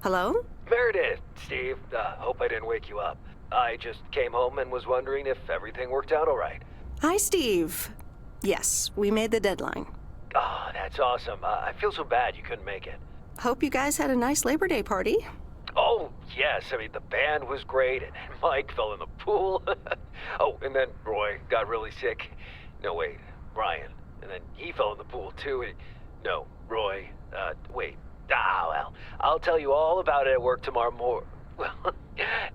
Hello? Meredith, Steve, hope I didn't wake you up. I just came home and was wondering if everything worked out all right. Hi, Steve. Yes, we made the deadline. Oh, that's awesome. I feel so bad you couldn't make it. Hope you guys had a nice Labor Day party. Oh, yes. I mean, the band was great, and Mike fell in the pool. Oh, and then Roy got really sick. No, wait, Brian. And then he fell in the pool, too. No, Roy. Wait. Well, I'll tell you all about it at work tomorrow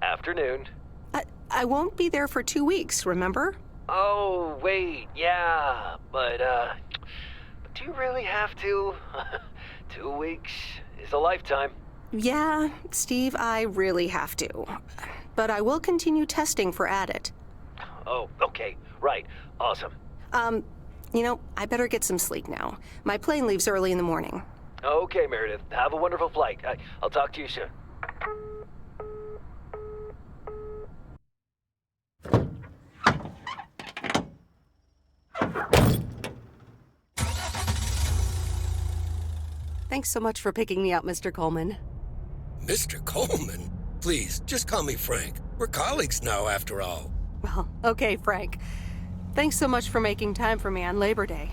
afternoon. I won't be there for 2 weeks, remember? Oh, wait, yeah, but do you really have to? 2 weeks is a lifetime. Yeah, Steve, I really have to. But I will continue testing for Addit. Oh, okay, right, awesome. I better get some sleep now. My plane leaves early in the morning. Okay, Meredith, have a wonderful flight. I'll talk to you soon. Thanks so much for picking me up, Mr. Coleman. Mr. Coleman? Please, just call me Frank. We're colleagues now, after all. Well, okay, Frank. Thanks so much for making time for me on Labor Day.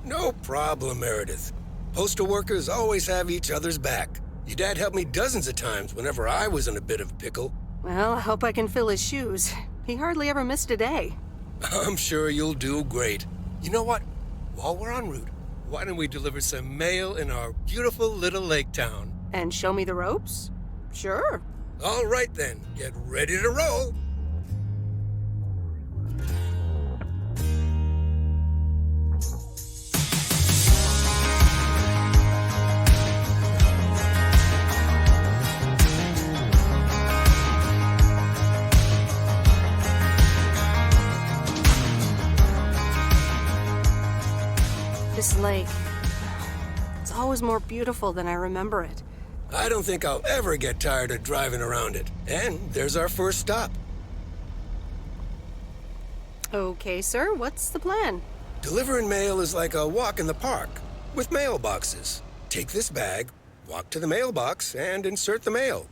No problem, Meredith. Postal workers always have each other's back. Your dad helped me dozens of times whenever I was in a bit of a pickle. Well, I hope I can fill his shoes. He hardly ever missed a day. I'm sure you'll do great. You know what? While we're en route, why don't we deliver some mail in our beautiful little lake town? And show me the ropes? Sure. All right then, get ready to roll. This lake, it's always more beautiful than I remember it. I don't think I'll ever get tired of driving around it. And there's our first stop. Okay, sir, what's the plan? Delivering mail is like a walk in the park, with mailboxes. Take this bag, walk to the mailbox, and insert the mail.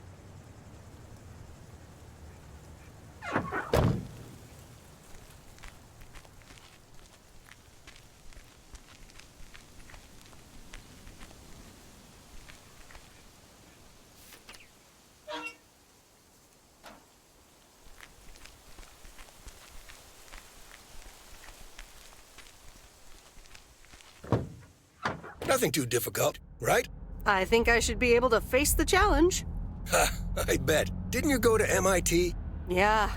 Nothing too difficult, right? I think I should be able to face the challenge. Ha, I bet. Didn't you go to MIT? Yeah.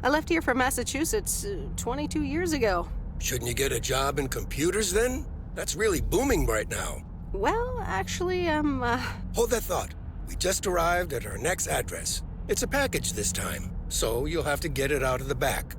I left here from Massachusetts 22 years ago. Shouldn't you get a job in computers then? That's really booming right now. Well, actually, Hold that thought. We just arrived at our next address. It's a package this time, so you'll have to get it out of the back.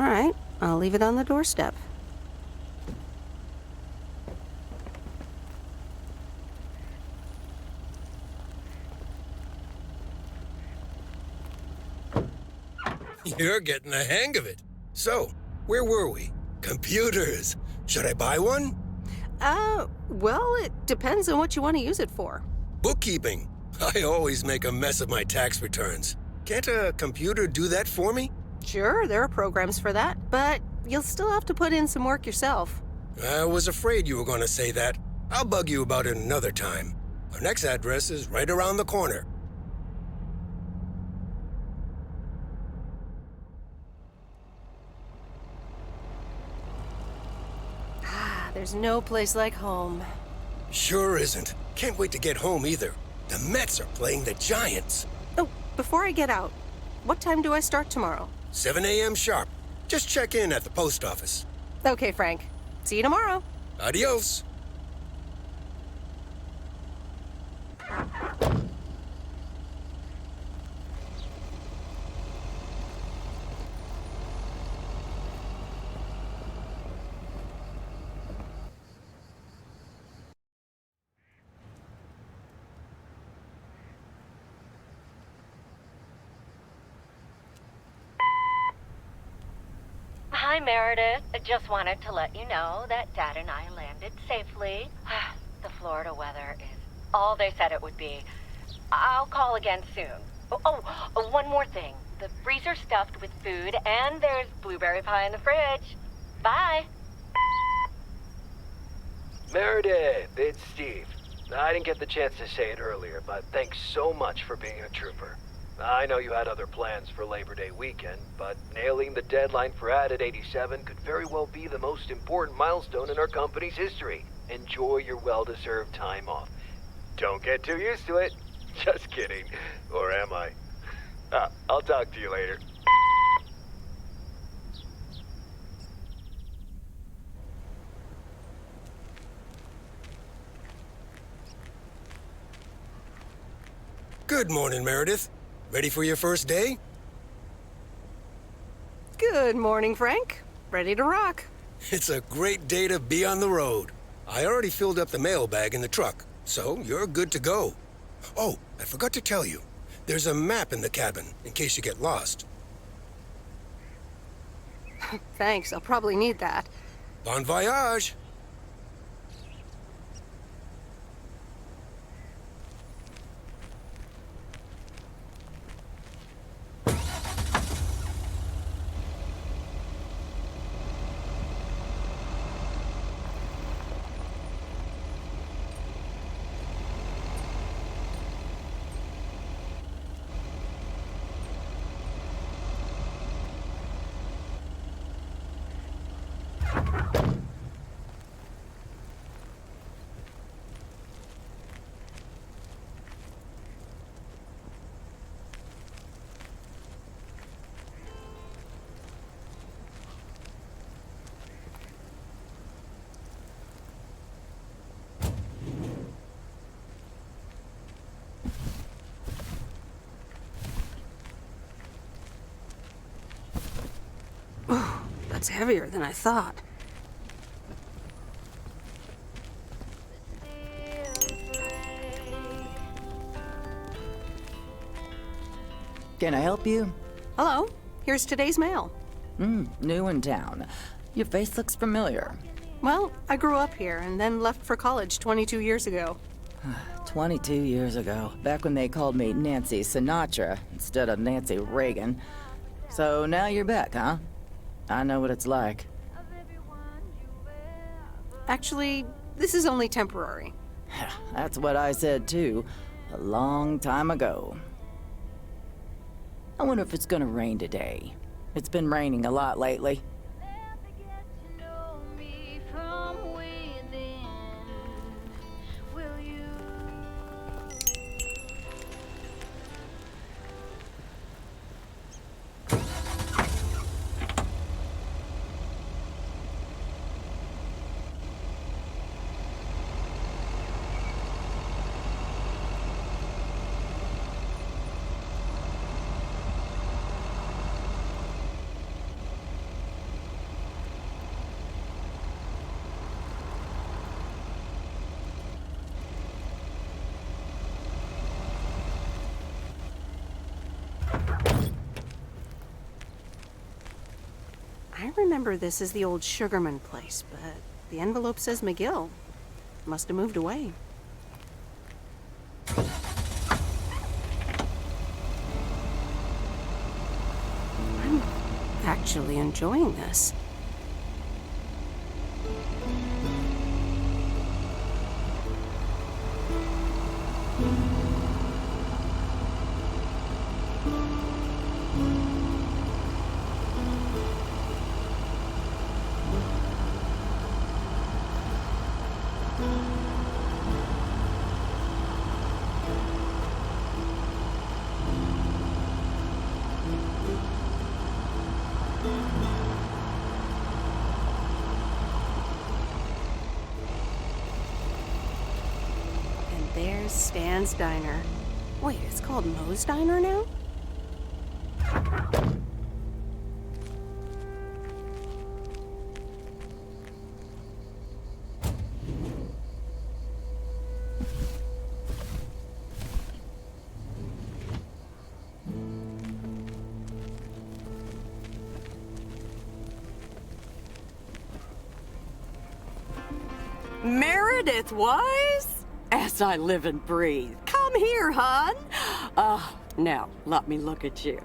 all right, I'll leave it on the doorstep. You're getting the hang of it. So, where were we? Computers. Should I buy one? Well, it depends on what you want to use it for. Bookkeeping. I always make a mess of my tax returns. Can't a computer do that for me? Sure, there are programs for that, but you'll still have to put in some work yourself. I was afraid you were going to say that. I'll bug you about it another time. Our next address is right around the corner. There's no place like home. Sure isn't. Can't wait to get home either. The Mets are playing the Giants. Oh, before I get out, what time do I start tomorrow? 7 a.m. sharp. Just check in at the post office. Okay, Frank. See you tomorrow. Adios. Meredith. I just wanted to let you know that Dad and I landed safely. The Florida weather is all they said it would be. I'll call again soon. One more thing. The freezer's stuffed with food, and there's blueberry pie in the fridge. Bye. Meredith, it's Steve. I didn't get the chance to say it earlier, but thanks so much for being a trooper. I know you had other plans for Labor Day weekend, but nailing the deadline for Added 87 could very well be the most important milestone in our company's history. Enjoy your well-deserved time off. Don't get too used to it. Just kidding. Or am I? I'll talk to you later. Good morning, Meredith. Ready for your first day? Good morning, Frank. Ready to rock. It's a great day to be on the road. I already filled up the mailbag in the truck, so you're good to go. Oh, I forgot to tell you. There's a map in the cabin, in case you get lost. Thanks, I'll probably need that. Bon voyage! That's heavier than I thought. Can I help you? Hello, here's today's mail. New in town. Your face looks familiar. Well, I grew up here and then left for college 22 years ago. 22 years ago, back when they called me Nancy Sinatra instead of Nancy Reagan. So now you're back, huh? I know what it's like. Actually, this is only temporary. That's what I said too, a long time ago. I wonder if it's gonna rain today. It's been raining a lot lately. I remember this as the old Sugarman place, but the envelope says McGill. Must have moved away. I'm actually enjoying this. There's Stan's Diner. Wait, it's called Moe's Diner now? Meredith Wise? As I live and breathe. Come here, hon. Now, let me look at you.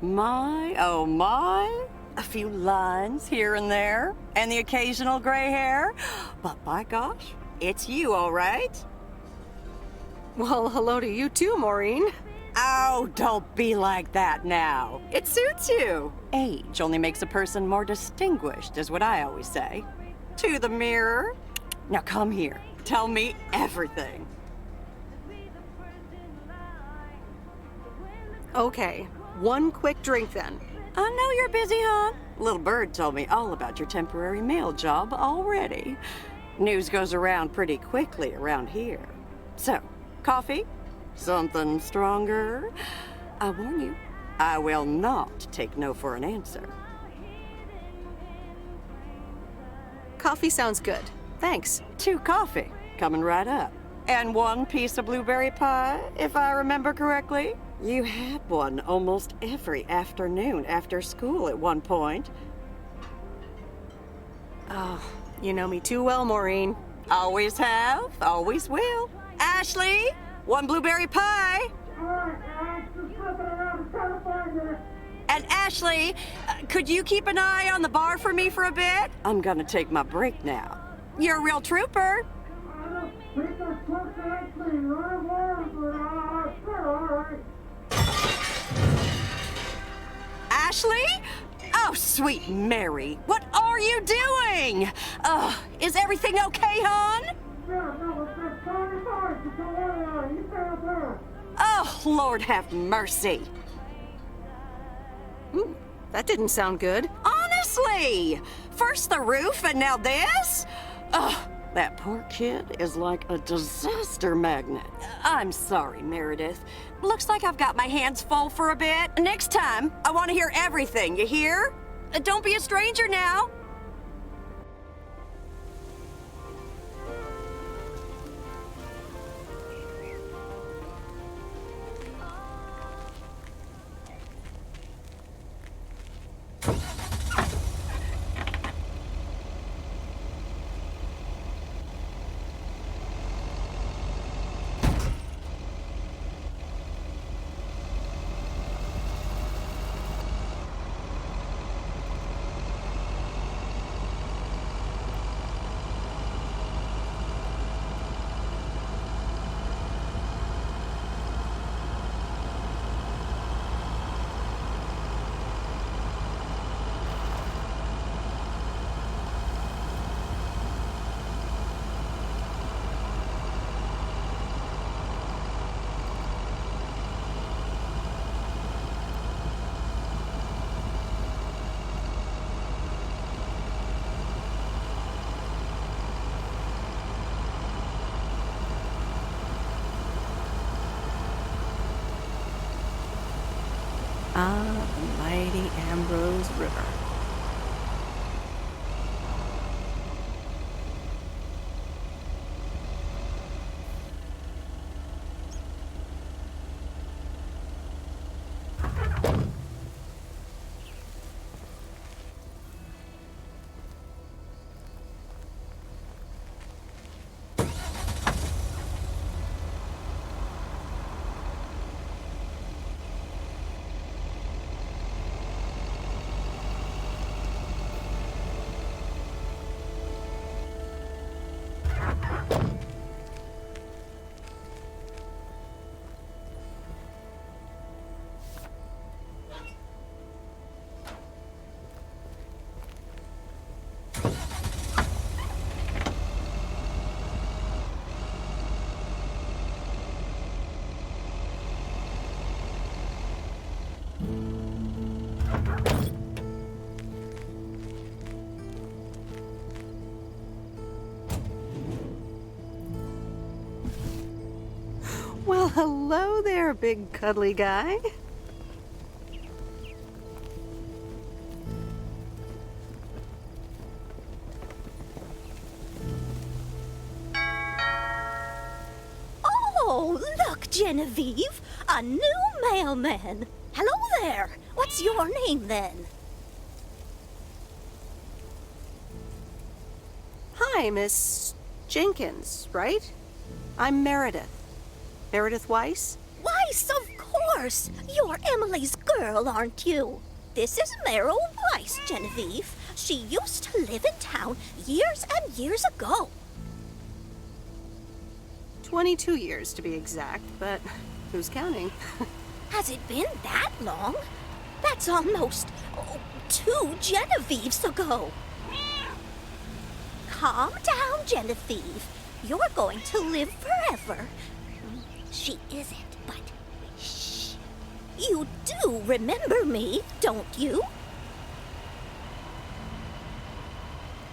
My, oh my. A few lines here and there, and the occasional gray hair. But by gosh, it's you, all right? Well, hello to you too, Maureen. Oh, don't be like that now. It suits you. Age only makes a person more distinguished, is what I always say. To the mirror. Now come here. Tell me everything. Okay, one quick drink then. I know you're busy, hon. Little Bird told me all about your temporary mail job already. News goes around pretty quickly around here. So, coffee? Something stronger? I warn you, I will not take no for an answer. Coffee sounds good. Thanks. 2 coffee, coming right up. And 1 piece of blueberry pie, if I remember correctly. You had one almost every afternoon after school at one point. Oh, you know me too well, Maureen. Always have, always will. Ashley, 1 blueberry pie. And Ashley, could you keep an eye on the bar for me for a bit? I'm gonna take my break now. You're a real trooper. Ashley? Oh, sweet Mary, what are you doing? Is everything okay, hon? Oh, Lord have mercy. Ooh, that didn't sound good. Honestly, first the roof and now this? Ugh, that poor kid is like a disaster magnet. I'm sorry, Meredith. Looks like I've got my hands full for a bit. Next time, I want to hear everything, you hear? Don't be a stranger now. Ah, the mighty Ambrose River. Well, hello there, big cuddly guy. Oh, look, Genevieve, a new mailman. Hello there. What's your name then? Hi, Miss Jenkins, right? I'm Meredith. Meredith Weiss? Weiss, of course! You're Emily's girl, aren't you? This is Meryl Weiss, Genevieve. She used to live in town years and years ago. 22 years to be exact, but who's counting? Has it been that long? That's almost 2 Genevieves ago. Calm down, Genevieve. You're going to live forever. She isn't, but shh. You do remember me, don't you?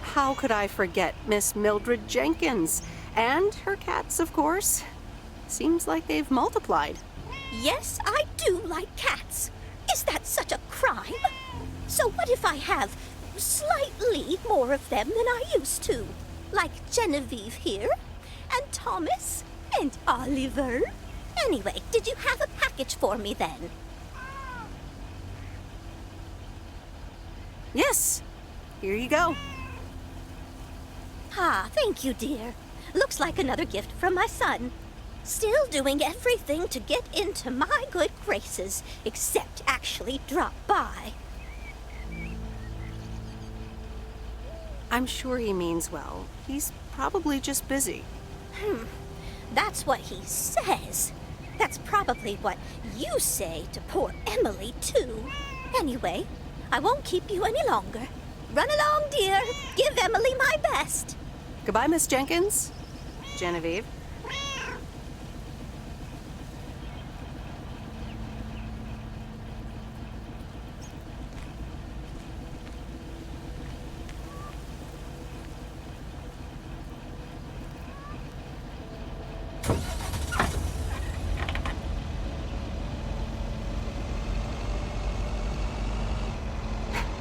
How could I forget Miss Mildred Jenkins? And her cats, of course. Seems like they've multiplied. Yes, I do like cats. Is that such a crime? So what if I have slightly more of them than I used to? Like Genevieve here, and Thomas, and Oliver. Anyway, did you have a package for me then? Yes. Here you go. Ah, thank you, dear. Looks like another gift from my son. Still doing everything to get into my good graces, except actually drop by. I'm sure he means well. He's probably just busy. That's what he says. That's probably what you say to poor Emily, too. Anyway, I won't keep you any longer. Run along, dear. Give Emily my best. Goodbye, Miss Jenkins. Genevieve.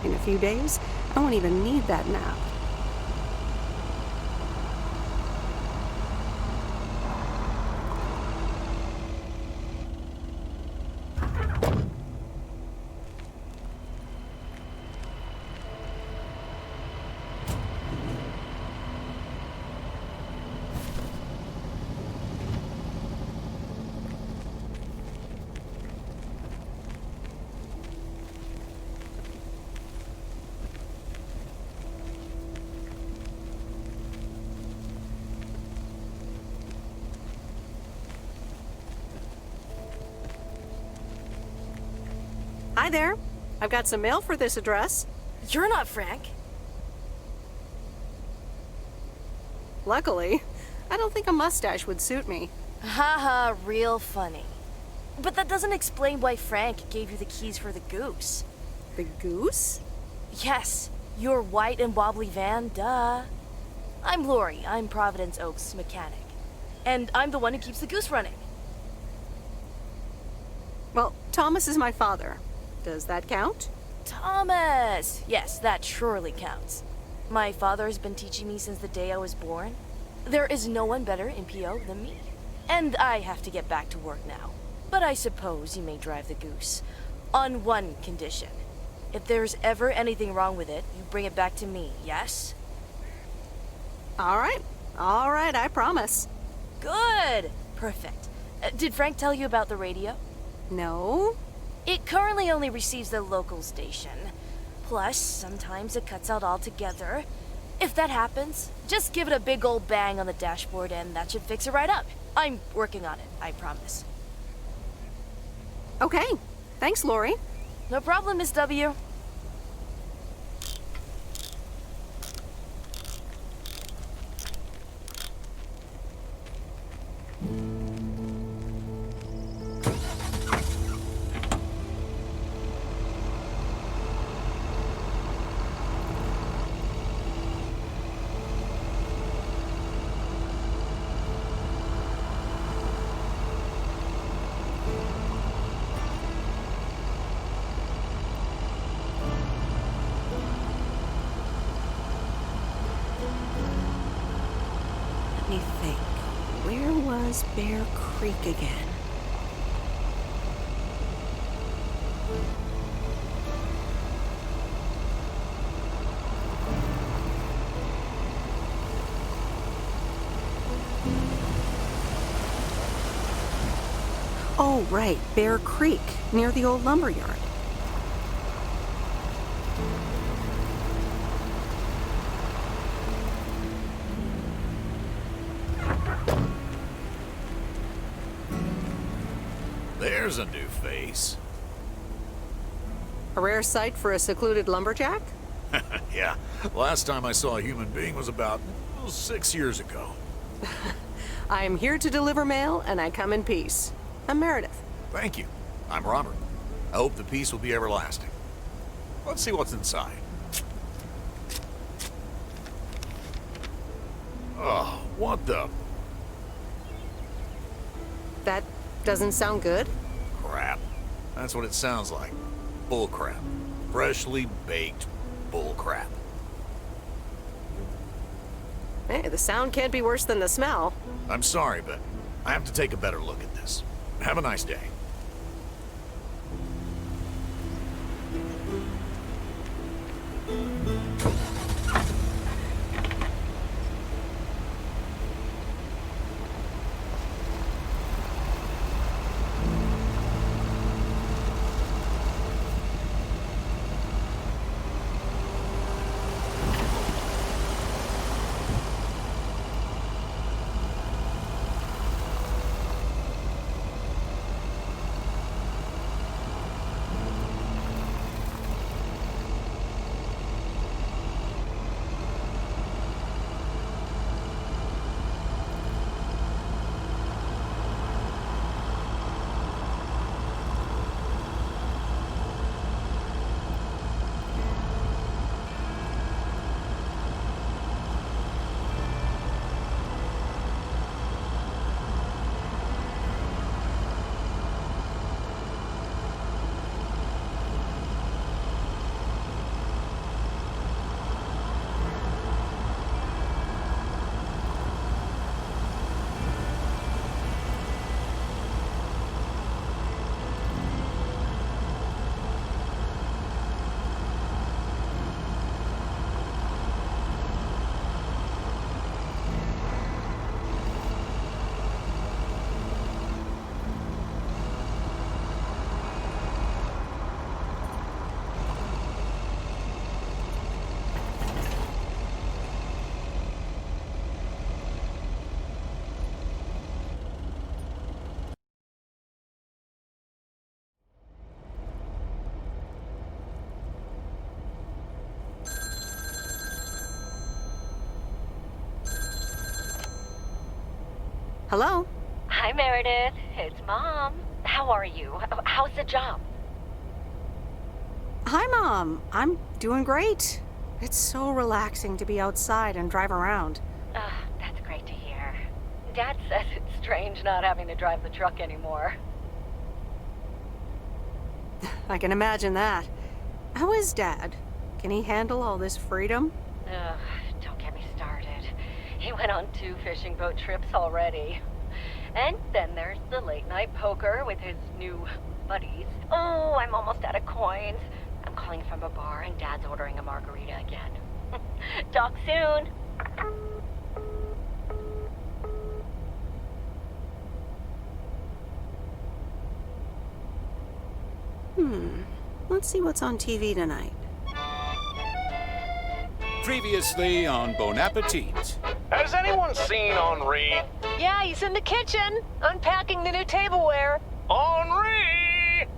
In a few days, I won't even need that nap. Hi there. I've got some mail for this address. You're not Frank. Luckily, I don't think a mustache would suit me. Haha, real funny. But that doesn't explain why Frank gave you the keys for the goose. The goose? Yes, your white and wobbly van, duh. I'm Lori, I'm Providence Oaks' mechanic. And I'm the one who keeps the goose running. Well, Thomas is my father. Does that count? Thomas! Yes, that surely counts. My father has been teaching me since the day I was born. There is no one better in PO than me. And I have to get back to work now. But I suppose you may drive the goose. On one condition. If there's ever anything wrong with it, you bring it back to me, yes? All right, I promise. Good! Perfect. Did Frank tell you about the radio? No? It currently only receives the local station. Plus, sometimes it cuts out altogether. If that happens, just give it a big old bang on the dashboard and that should fix it right up. I'm working on it, I promise. Okay, thanks, Lori. No problem, Miss W. Let me think. Where was Bear Creek again? Oh, right, Bear Creek, near the old lumber yard. There's a new face. A rare sight for a secluded lumberjack? Yeah, last time I saw a human being was about 6 years ago. I'm here to deliver mail, and I come in peace. I'm Meredith. Thank you. I'm Robert. I hope the peace will be everlasting. Let's see what's inside. Oh, what the That doesn't sound good. crap? That's what it sounds like. Bull crap. Freshly baked bull crap. Hey, the sound can't be worse than the smell. I'm sorry, but I have to take a better look at this. Have a nice day. Hello? Hi, Meredith. It's Mom. How are you? How's the job? Hi, Mom. I'm doing great. It's so relaxing to be outside and drive around. That's great to hear. Dad says it's strange not having to drive the truck anymore. I can imagine that. How is Dad? Can he handle all this freedom? Don't get me started. He went on 2 fishing boat trips already. And then there's the late-night poker with his new buddies. Oh, I'm almost out of coins. I'm calling from a bar and Dad's ordering a margarita again. Talk soon. Let's see what's on TV tonight. Previously on Bon Appetit. Has anyone seen Henri? Yeah, he's in the kitchen, unpacking the new tableware. Henri!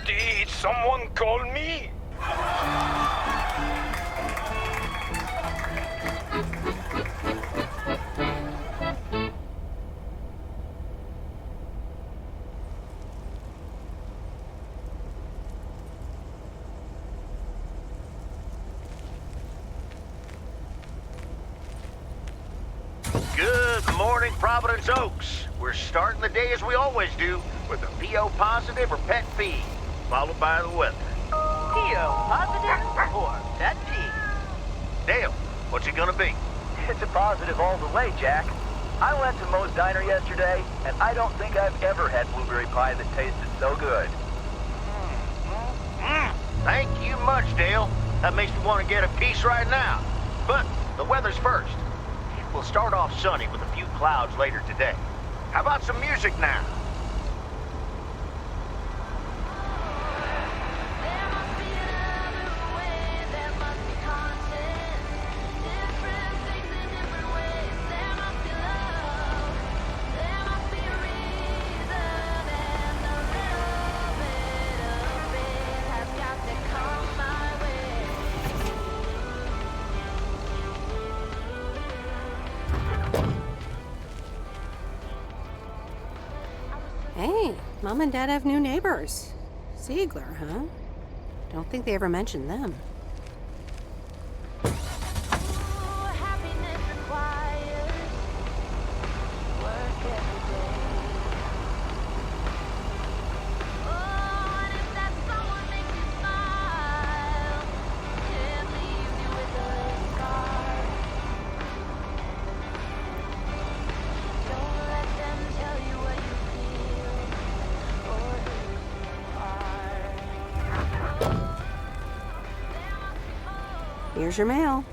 Did someone call me? Good morning, Providence Oaks. We're starting the day as we always do, with a PO positive or pet peeve, followed by the weather. PO positive or pet peeve? Dale, what's it gonna be? It's a positive all the way, Jack. I went to Moe's Diner yesterday, and I don't think I've ever had blueberry pie that tasted so good. Thank you much, Dale. That makes me want to get a piece right now. But the weather's first. We'll start off sunny with a few clouds later today. How about some music now? Hey, Mom and Dad have new neighbors. Ziegler, huh? Don't think they ever mentioned them. Here's your mail.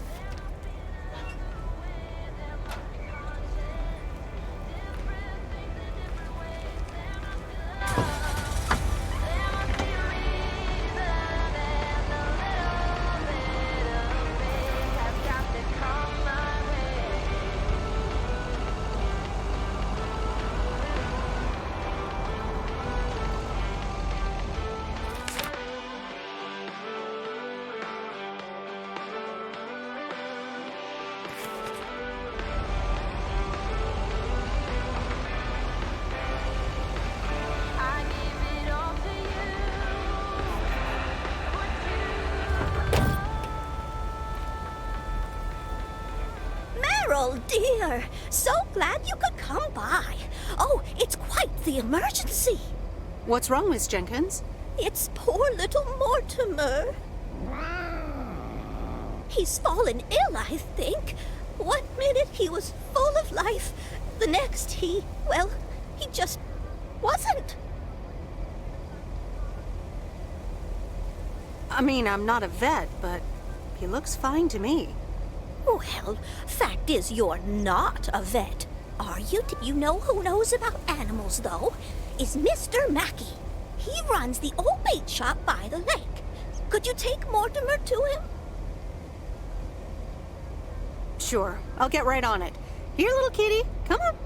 Meryl, dear, so glad you could come by. Oh, it's quite the emergency. What's wrong, Miss Jenkins? It's poor little Mortimer. He's fallen ill, I think. One minute he was full of life, the next he just wasn't. I mean, I'm not a vet, but he looks fine to me. Well, fact is you're not a vet, are you? You know who knows about animals, though? Is Mr. Mackey. He runs the old bait shop by the lake. Could you take Mortimer to him? Sure, I'll get right on it. Here, little kitty, come on.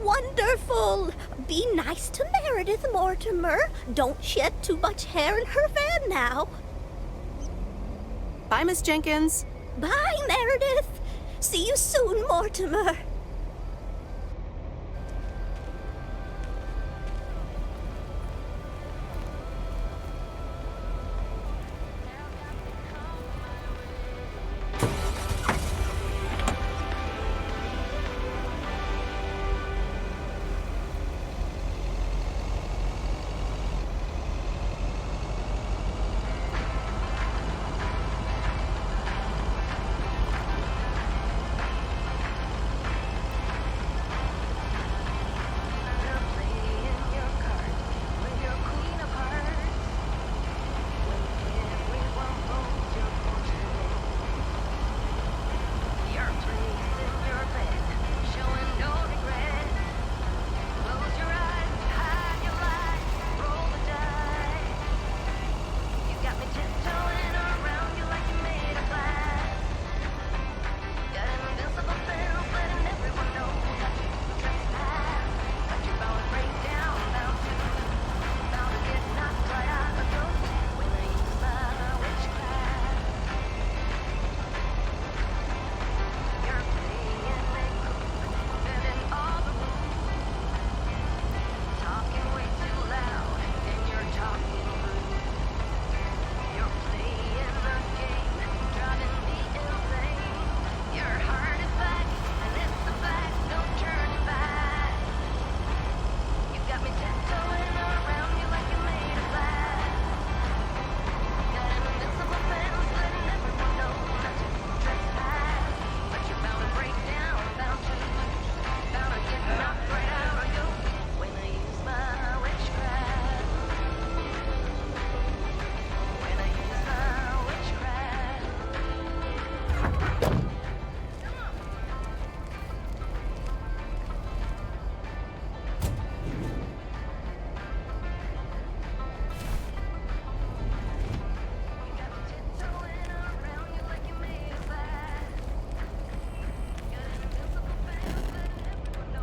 Wonderful. Be nice to Meredith, Mortimer. Don't shed too much hair in her van now. Bye, Miss Jenkins. Bye, Meredith. See you soon, Mortimer.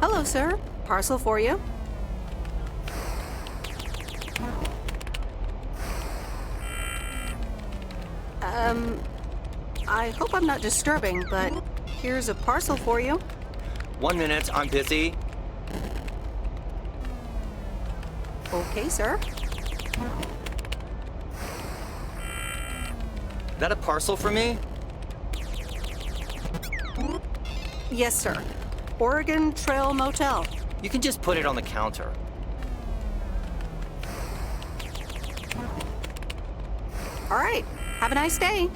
Hello, sir. Parcel for you. I hope I'm not disturbing, but here's a parcel for you. 1 minute, I'm busy. Okay, sir. That a parcel for me? Yes, sir. Oregon Trail Motel. You can just put it on the counter. All right. Have a nice day.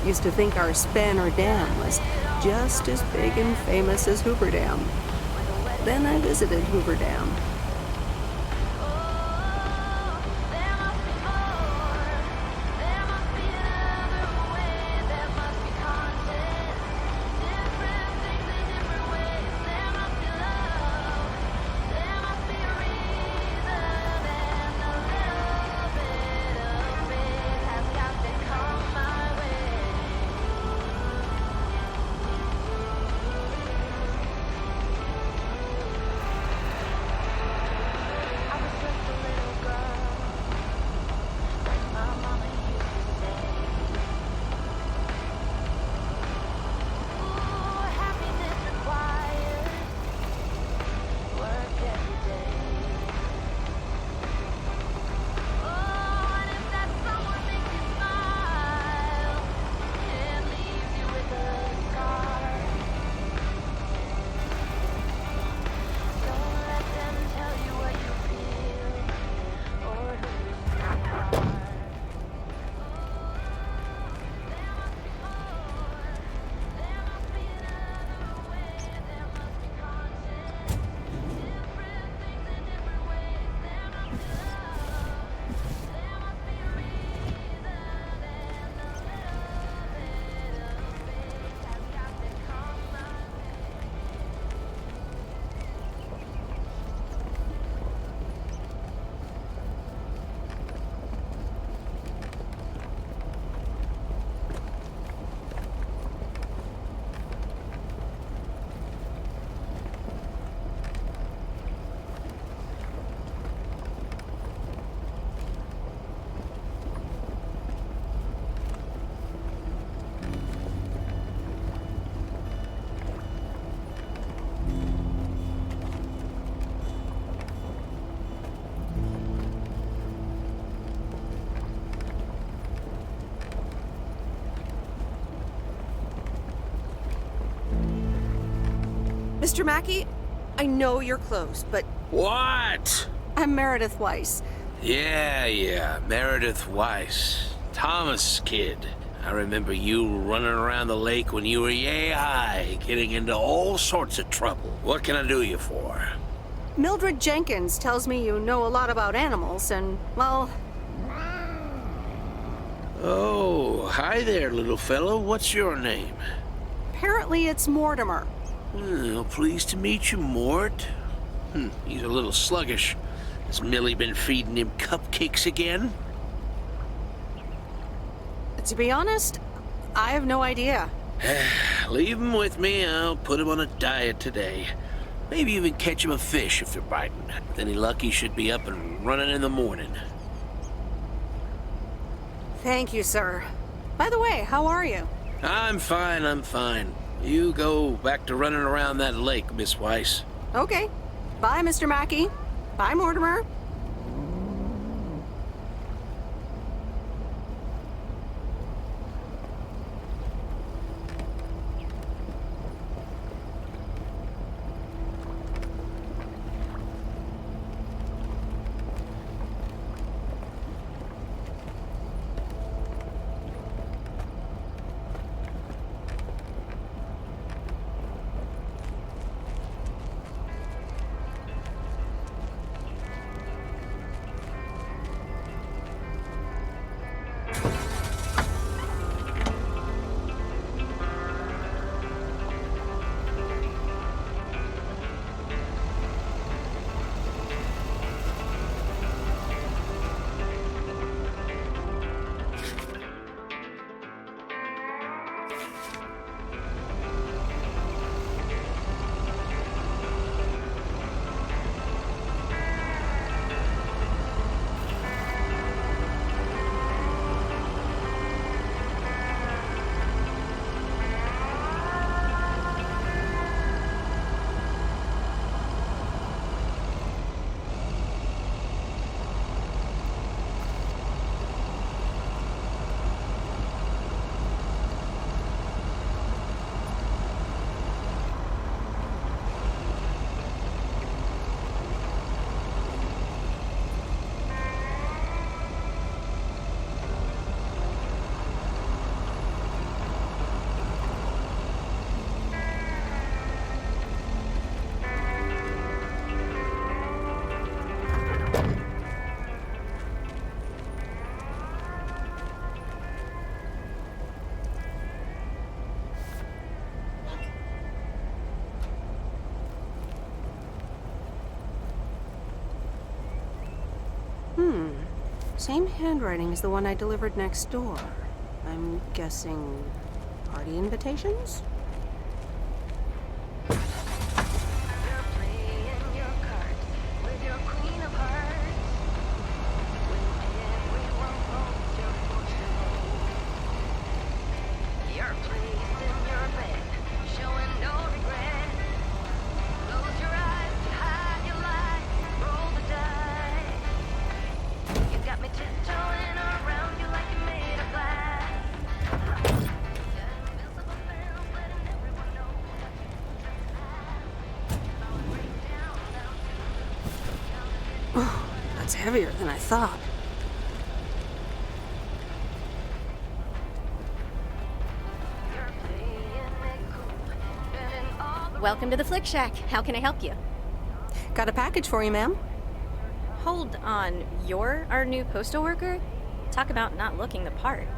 Used to think our Spanner Dam was just as big and famous as Hoover Dam. Then I visited Hoover Dam. Mr. Mackey, I know you're close, but... What? I'm Meredith Weiss. Yeah, Meredith Weiss. Thomas' kid. I remember you running around the lake when you were yay high, getting into all sorts of trouble. What can I do you for? Mildred Jenkins tells me you know a lot about animals, and, well... Oh, hi there, little fellow. What's your name? Apparently it's Mortimer. Oh, pleased to meet you, Mort. He's a little sluggish. Has Millie been feeding him cupcakes again? To be honest, I have no idea. Leave him with me. I'll put him on a diet today. Maybe even catch him a fish if they're biting. With any luck, he should be up and running in the morning. Thank you, sir. By the way, how are you? I'm fine. You go back to running around that lake, Miss Weiss. Okay. Bye, Mr. Mackey. Bye, Mortimer. Same handwriting as the one I delivered next door. I'm guessing party invitations? That's heavier than I thought. Welcome to the Flick Shack. How can I help you? Got a package for you, ma'am. Hold on. You're our new postal worker? Talk about not looking the part.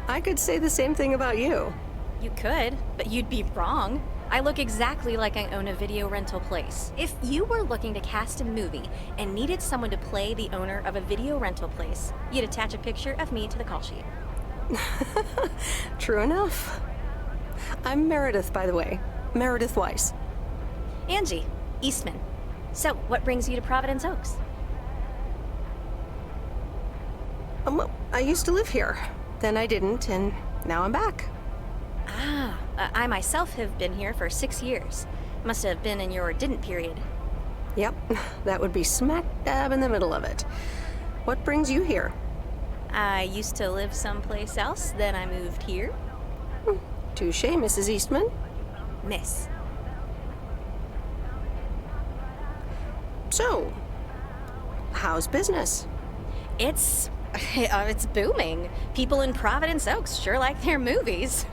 I could say the same thing about you. You could, but you'd be wrong. I look exactly like I own a video rental place. If you were looking to cast a movie and needed someone to play the owner of a video rental place, you'd attach a picture of me to the call sheet. True enough. I'm Meredith, by the way. Meredith Weiss. Angie, Eastman. So, what brings you to Providence Oaks? Well, I used to live here. Then I didn't, and now I'm back. I myself have been here for 6 years. Must have been in your didn't period. Yep, that would be smack dab in the middle of it. What brings you here? I used to live someplace else, then I moved here. Touché, Mrs. Eastman. Miss. So, how's business? It's booming. People in Providence Oaks sure like their movies.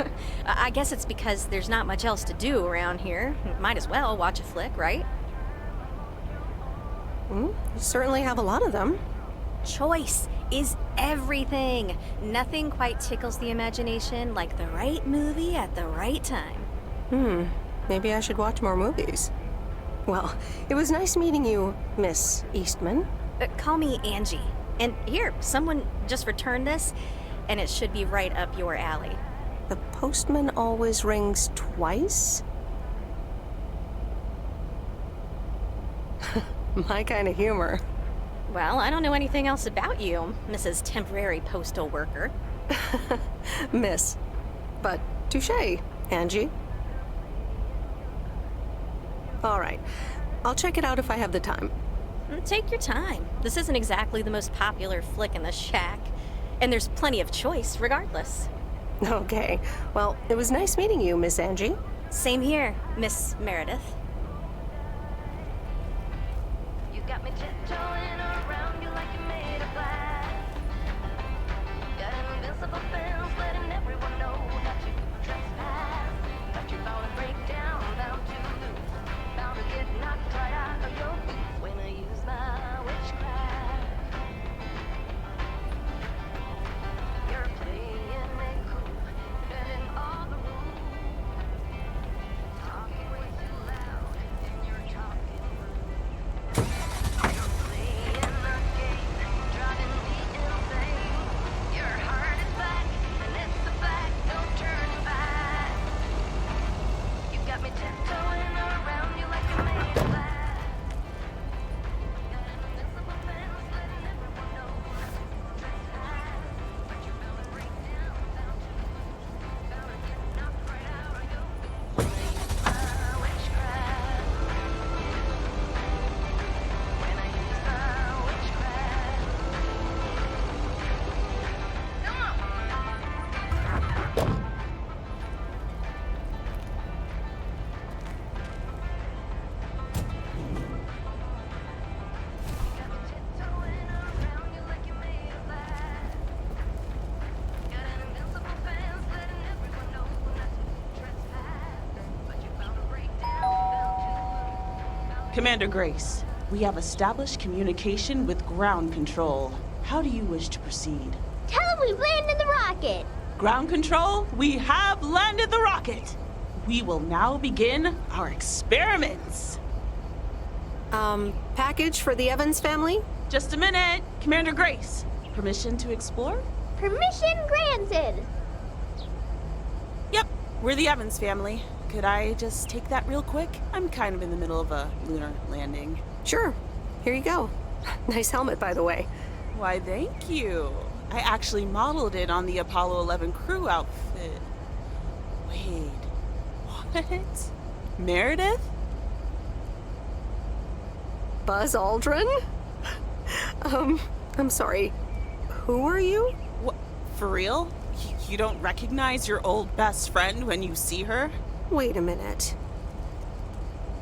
I guess it's because there's not much else to do around here. Might as well watch a flick, right? You certainly have a lot of them. Choice is everything. Nothing quite tickles the imagination like the right movie at the right time. Maybe I should watch more movies. Well, it was nice meeting you, Miss Eastman. Call me Angie. And here, someone just returned this, and it should be right up your alley. The postman always rings twice? My kind of humor. Well, I don't know anything else about you, Mrs. Temporary Postal Worker. Miss. But touché, Angie. All right. I'll check it out if I have the time. Take your time. This isn't exactly the most popular flick in the shack, and there's plenty of choice regardless. Okay. Well, it was nice meeting you, Miss Angie. Same here, Miss Meredith. You got me tiptoeing around you like you're made of glass. Got an invincible fence letting everyone know that you trespass. But you're bound to break down, bound to lose, bound to get knocked right out of your boots when I use my witchcraft. You're playing it cool, bending all the rules, talking way too loud, and you're talking rude. You're playing the game, driving me insane. Your heart is back, and it's a fact, no turning back. You got me tiptoeing around you like you're made of glass. Commander Grace, we have established communication with ground control. How do you wish to proceed? Tell them we've landed the rocket. Ground control, we have landed the rocket. We will now begin our experiments. Package for the Evans family? Just a minute. Commander Grace, permission to explore? Permission granted. Yep, we're the Evans family. Could I just take that real quick? I'm kind of in the middle of a lunar landing. Sure. Here you go. Nice helmet, by the way. Why, thank you. I actually modeled it on the Apollo 11 crew outfit. Wait, what? Meredith? Buzz Aldrin? I'm sorry. Who are you? What, for real? You don't recognize your old best friend when you see her? Wait a minute.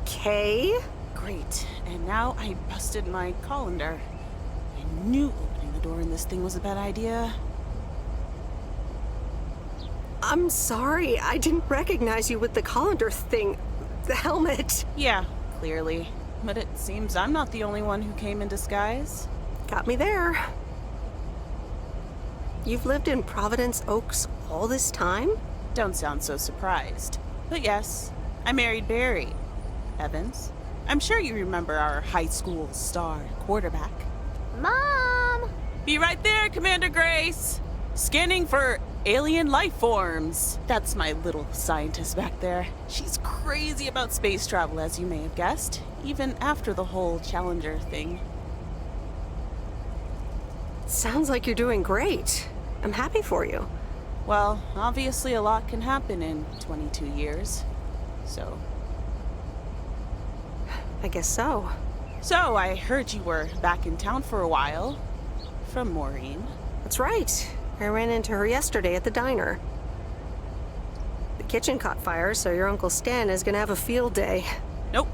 Kay? Great, and now I busted my colander. I knew opening the door in this thing was a bad idea. I'm sorry, I didn't recognize you with the colander thing. The helmet. Yeah, clearly. But it seems I'm not the only one who came in disguise. Got me there. You've lived in Providence Oaks all this time? Don't sound so surprised. But yes, I married Barry Evans. I'm sure you remember our high school star quarterback. Mom! Be right there, Commander Grace! Scanning for alien life forms. That's my little scientist back there. She's crazy about space travel, as you may have guessed, even after the whole Challenger thing. Sounds like you're doing great. I'm happy for you. Well, obviously a lot can happen in 22 years, so... I guess so. So, I heard you were back in town for a while. From Maureen. That's right. I ran into her yesterday at the diner. The kitchen caught fire, so your Uncle Stan is gonna have a field day. Nope.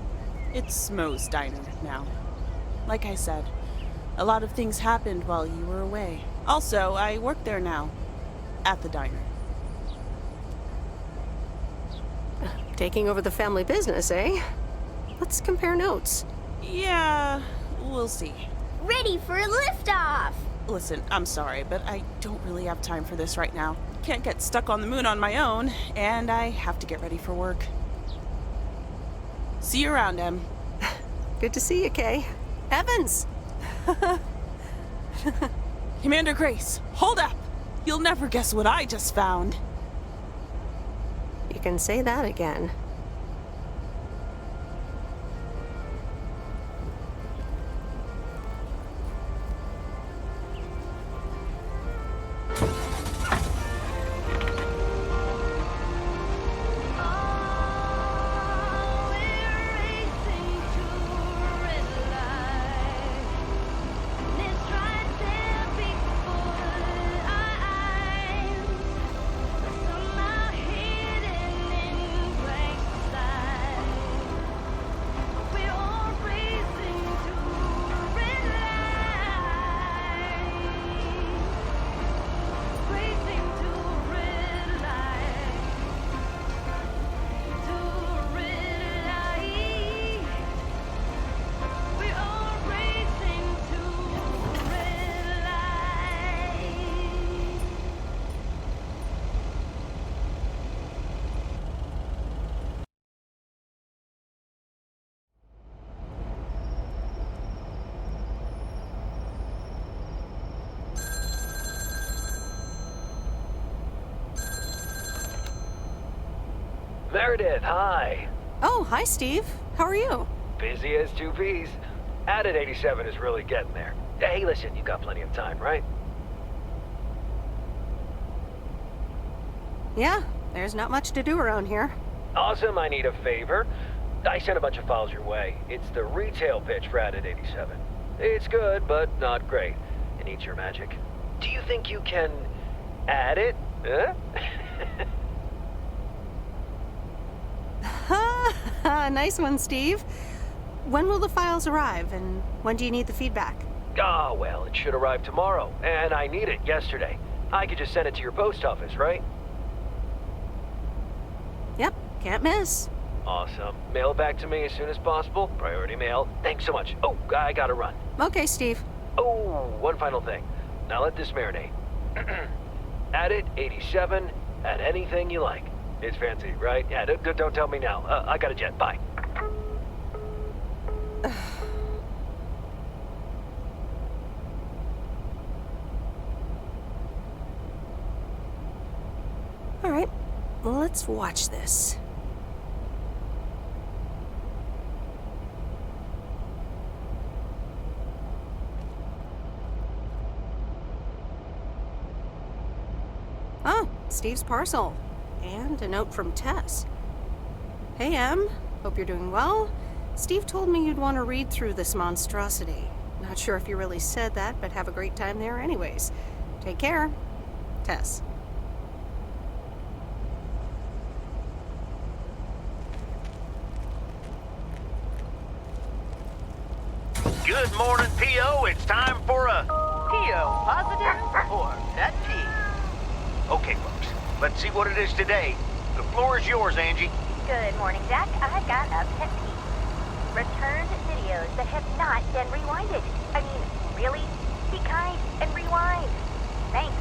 It's Mo's diner now. Like I said, a lot of things happened while you were away. Also, I work there now. At the diner. Taking over the family business, eh? Let's compare notes. Yeah, we'll see. Ready for a liftoff! Listen, I'm sorry, but I don't really have time for this right now. Can't get stuck on the moon on my own, and I have to get ready for work. See you around, Em. Good to see you, Kay. Evans! Commander Grace, hold up! You'll never guess what I just found. You can say that again. Meredith, hi. Oh, hi, Steve. How are you? Busy as two peas. Added 87 is really getting there. Hey, listen, you got plenty of time, right? Yeah, there's not much to do around here. Awesome, I need a favor. I sent a bunch of files your way. It's the retail pitch for Added 87. It's good, but not great. It needs your magic. Do you think you can add it? Huh? Nice one, Steve. When will the files arrive, and when do you need the feedback? Ah, well, it should arrive tomorrow, and I need it yesterday. I could just send it to your post office, right? Yep, can't miss. Awesome. Mail it back to me as soon as possible. Priority mail. Thanks so much. Oh, I gotta run. Okay, Steve. Oh, one final thing. Now let this marinate. Add it, 87, add anything you like. It's fancy, right? Yeah, don't tell me now. I got a jet. Bye. let's watch this. Oh, Steve's parcel. And a note from Tess. Hey, Em. Hope you're doing well. Steve told me you'd want to read through this monstrosity. Not sure if you really said that, but have a great time there anyways. Take care. Tess. Good morning, P.O. It's time for a... P.O. positive or pet peeve? Okay, folks, let's see what it is today. The floor is yours, Angie. Good morning, Jack. I've got a pet peeve. Returned videos that have not been rewinded. I mean, really? Be kind and rewind. Thanks.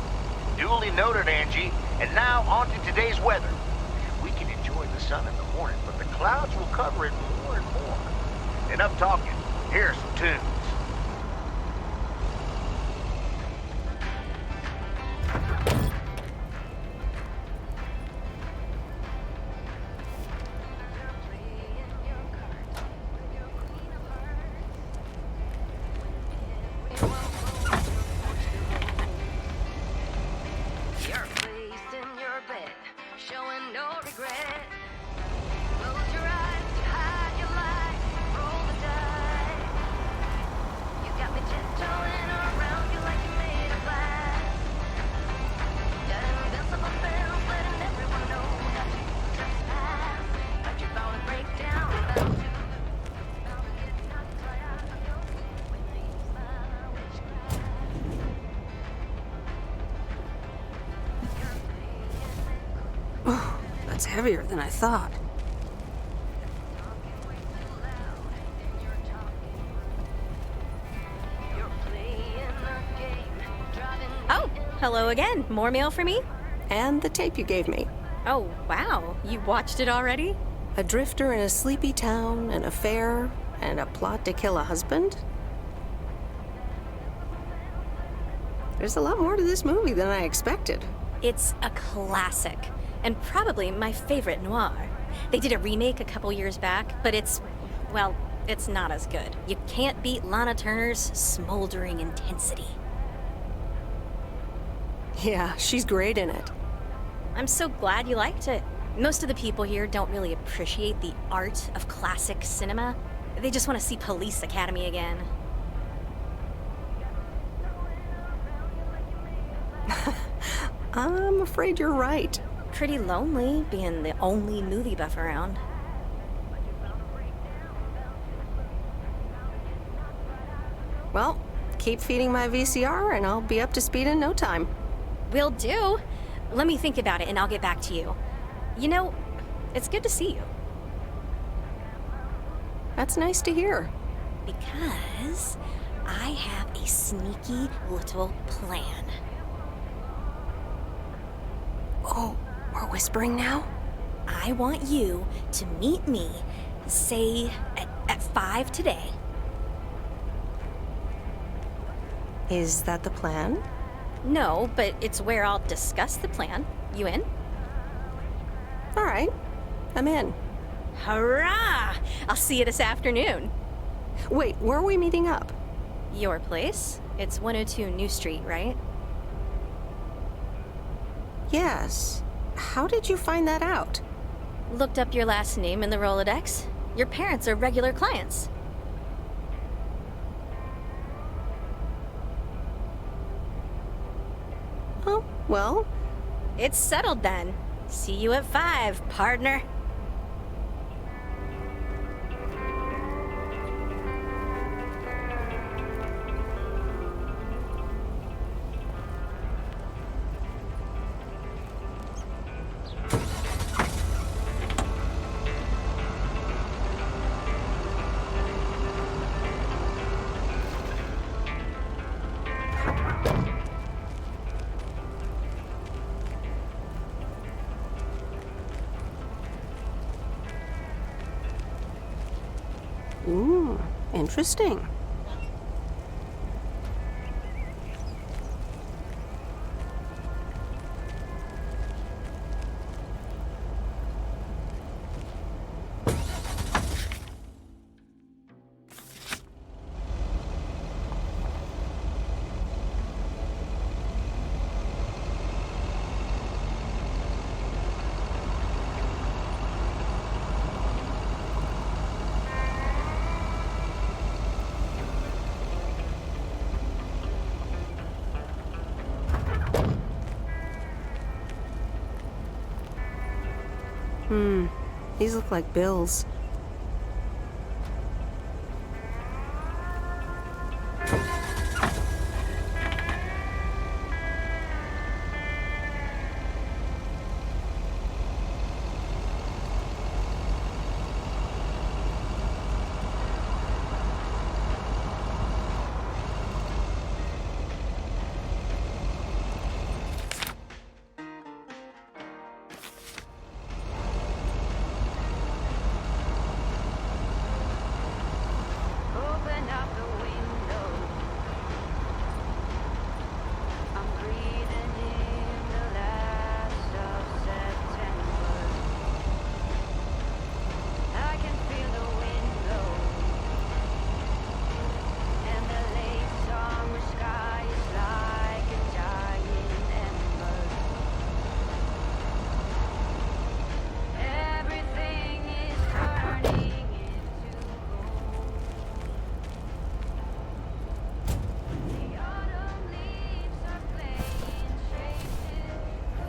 Duly noted, Angie. And now on to today's weather. We can enjoy the sun in the morning, but the clouds will cover it more and more. Enough talking. Here are some tunes. It's heavier than I thought. Oh, hello again. More mail for me? And the tape you gave me. Oh, wow. You watched it already? A drifter in a sleepy town, an affair, and a plot to kill a husband? There's a lot more to this movie than I expected. It's a classic, and probably my favorite noir. They did a remake a couple years back, but it's not as good. You can't beat Lana Turner's smoldering intensity. Yeah, she's great in it. I'm so glad you liked it. Most of the people here don't really appreciate the art of classic cinema. They just want to see Police Academy again. I'm afraid you're right. Pretty lonely being the only movie buff around. Well, keep feeding my VCR and I'll be up to speed in no time. Will do. Let me think about it and I'll get back to you. You know, it's good to see you. That's nice to hear. Because I have a sneaky little plan. Oh, we're whispering now? I want you to meet me, say, at 5 today. Is that the plan? No, but it's where I'll discuss the plan. You in? All right, I'm in. Hurrah! I'll see you this afternoon. Wait, where are we meeting up? Your place? It's 102 New Street, right? Yes. How did you find that out? Looked up your last name in the Rolodex. Your parents are regular clients. Oh, well. It's settled then. See you at 5, partner. Ooh, interesting. These look like bills.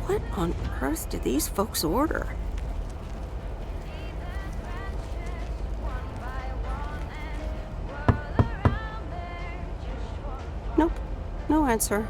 What on earth did these folks order? Nope, no answer.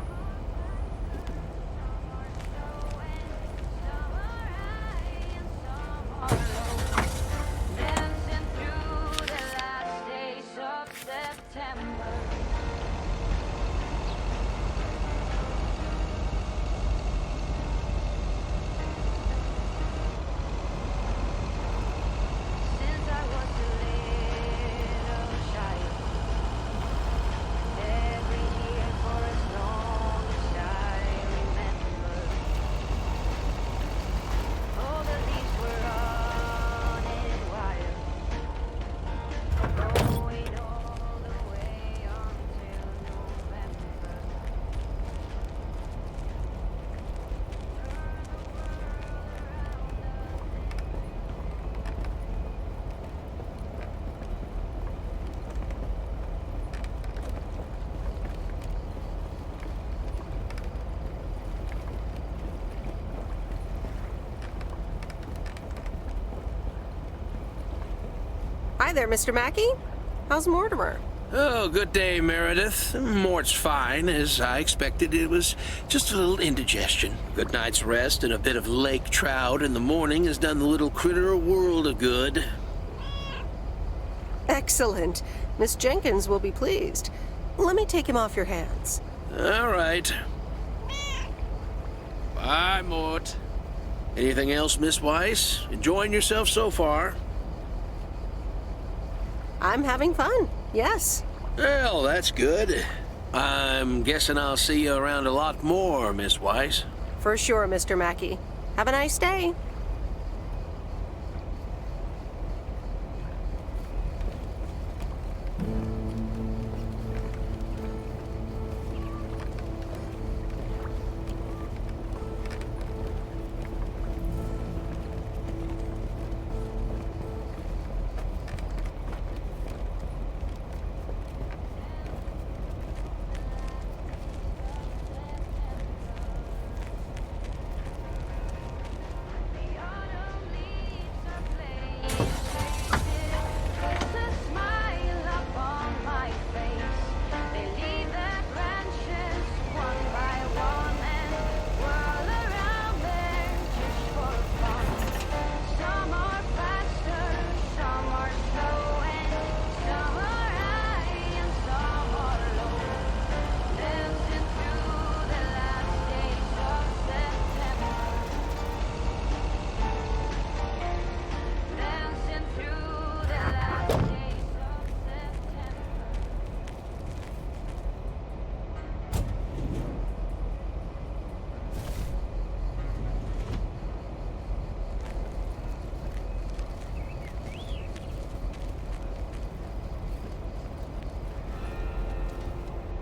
Hi there, Mr. Mackey. How's Mortimer? Oh, good day, Meredith. Mort's fine. As I expected, it was just a little indigestion. Good night's rest and a bit of lake trout in the morning has done the little critter a world of good. Excellent. Miss Jenkins will be pleased. Let me take him off your hands. All right. Bye, Mort. Anything else, Miss Weiss? Enjoying yourself so far? I'm having fun, yes. Well, that's good. I'm guessing I'll see you around a lot more, Miss Weiss. For sure, Mr. Mackey. Have a nice day.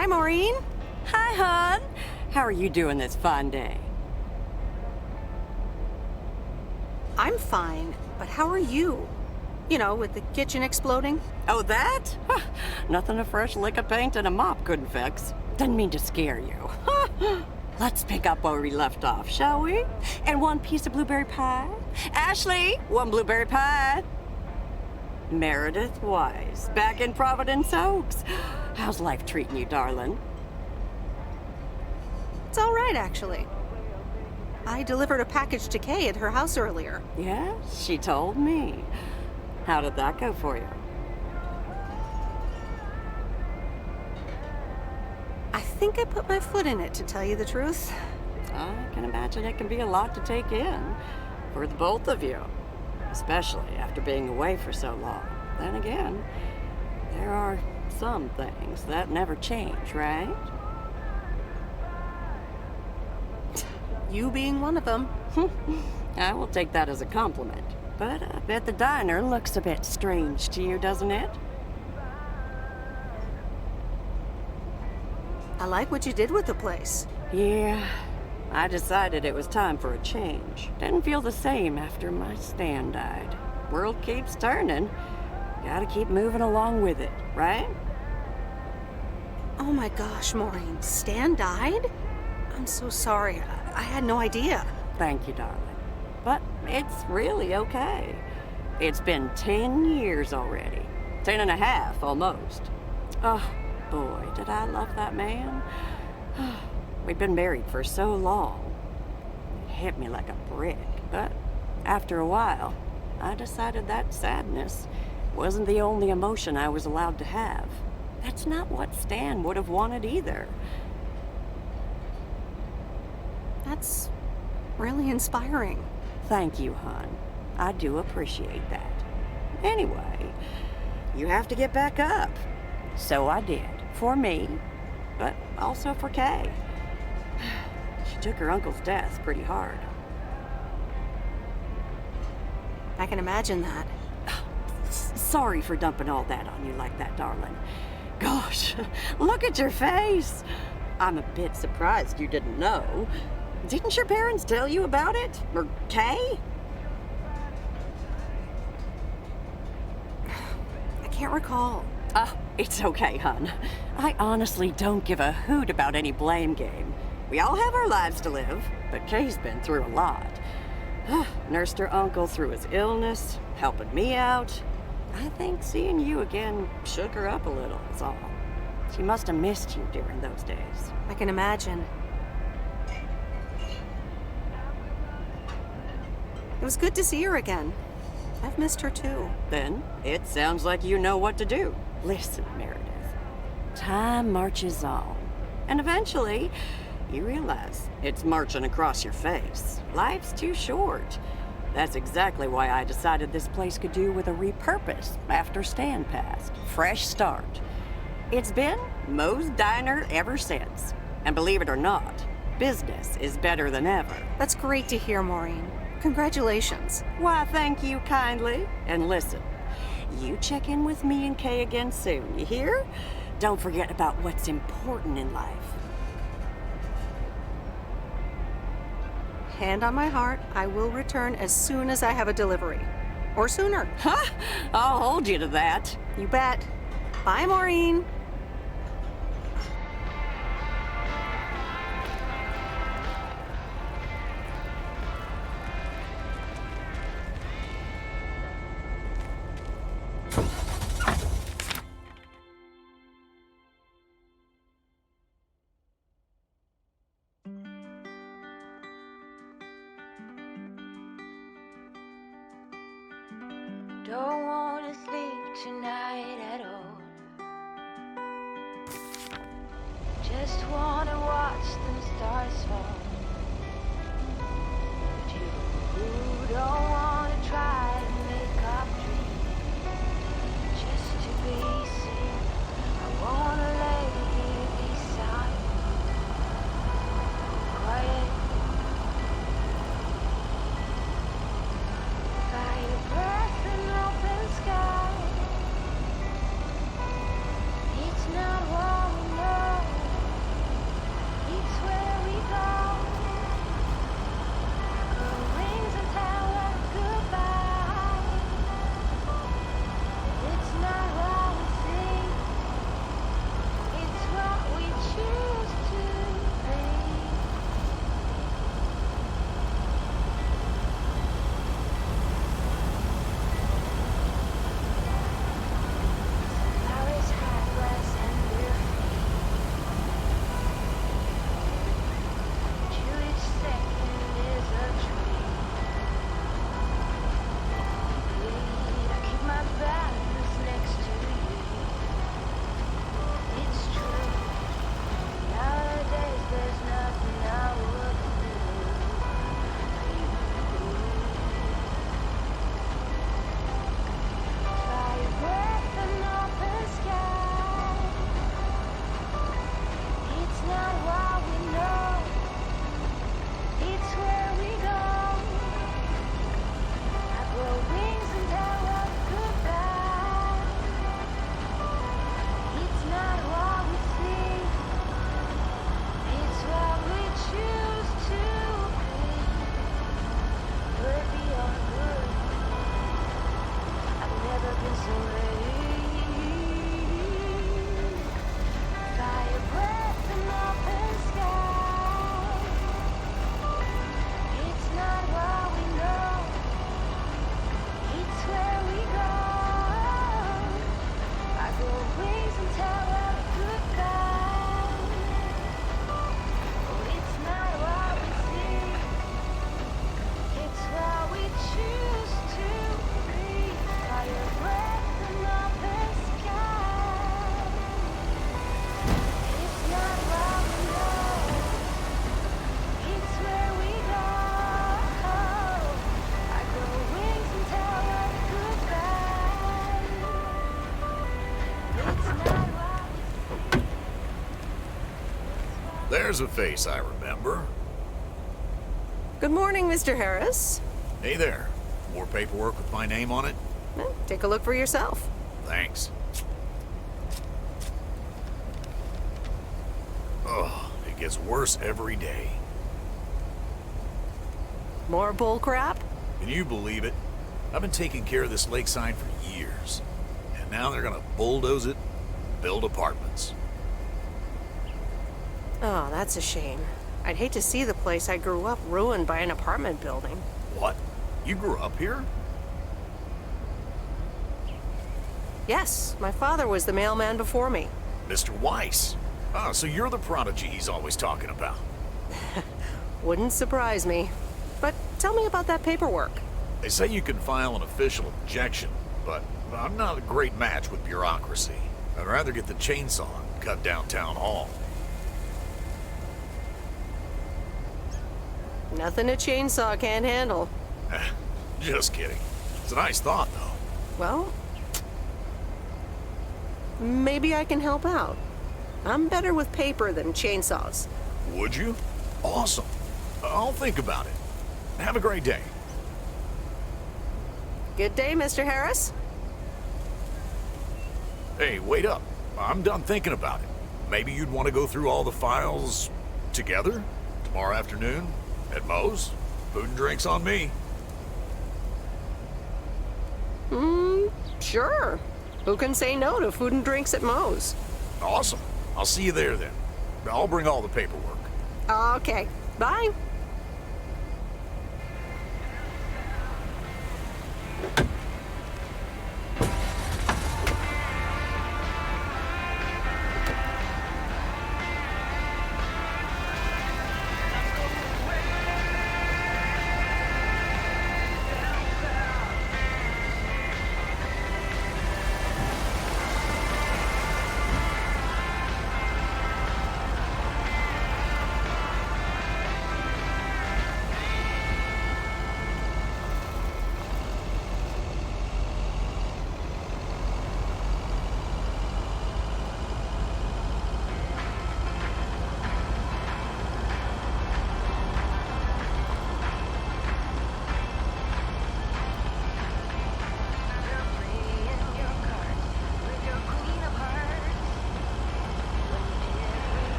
Hi, Maureen. Hi, hon. How are you doing this fine day? I'm fine, but how are you? You know, with the kitchen exploding? Oh, that? Nothing a fresh lick of paint and a mop couldn't fix. Didn't mean to scare you. let's pick up where we left off, shall we? And one piece of blueberry pie. Ashley, one blueberry pie. Meredith Wise, back in Providence Oaks. How's life treating you, darling? It's all right, actually. I delivered a package to Kay at her house earlier. Yeah, she told me. How did that go for you? I think I put my foot in it, to tell you the truth. I can imagine it can be a lot to take in for the both of you, especially after being away for so long. Then again, there are some things that never change, right? You being one of them. I will take that as a compliment. But I bet the diner looks a bit strange to you, doesn't it? I like what you did with the place. Yeah, I decided it was time for a change. Didn't feel the same after my Stan died. World keeps turning. Gotta keep moving along with it, right? Oh my gosh, Maureen. Stan died? I'm so sorry. I had no idea. Thank you, darling. But it's really okay. It's been 10 years already. 10 and a half, almost. Oh, boy, did I love that man. We'd been married for so long. It hit me like a brick. But after a while, I decided that sadness wasn't the only emotion I was allowed to have. That's not what Stan would have wanted either. That's really inspiring. Thank you, hon. I do appreciate that. Anyway, you have to get back up. So I did. For me, but also for Kay. She took her uncle's death pretty hard. I can imagine that. Sorry for dumping all that on you like that, darling. Gosh, look at your face. I'm a bit surprised you didn't know. Didn't your parents tell you about it? Or Kay? I can't recall. It's okay, hon. I honestly don't give a hoot about any blame game. We all have our lives to live, but Kay's been through a lot. Nursed her uncle through his illness, helping me out. I think seeing you again shook her up a little, is all. She must have missed you during those days. I can imagine. It was good to see her again. I've missed her too. Then, it sounds like you know what to do. Listen, Meredith. Time marches on. And eventually, you realize it's marching across your face. Life's too short. That's exactly why I decided this place could do with a repurpose after Stan passed. Fresh start. It's been Moe's Diner ever since. And believe it or not, business is better than ever. That's great to hear, Maureen. Congratulations. Why, thank you kindly. And listen, you check in with me and Kay again soon, you hear? Don't forget about what's important in life. Hand on my heart, I will return as soon as I have a delivery. Or sooner. Huh? I'll hold you to that. You bet. Bye, Maureen. Don't wanna sleep tonight at all. Just wanna watch them stars fall. But you don't wanna try to make up dreams just to be seen. I wanna lay here beside you, quiet. By your breath and open sky. It's not what we know, it's where we go. The wings and talents There's a face I remember. Good morning, Mr. Harris. Hey there. More paperwork with my name on it? Well, take a look for yourself. Thanks. Oh, it gets worse every day. More bull crap? Can you believe it? I've been taking care of this lakeside for years. And now they're gonna bulldoze it, build apartments. Oh, that's a shame. I'd hate to see the place I grew up ruined by an apartment building. What? You grew up here? Yes, my father was the mailman before me. Mr. Weiss. Oh, so you're the prodigy he's always talking about. Wouldn't surprise me. But tell me about that paperwork. They say you can file an official objection, but I'm not a great match with bureaucracy. I'd rather get the chainsaw and cut down town hall. Nothing a chainsaw can't handle. Just kidding. It's a nice thought, though. Well, maybe I can help out. I'm better with paper than chainsaws. Would you? Awesome. I'll think about it. Have a great day. Good day, Mr. Harris. Hey, wait up. I'm done thinking about it. Maybe you'd want to go through all the files together? Tomorrow afternoon? At Moe's? Food and drinks on me. Sure. Who can say no to food and drinks at Moe's? Awesome. I'll see you there then. I'll bring all the paperwork. Okay. Bye.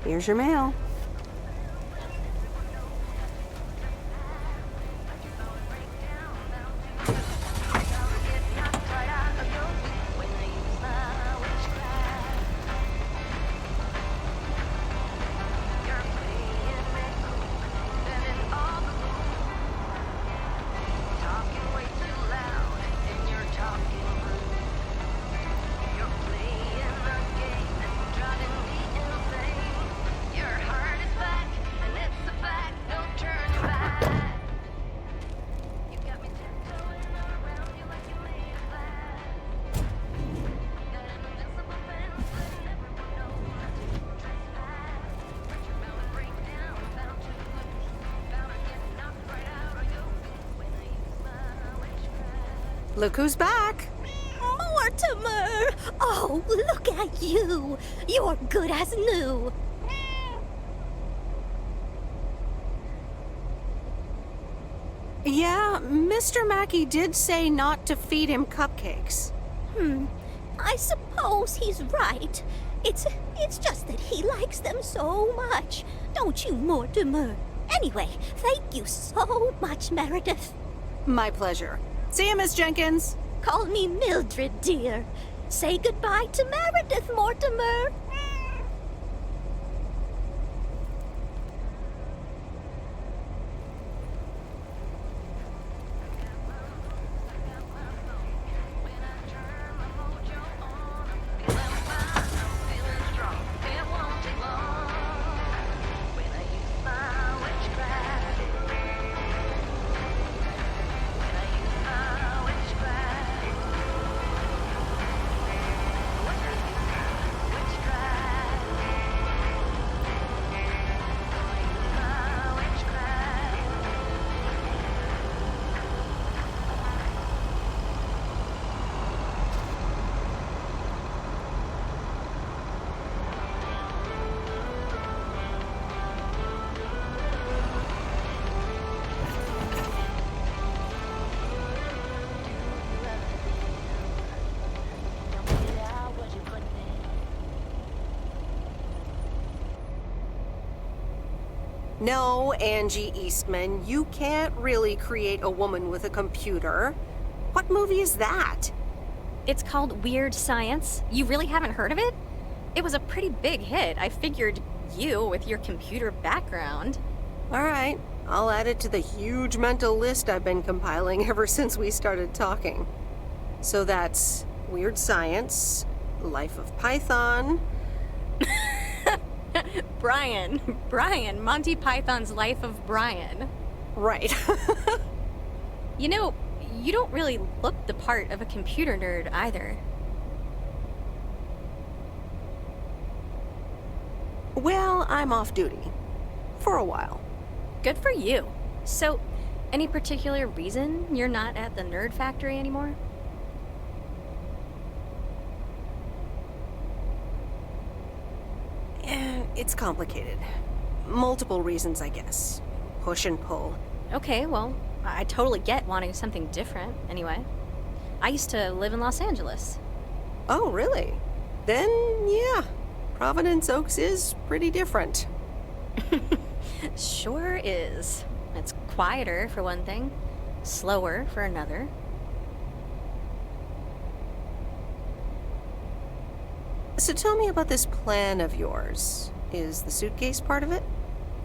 Here's your mail. Look who's back. Mortimer! Oh, look at you. You're good as new. Yeah, Mr. Mackey did say not to feed him cupcakes. I suppose he's right. It's just that he likes them so much. Don't you, Mortimer? Anyway, thank you so much, Meredith. My pleasure. See you, Miss Jenkins. Call me Mildred, dear. Say goodbye to Meredith, Mortimer. No, Angie Eastman, you can't really create a woman with a computer. What movie is that? It's called Weird Science. You really haven't heard of it? It was a pretty big hit. I figured you, with your computer background. All right, I'll add it to the huge mental list I've been compiling ever since we started talking. So that's Weird Science, Life of Python. Brian, Monty Python's Life of Brian. Right. You know, you don't really look the part of a computer nerd either. Well, I'm off duty. For a while. Good for you. So, any particular reason you're not at the Nerd Factory anymore? It's complicated. Multiple reasons, I guess. Push and pull. Okay, well, I totally get wanting something different, anyway. I used to live in Los Angeles. Oh, really? Then, yeah. Providence Oaks is pretty different. Sure is. It's quieter, for one thing. Slower, for another. So tell me about this plan of yours. Is the suitcase part of it?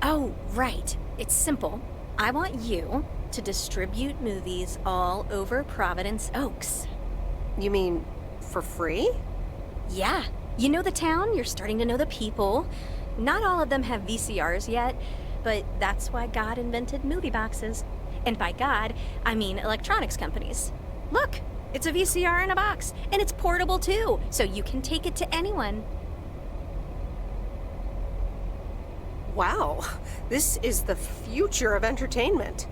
Oh, right. It's simple. I want you to distribute movies all over Providence Oaks. You mean for free? Yeah. You know the town, you're starting to know the people. Not all of them have VCRs yet, but that's why God invented movie boxes. And by God, I mean electronics companies. Look, it's a VCR in a box, and it's portable too, so you can take it to anyone. Wow, this is the future of entertainment.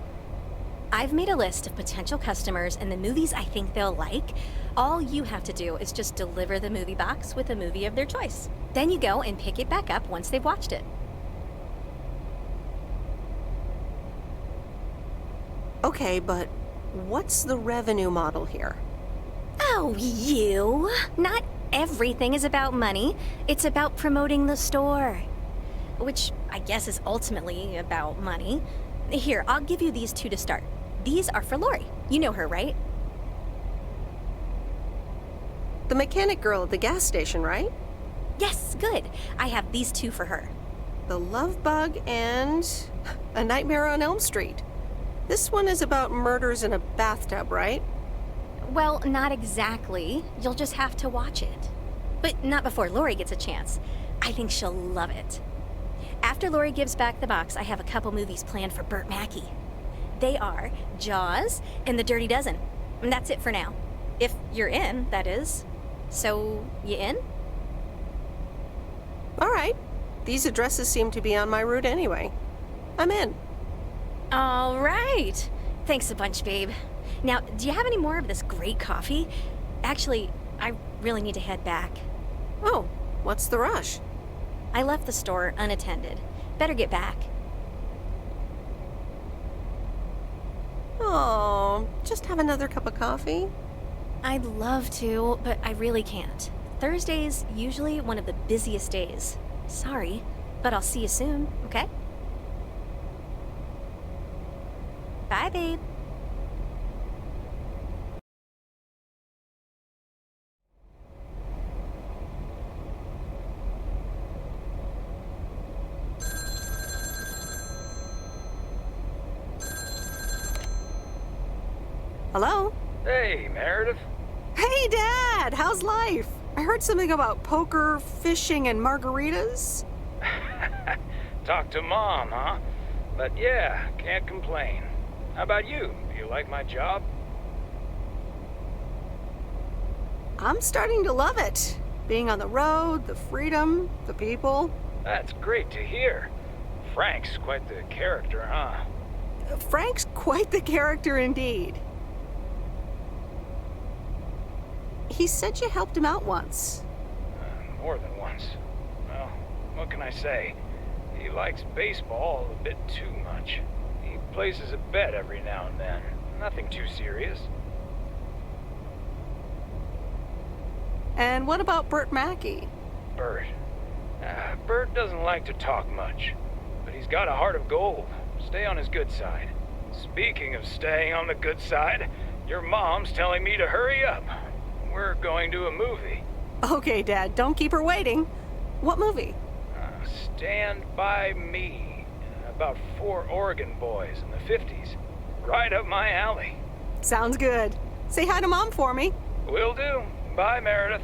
I've made a list of potential customers and the movies I think they'll like. All you have to do is just deliver the movie box with a movie of their choice. Then you go and pick it back up once they've watched it. Okay, but what's the revenue model here? Oh, you! Not everything is about money. It's about promoting the store. Which I guess is ultimately about money. Here, I'll give you these two to start. These are for Lori. You know her, right? The mechanic girl at the gas station, right? Yes, good. I have these two for her. The Love Bug and A Nightmare on Elm Street. This one is about murders in a bathtub, right? Well, not exactly. You'll just have to watch it. But not before Lori gets a chance. I think she'll love it. After Lori gives back the box, I have a couple movies planned for Burt Mackey. They are Jaws and The Dirty Dozen. And that's it for now. If you're in, that is. So, you in? All right. These addresses seem to be on my route anyway. I'm in. All right. Thanks a bunch, babe. Now, do you have any more of this great coffee? Actually, I really need to head back. Oh, what's the rush? I left the store unattended. Better get back. Oh, just have another cup of coffee? I'd love to, but I really can't. Thursday's usually one of the busiest days. Sorry, but I'll see you soon, okay? Bye, babe. Hello? Hey, Meredith. Hey, Dad! How's life? I heard something about poker, fishing, and margaritas. Talk to Mom, huh? But yeah, can't complain. How about you? Do you like my job? I'm starting to love it. Being on the road, the freedom, the people. That's great to hear. Frank's quite the character, huh? Frank's quite the character indeed. He said you helped him out once. More than once. Well, what can I say? He likes baseball a bit too much. He places a bet every now and then. Nothing too serious. And what about Burt Mackey? Burt. Burt doesn't like to talk much, but He's got a heart of gold. Stay on his good side. Speaking of staying on the good side, your mom's telling me to hurry up. We're going to a movie. Okay, Dad, don't keep her waiting. What movie? Stand By Me. About 4 Oregon boys in the 50s. Right up my alley. Sounds good. Say hi to Mom for me. Will do. Bye, Meredith.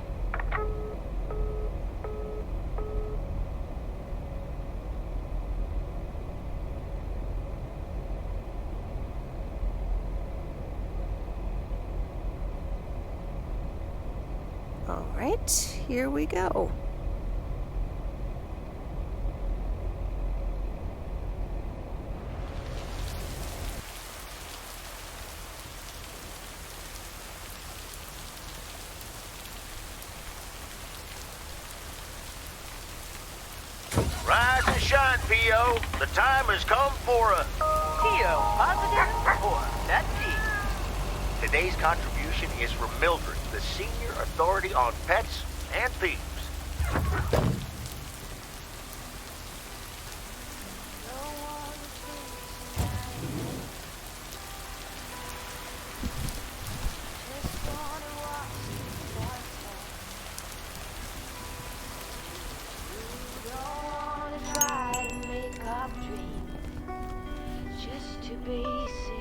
All right, here we go. Rise and shine, P.O. The time has come for a... P.O. positive or that P? Today's contribution is from Mildred, the senior authority on pets and thieves.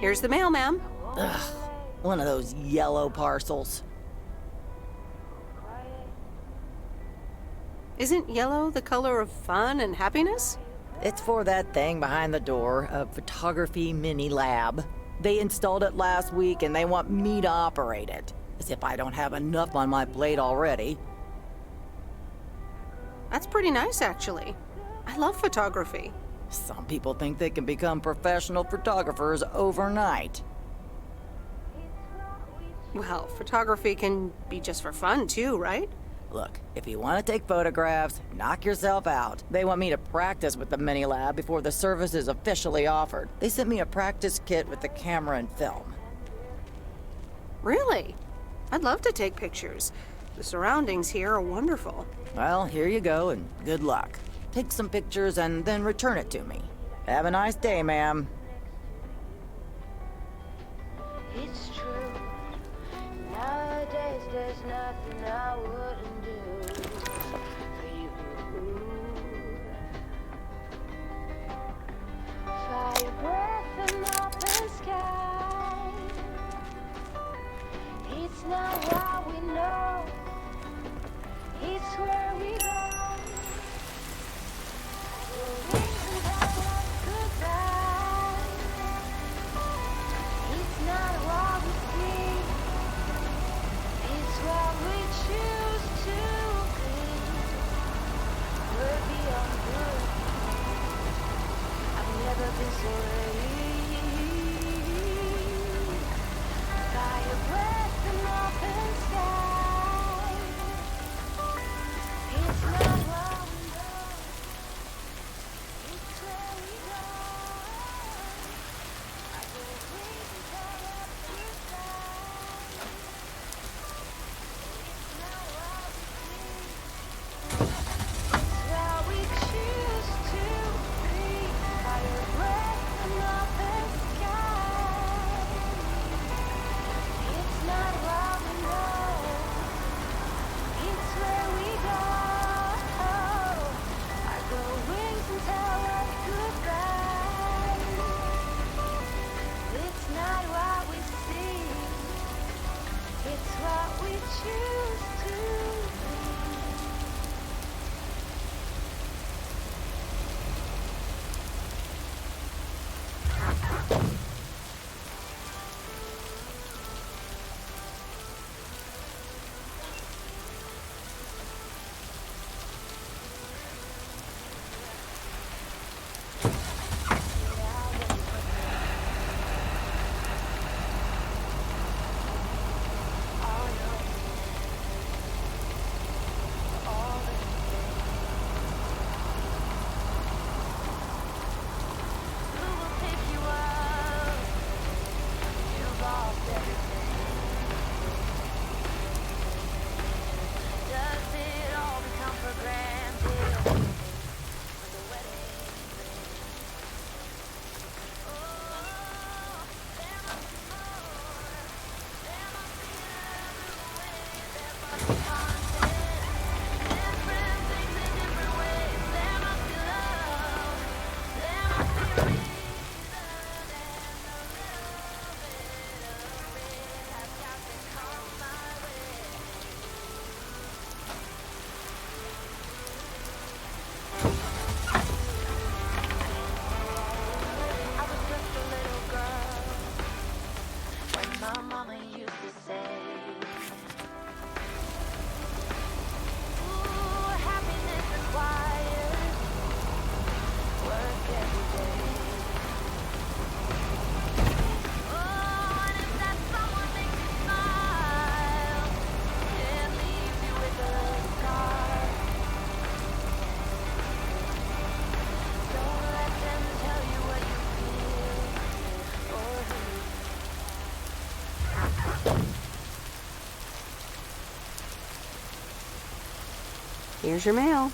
Here's the mail, ma'am. Ugh, one of those yellow parcels. Isn't yellow the color of fun and happiness? It's for that thing behind the door, a photography mini lab. They installed it last week and they want me to operate it. As if I don't have enough on my plate already. That's pretty nice, actually. I love photography. Some people think they can become professional photographers overnight. Well, photography can be just for fun, too, right? Look, if you want to take photographs, knock yourself out. They want me to practice with the mini lab before the service is officially offered. They sent me a practice kit with the camera and film. Really? I'd love to take pictures. The surroundings here are wonderful. Well, here you go, and good luck. Take some pictures and then return it to me. Have a nice day, ma'am. It's true. Nowadays there's nothing I wouldn't do for you. Fire breath and open sky. It's not what we know. It's where we go. my mama used to say. Ooh, happiness requires work every day. Oh, and if that someone makes you smile and leaves you with a scar, don't let them tell you what you feel or who. Here's your mail.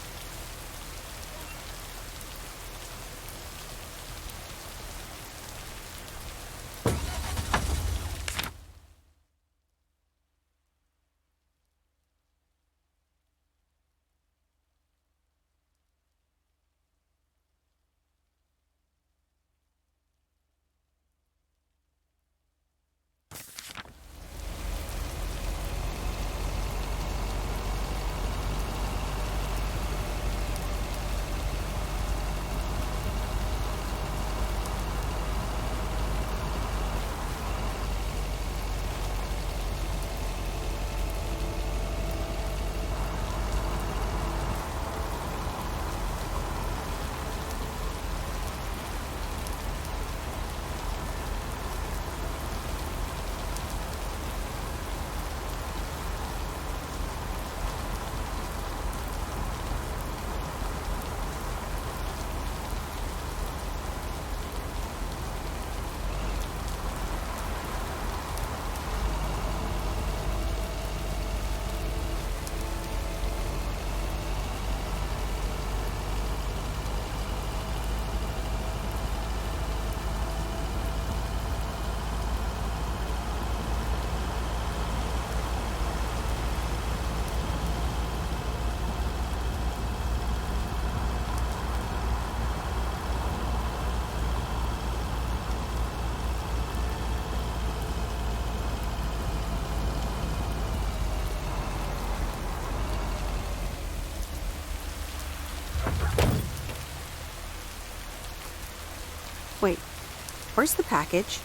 Wait, where's the package?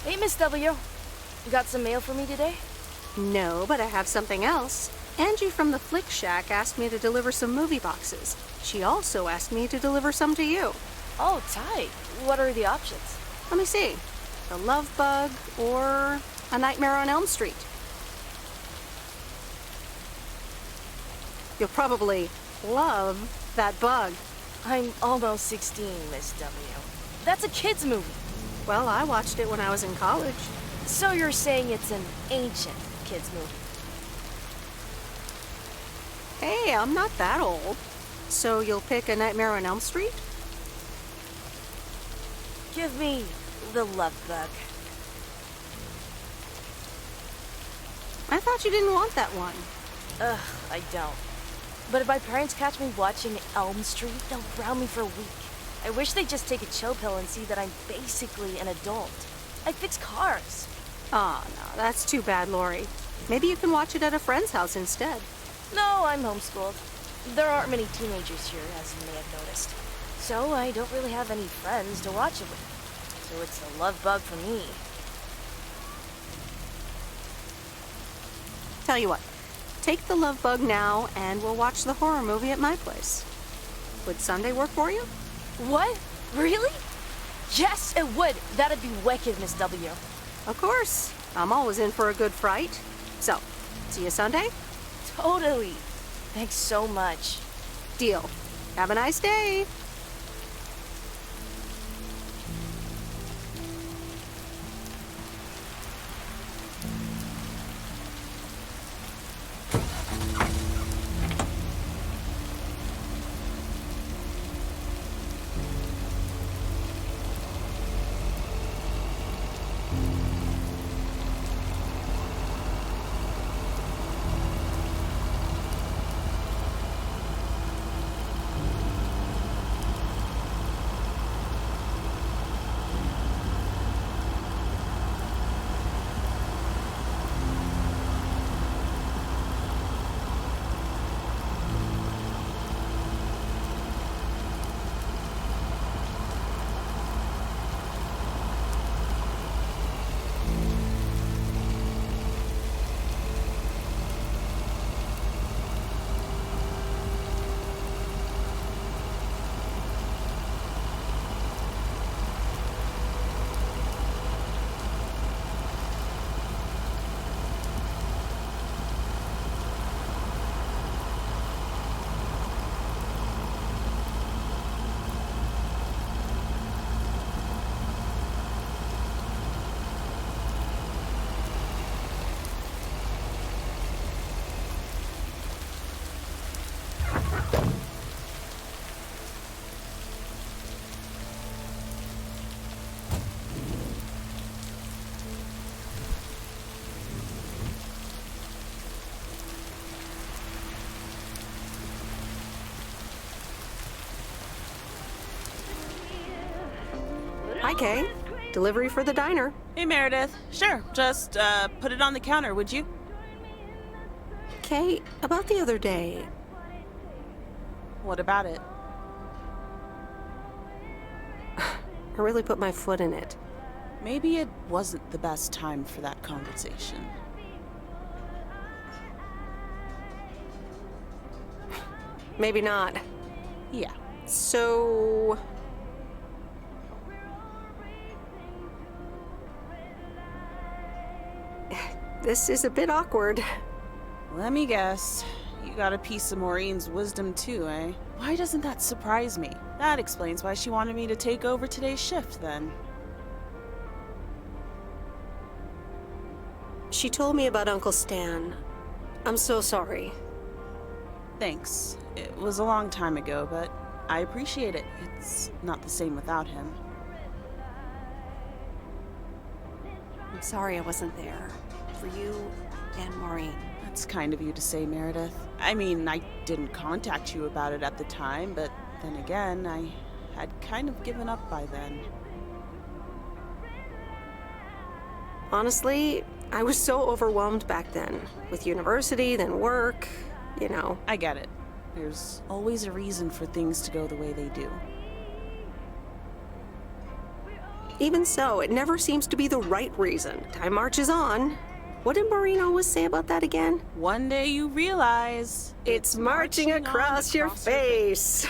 Hey, Miss W. You got some mail for me today? No, but I have something else. Angie from the Flick Shack asked me to deliver some movie boxes. She also asked me to deliver some to you. Oh, tight. What are the options? Let me see. The Love Bug or A Nightmare on Elm Street. You'll probably love that bug. I'm almost 16, Miss W. That's a kid's movie. Well, I watched it when I was in college. So you're saying it's an ancient kid's movie? Hey, I'm not that old. So you'll pick A Nightmare on Elm Street? Give me the Love Bug. I thought you didn't want that one. Ugh, I don't. But if my parents catch me watching Elm Street, they'll ground me for a week. I wish they'd just take a chill pill and see that I'm basically an adult. I fix cars. Oh, no, that's too bad, Lori. Maybe you can watch it at a friend's house instead. No, I'm homeschooled. There aren't many teenagers here, as you may have noticed. So I don't really have any friends to watch it with. So it's a love bug for me. Tell you what, take the Love Bug now and we'll watch the horror movie at my place. Would Sunday work for you? What? Really? Yes, it would. That'd be wicked, Miss W. Of course. I'm always in for a good fright. So, see you Sunday? Totally. Thanks so much. Deal. Have a nice day. Hi, Kay. Delivery for the diner. Hey, Meredith. Sure, just put it on the counter, would you? Kay, about the other day. What about it? I really put my foot in it. Maybe it wasn't the best time for that conversation. Maybe not. Yeah. So... This is a bit awkward. Let me guess. You got a piece of Maureen's wisdom too, eh? Why doesn't that surprise me? That explains why she wanted me to take over today's shift, then. She told me about Uncle Stan. I'm so sorry. Thanks. It was a long time ago, but I appreciate it. It's not the same without him. I'm sorry I wasn't there. For you and Maureen. That's kind of you to say, Meredith. I mean, I didn't contact you about it at the time, but then again, I had kind of given up by then. Honestly, I was so overwhelmed back then. With university, then work, you know. I get it. There's always a reason for things to go the way they do. Even so, it never seems to be the right reason. Time marches on. What did Maureen always say about that again? One day you realize it's marching across your face.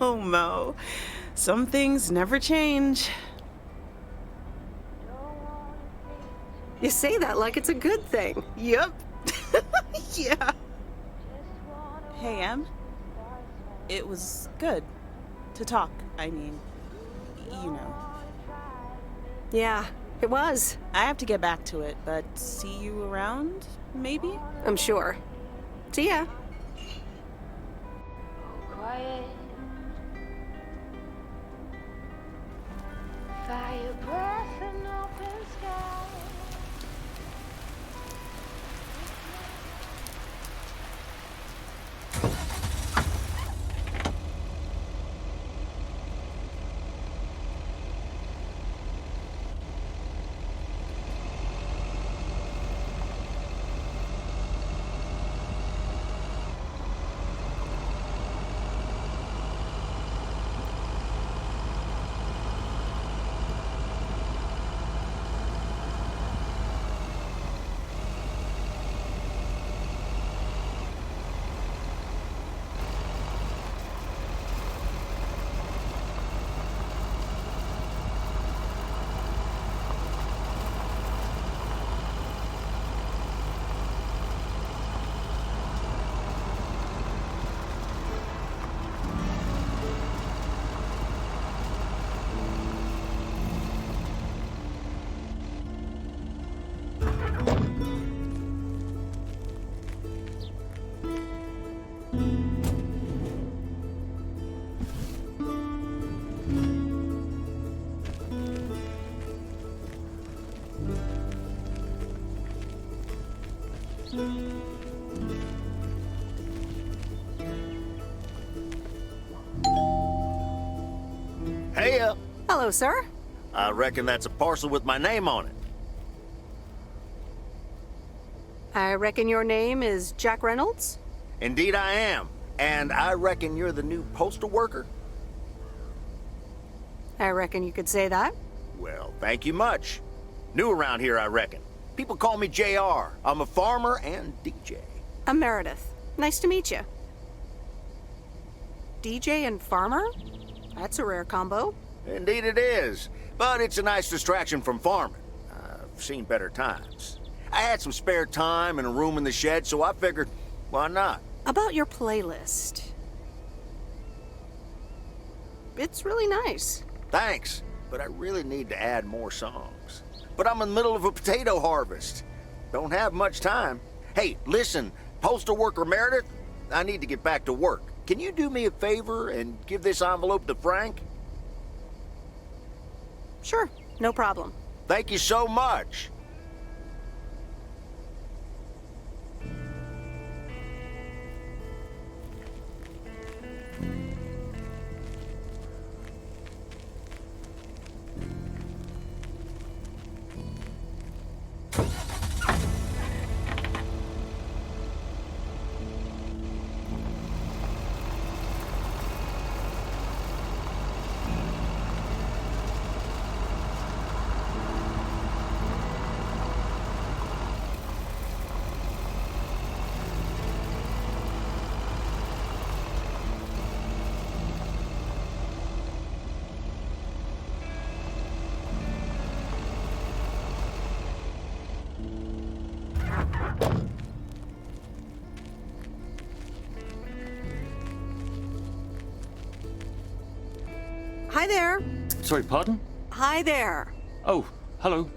Oh, Mo. Some things never change. You say that like it's a good thing. Yep. Yeah. Hey, Em. It was good to talk. I mean, you know. Yeah, it was. I have to get back to it, but see you around, maybe? I'm sure. See ya. Quiet. Fire breath and open sky. Hey, Hello, sir. I reckon that's a parcel with my name on it. I reckon your name is Jack Reynolds? Indeed I am. And I reckon you're the new postal worker? I reckon you could say that. Well, thank you much. New around here, I reckon. People call me JR. I'm a farmer and DJ. I'm Meredith. Nice to meet you. DJ and farmer? That's a rare combo. Indeed it is. But it's a nice distraction from farming. I've seen better times. I had some spare time and a room in the shed, so I figured, why not? About your playlist. It's really nice. Thanks, but I really need to add more songs. But I'm in the middle of a potato harvest. Don't have much time. Hey, listen, postal worker Meredith, I need to get back to work. Can you do me a favor and give this envelope to Frank? Sure, no problem. Thank you so much. Hi there. Sorry, pardon? Hi there. Oh, hello.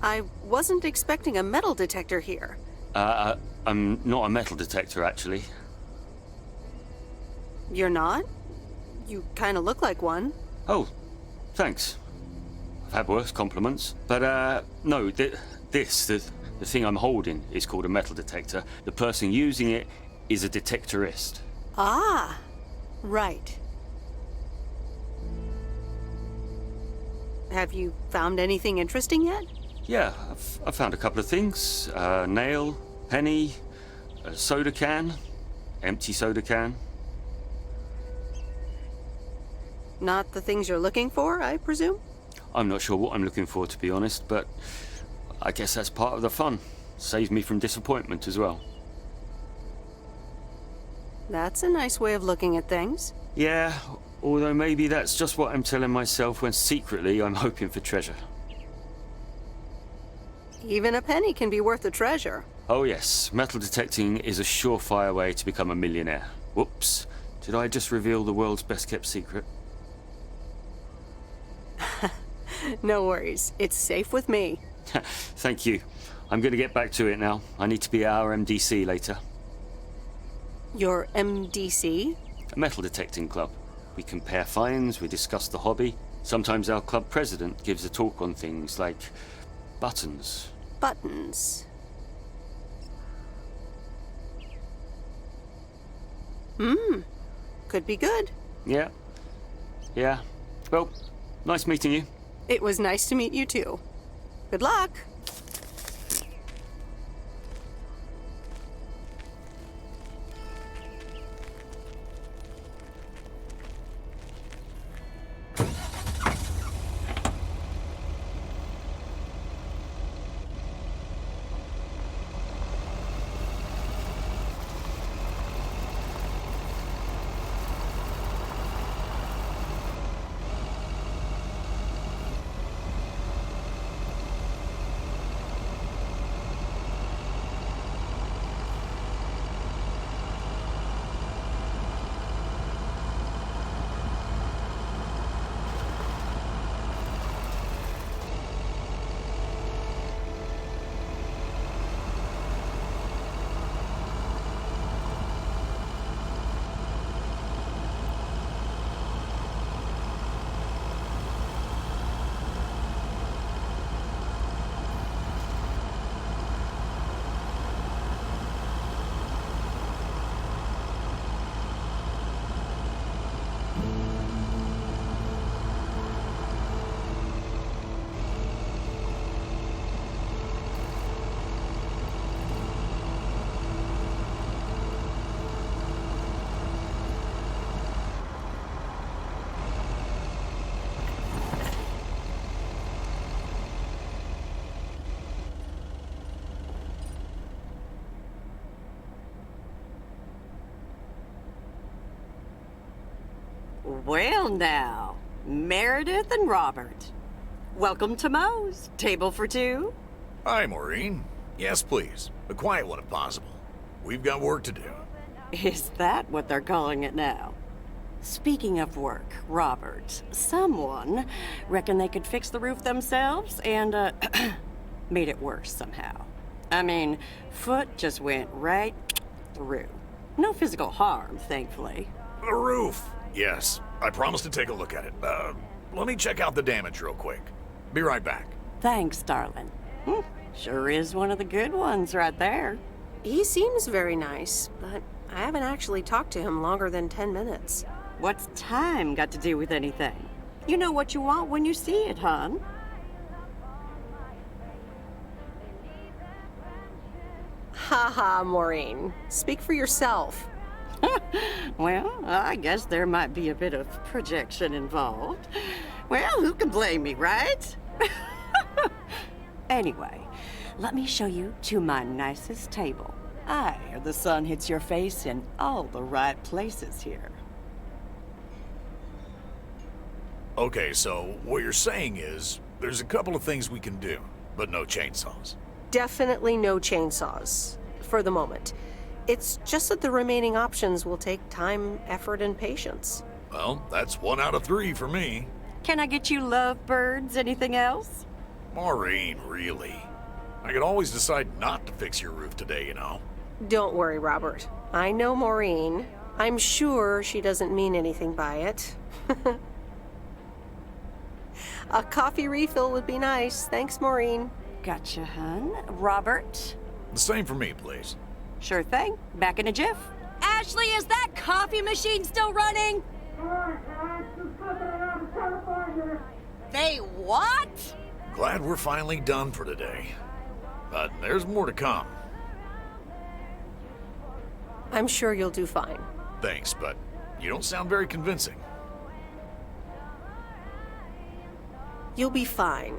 I wasn't expecting a metal detector here. I'm not a metal detector, actually. You're not? You kind of look like one. Oh, thanks. I've had worse compliments. But, no, the thing I'm holding is called a metal detector. The person using it is a detectorist. Ah, right. Have you found anything interesting yet? Yeah, I've found a couple of things. Nail, penny, a soda can, empty soda can. Not the things you're looking for, I presume? I'm not sure what I'm looking for, to be honest, but I guess that's part of the fun. Saves me from disappointment as well. That's a nice way of looking at things. Yeah, although maybe that's just what I'm telling myself when secretly I'm hoping for treasure. Even a penny can be worth a treasure. Oh yes, metal detecting is a surefire way to become a millionaire. Whoops, did I just reveal the world's best kept secret? No worries, it's safe with me. Thank you. I'm going to get back to it now. I need to be at our MDC later. Your MDC? A metal detecting club. We compare finds, we discuss the hobby. Sometimes our club president gives a talk on things like buttons. Buttons. Could be good. Yeah. Well, nice meeting you. It was nice to meet you too. Good luck. Well now, Meredith and Robert. Welcome to Moe's. Table for two? Hi, Maureen. Yes, please. A quiet one if possible. We've got work to do. Is that what they're calling it now? Speaking of work, Robert, someone reckoned they could fix the roof themselves and, made it worse somehow. I mean, foot just went right through. No physical harm, thankfully. The roof. Yes, I promised to take a look at it. Let me check out the damage real quick. Be right back. Thanks, darling. Sure is one of the good ones right there. He seems very nice, but I haven't actually talked to him longer than 10 minutes. What's time got to do with anything? You know what you want when you see it, hon. Haha, Maureen. Speak for yourself. Well, I guess there might be a bit of projection involved. Well, who can blame me, right? Anyway, let me show you to my nicest table. The sun hits your face in all the right places here. Okay, so what you're saying is there's a couple of things we can do, but no chainsaws. Definitely no chainsaws, for the moment. It's just that the remaining options will take time, effort, and patience. Well, that's 1 out of 3 for me. Can I get you lovebirds? Anything else? Maureen, really? I could always decide not to fix your roof today, you know. Don't worry, Robert. I know Maureen. I'm sure she doesn't mean anything by it. A coffee refill would be nice. Thanks, Maureen. Gotcha, hun. Robert? The same for me, please. Sure thing. Back in a jiff. Ashley, is that coffee machine still running? They what? Glad we're finally done for today. But there's more to come. I'm sure you'll do fine. Thanks, but you don't sound very convincing. You'll be fine.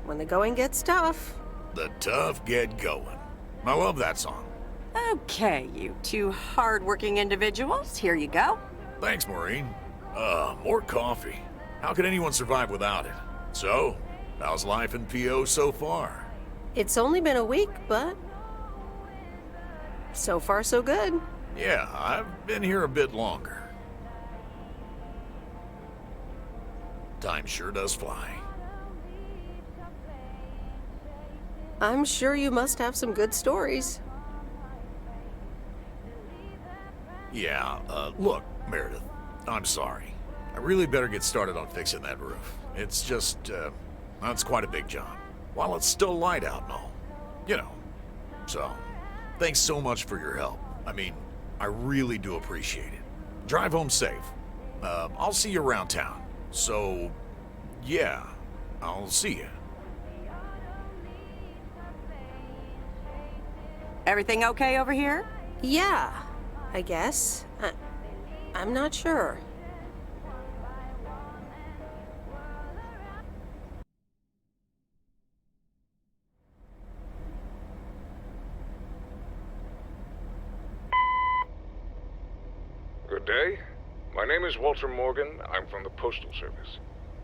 When the going gets tough. The tough get going. I love that song. Okay, you two hard-working individuals. Here you go. Thanks, Maureen. More coffee. How could anyone survive without it? So, how's life in PO so far? It's only been a week, but so far so good. Yeah, I've been here a bit longer. Time sure does fly. I'm sure you must have some good stories. Yeah, look, Meredith, I'm sorry. I really better get started on fixing that roof. It's just, that's quite a big job. While it's still light out and all. You know. So, thanks so much for your help. I mean, I really do appreciate it. Drive home safe. I'll see you around town. So, yeah, I'll see you. Everything okay over here? Yeah, I guess. I'm not sure. Good day. My name is Walter Morgan. I'm from the Postal Service.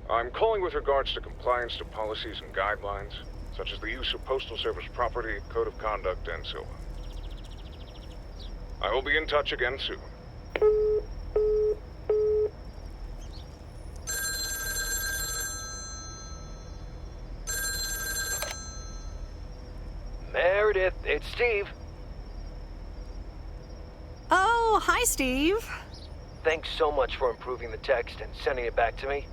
I'm calling with regards to compliance to policies and guidelines, such as the use of Postal Service property, code of conduct, and so on. I will be in touch again soon. Meredith, it's Steve. Oh, hi, Steve. Thanks so much for improving the text and sending it back to me.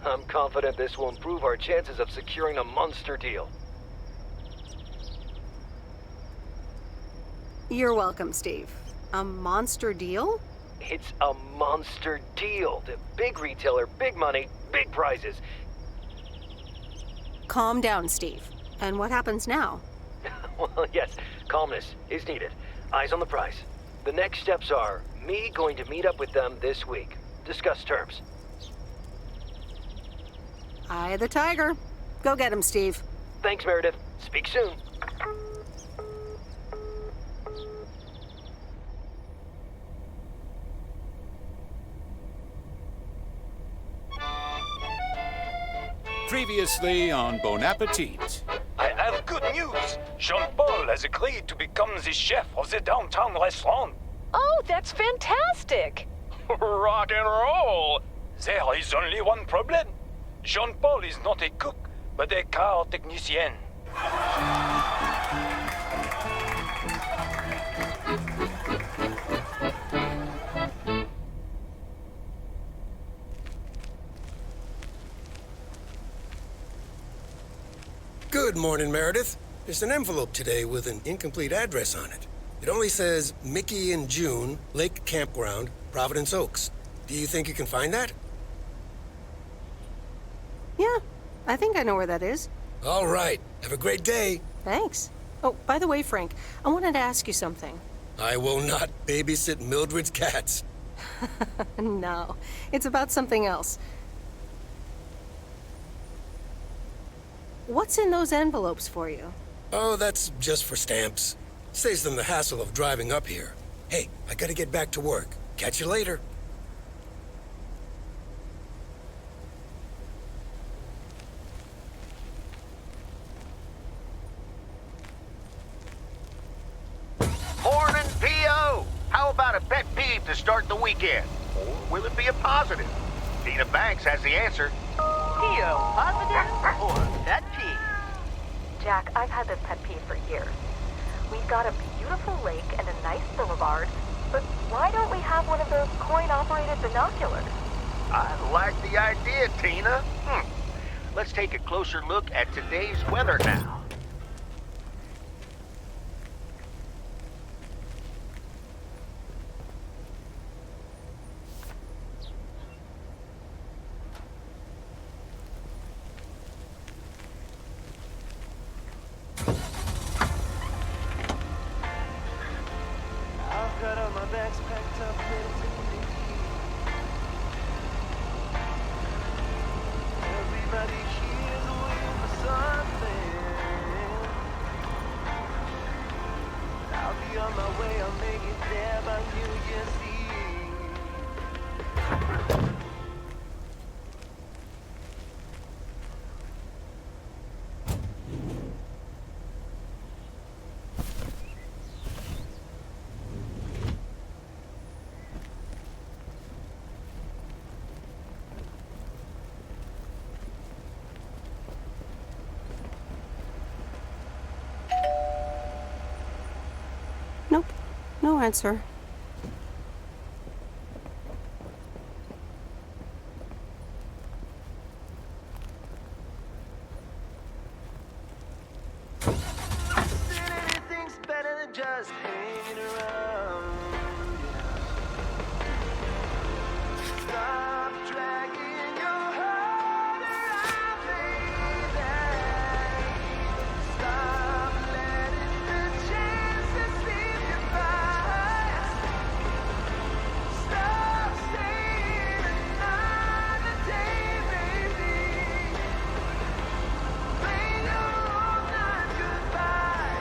I'm confident this will improve our chances of securing a monster deal. You're welcome, Steve. A monster deal? It's a monster deal. The big retailer, big money, big prizes. Calm down, Steve. And what happens now? Well, yes, calmness is needed. Eyes on the prize. The next steps are me going to meet up with them this week. Discuss terms. Eye of the tiger. Go get him, Steve. Thanks, Meredith. Speak soon. Previously on Bon Appetit. I have good news. Jean-Paul has agreed to become the chef of the downtown restaurant. Oh, that's fantastic. Rock and roll! There is only one problem. Jean-Paul is not a cook, but a car technician. Good morning, Meredith. There's an envelope today with an incomplete address on it. It only says Mickey and June, Lake Campground, Providence Oaks. Do you think you can find that? Yeah, I think I know where that is. All right. Have a great day. Thanks. Oh, by the way, Frank, I wanted to ask you something. I will not babysit Mildred's cats. No, it's about something else. What's in those envelopes for you? Oh, that's just for stamps. Saves them the hassle of driving up here. Hey, I gotta get back to work. Catch you later. Morning, P.O. How about a pet peeve to start the weekend? will it be a positive? Tina Banks has the answer. PO positive or pet peeve? Jack, I've had this pet peeve for years. We've got a beautiful lake and a nice boulevard, but why don't we have one of those coin-operated binoculars? I like the idea, Tina. Let's take a closer look at today's weather now. I've got all my bags packed up, ready to leave. Everybody here's waiting for something. I'll be on my way, I'll make it there by New Year's Eve. Nope. No answer. Anything's better than just hanging around. Stop dragging your heart around, baby. Stop letting the chances slip you by. Stop staying another day, baby. Play your own night goodbye.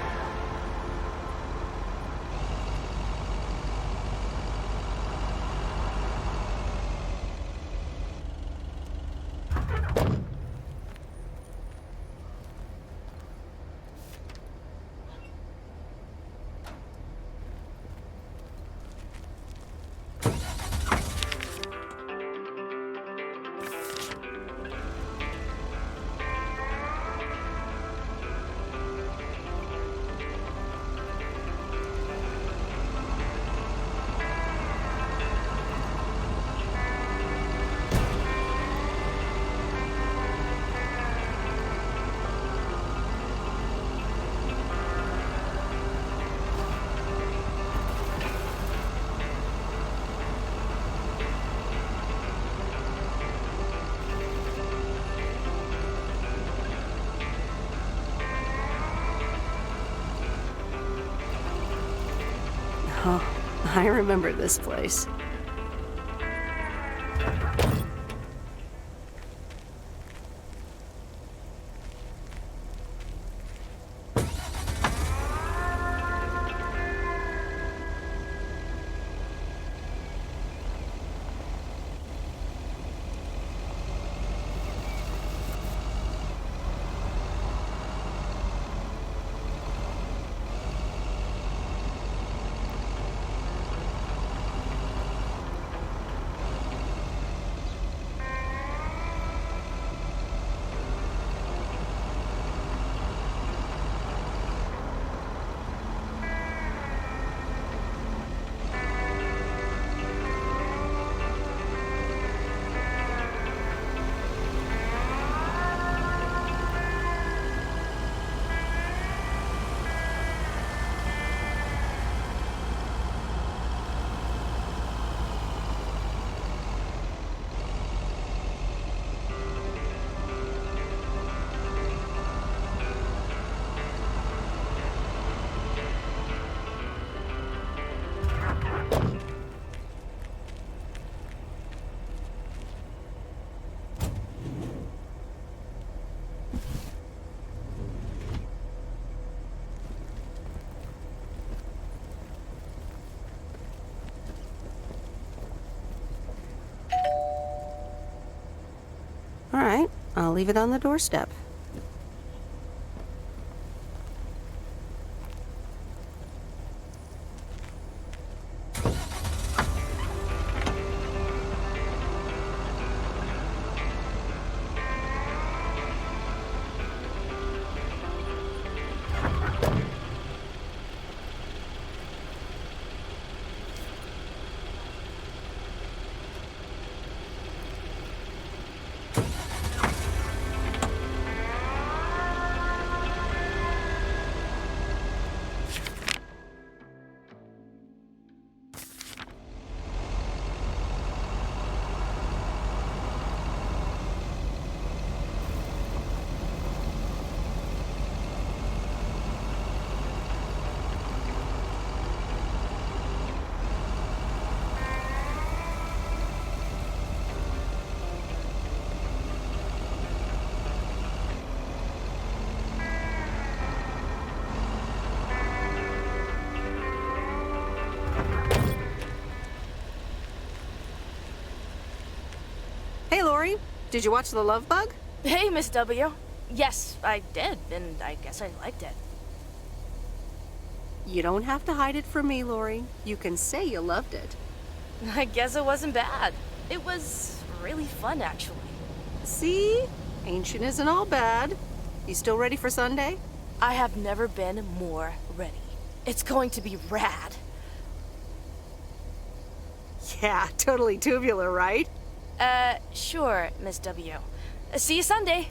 Oh, I remember this place. All right, I'll leave it on the doorstep. Hey, Lori. Did you watch The Love Bug? Hey, Miss W. Yes, I did, and I guess I liked it. You don't have to hide it from me, Lori. You can say you loved it. I guess it wasn't bad. It was really fun, actually. See? Ancient isn't all bad. You still ready for Sunday? I have never been more ready. It's going to be rad. Yeah, totally tubular, right? Sure, Miss W. See you Sunday.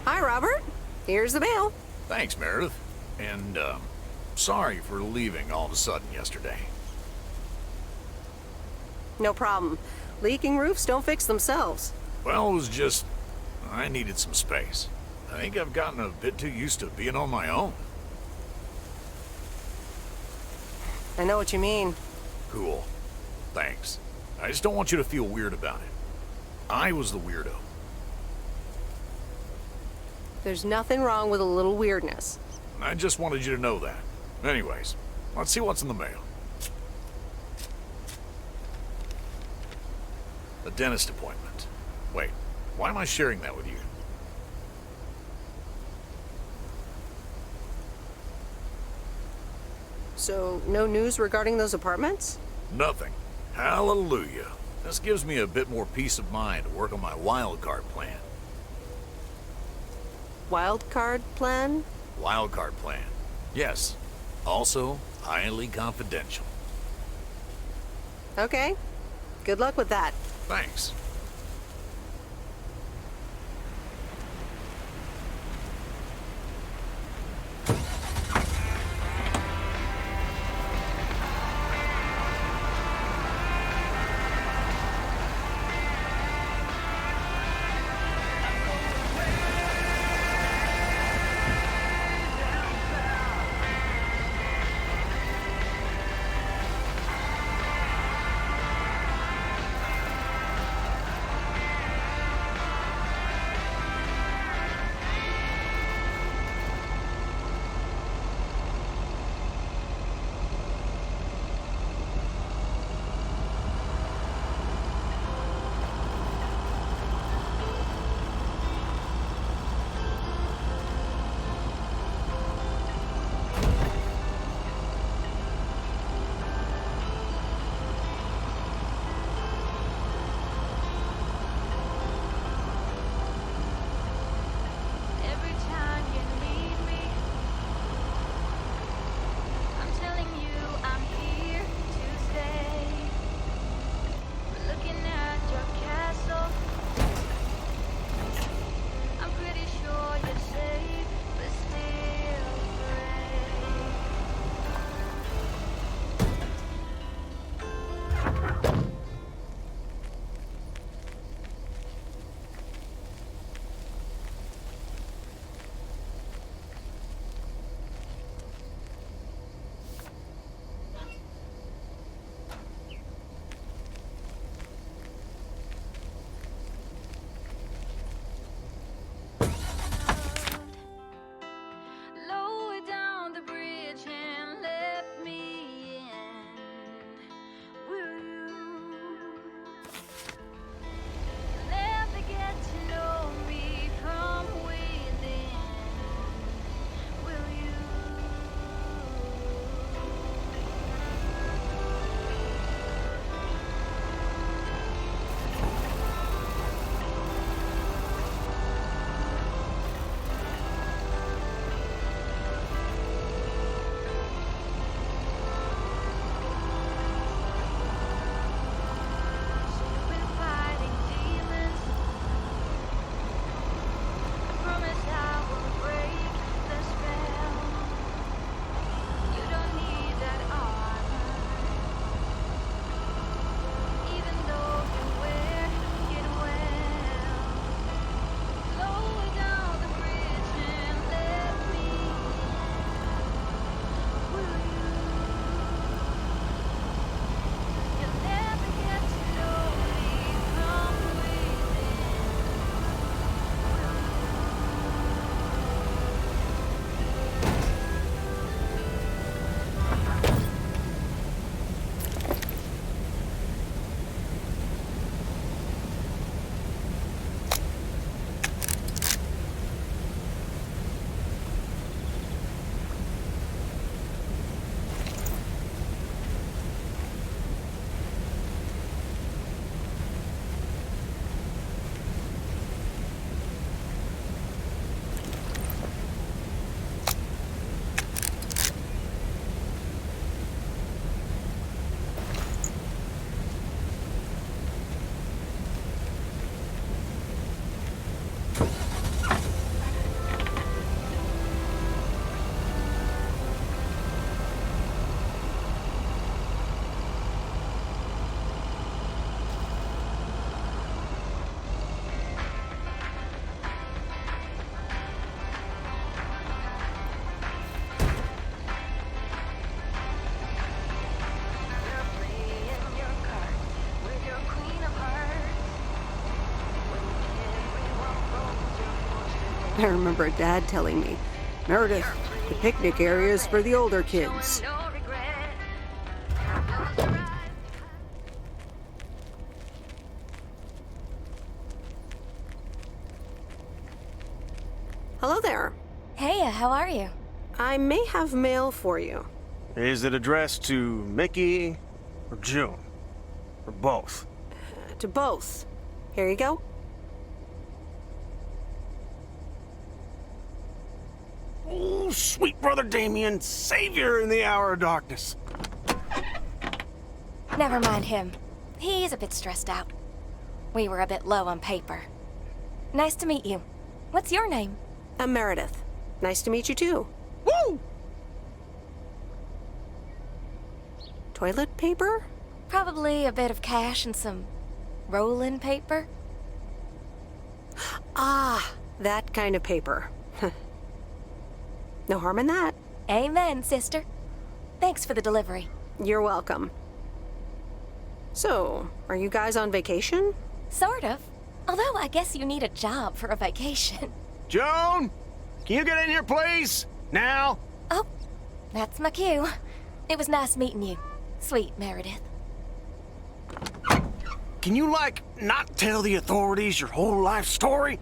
Hi, Robert. Here's the mail. Thanks, Meredith. And, sorry for leaving all of a sudden yesterday. No problem. Leaking roofs don't fix themselves. Well, it was just... I needed some space. I think I've gotten a bit too used to being on my own. I know what you mean. Cool. Thanks. I just don't want you to feel weird about it. I was the weirdo. There's nothing wrong with a little weirdness. I just wanted you to know that. Anyways, let's see what's in the mail. A dentist appointment. Wait, why am I sharing that with you? So, no news regarding those apartments? Nothing. Hallelujah. This gives me a bit more peace of mind to work on my wild card plan. Wild card plan? Wild card plan. Yes. Also, highly confidential. Okay. Good luck with that. Thanks. I remember Dad telling me, Meredith, the picnic area is for the older kids. Hello there. Hey, how are you? I may have mail for you. Is it addressed to Mickey or June? Or both? To both. Here you go. Oh, sweet brother Damien, savior in the hour of darkness. Never mind him. He's a bit stressed out. We were a bit low on paper. Nice to meet you. What's your name? I'm Meredith. Nice to meet you too. Woo! Toilet paper? Probably a bit of cash and some rolling paper. Ah, that kind of paper. No harm in that. Amen, sister. Thanks for the delivery. You're welcome. So, are you guys on vacation? Sort of. Although I guess you need a job for a vacation. Joan, can you get in here, please? Now? Oh, that's my cue. It was nice meeting you. Sweet Meredith. Can you, not tell the authorities your whole life story?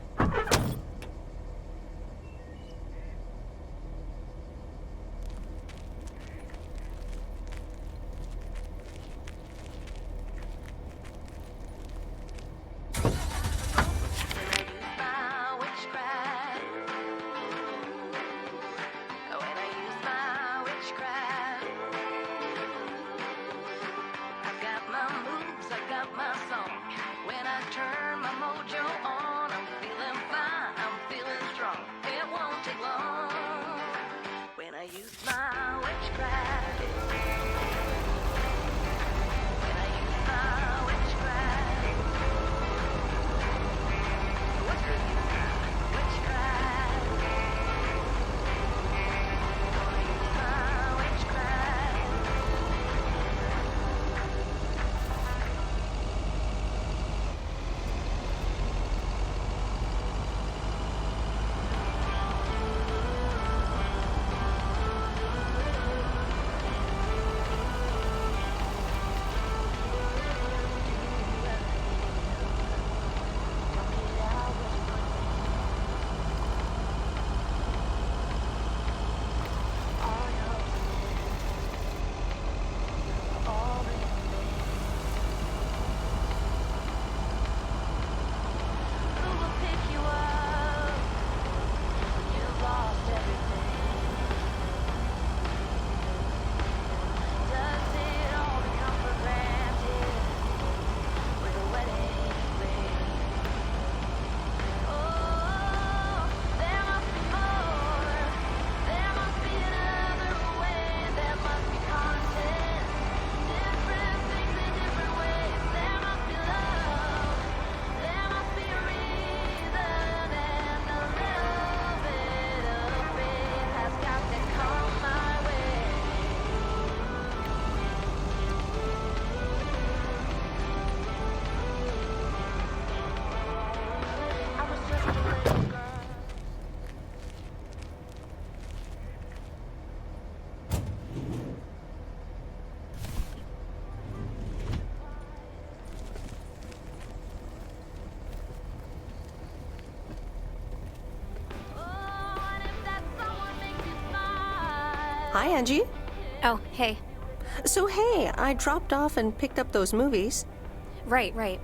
Hi, Angie. Oh, hey. So, hey, I dropped off and picked up those movies. Right.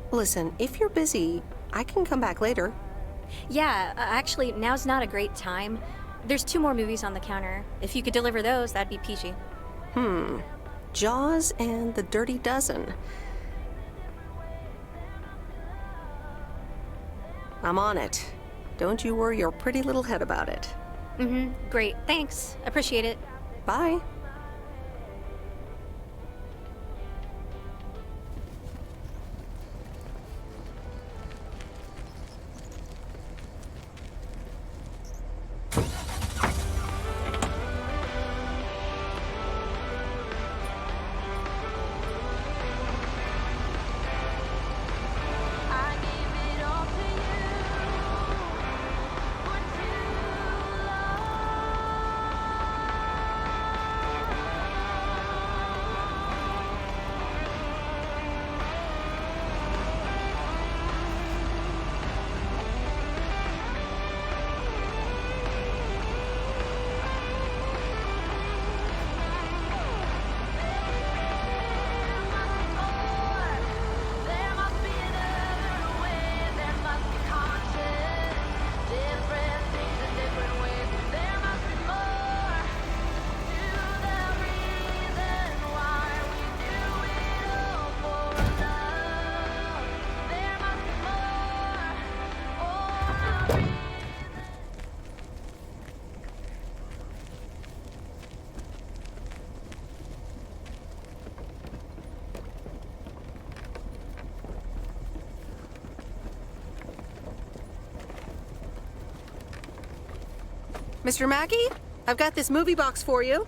Listen, if you're busy, I can come back later. Yeah, actually, now's not a great time. There's 2 more movies on the counter. If you could deliver those, that'd be peachy. Jaws and The Dirty Dozen. I'm on it. Don't you worry your pretty little head about it. Great. Thanks. Appreciate it. Bye. Mr. Mackey, I've got this movie box for you.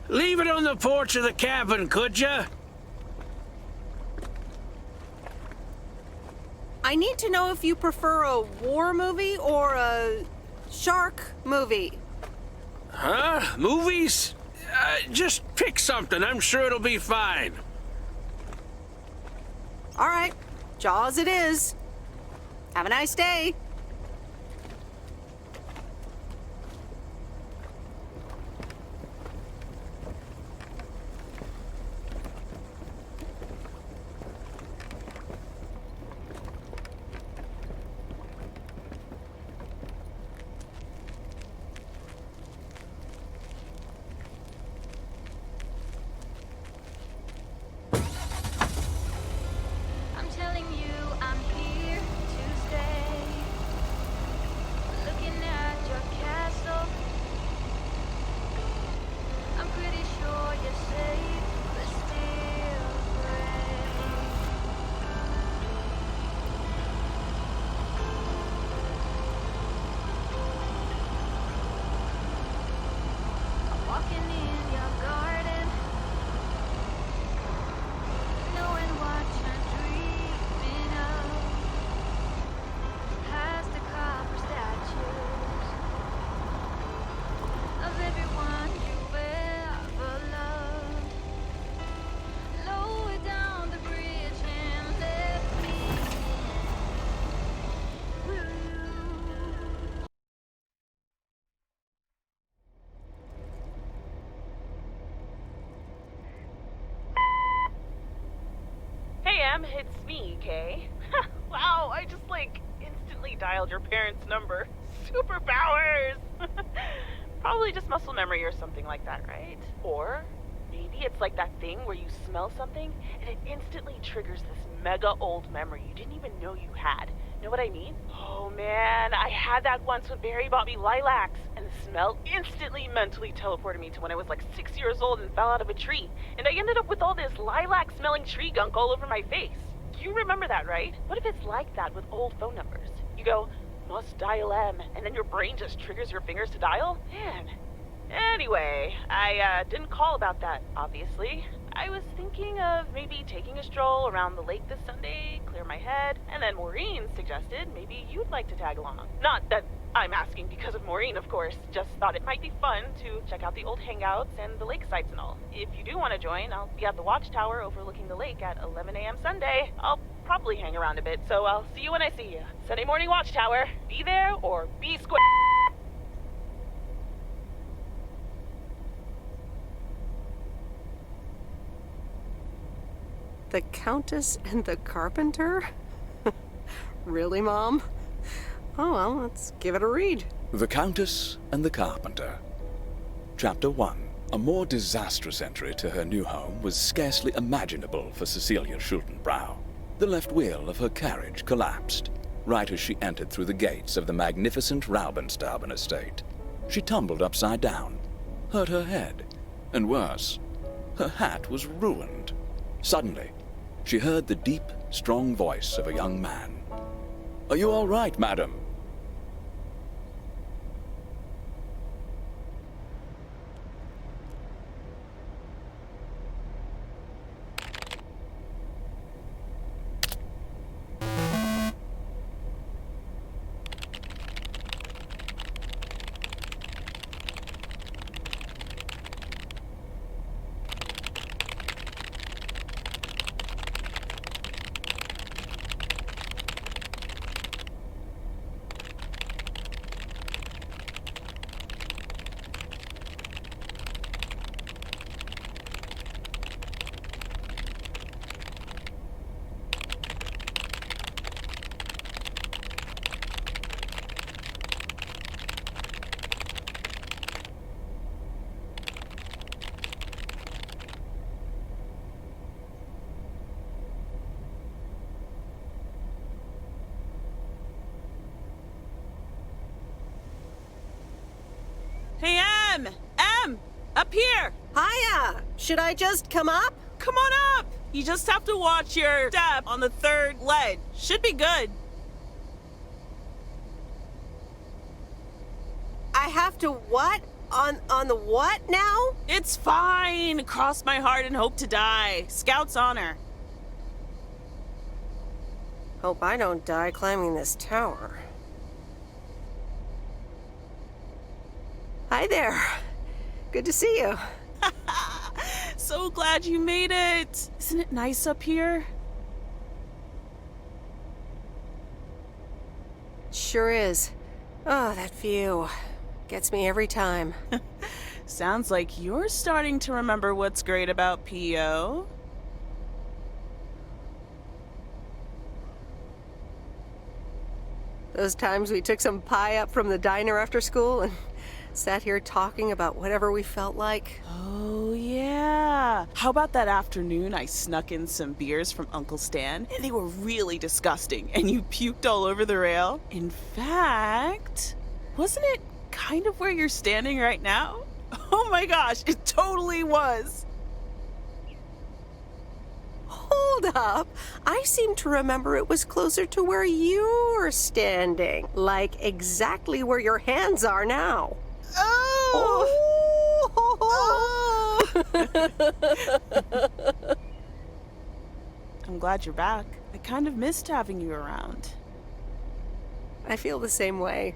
Leave it on the porch of the cabin, could ya? I need to know if you prefer a war movie or a shark movie. Huh? Movies? Just pick something. I'm sure it'll be fine. All right, Jaws it is. Have a nice day. I'm telling you, I'm here to stay. Looking at your castle, I'm pretty sure you're safe, but still afraid. I'm walking in your garden, knowing what you're dreaming of. Past the copper statues of everyone you've ever loved. Lower down the bridge and let me Hey, Em, it's me, Kay. Wow, I just, instantly dialed your parents' number. Superpowers! Probably just muscle memory or something like that, right? Or maybe it's like that thing where you smell something and it instantly triggers this mega old memory you didn't even know you had. Know what I mean? Oh man, I had that once when Barry bought me lilacs, and the smell instantly mentally teleported me to when I was 6 years old and fell out of a tree, and I ended up with all this lilac-smelling tree gunk all over my face. You remember that, right? What if it's like that with old phone numbers? You go, must dial M, and then your brain just triggers your fingers to dial? Man. Anyway, I didn't call about that, obviously. I was thinking of maybe taking a stroll around the lake this Sunday, clear my head, and then Maureen suggested maybe you'd like to tag along. Not that I'm asking because of Maureen, of course, just thought it might be fun to check out the old hangouts and the lake sites and all. If you do want to join, I'll be at the watchtower overlooking the lake at 11 a.m. Sunday. I'll probably hang around a bit, so I'll see you when I see you. Sunday morning watchtower. Be there or be square. The Countess and the Carpenter? Really, Mom? Oh well, let's give it a read. The Countess and the Carpenter. Chapter 1. A more disastrous entry to her new home was scarcely imaginable for Cecilia Schultenbrow. The left wheel of her carriage collapsed, right as she entered through the gates of the magnificent Raubenstaben estate. She tumbled upside down, hurt her head, and worse, her hat was ruined. Suddenly, she heard the deep, strong voice of a young man. "Are you all right, madam?" Em! Up here! Hiya! Should I just come up? Come on up! You just have to watch your step on the third ledge. Should be good. I have to what? On the what now? It's fine. Cross my heart and hope to die. Scout's honor. Hope I don't die climbing this tower. Hi there. Good to see you. So glad you made it. Isn't it nice up here? Sure is. Oh, that view. Gets me every time. Sounds like you're starting to remember what's great about P.O. Those times we took some pie up from the diner after school and sat here talking about whatever we felt like. Oh, yeah. How about that afternoon I snuck in some beers from Uncle Stan, and they were really disgusting, and you puked all over the rail? In fact, wasn't it kind of where you're standing right now? Oh my gosh, it totally was. Hold up. I seem to remember it was closer to where you're standing. Like exactly where your hands are now. Oh! I'm glad you're back. I kind of missed having you around. I feel the same way.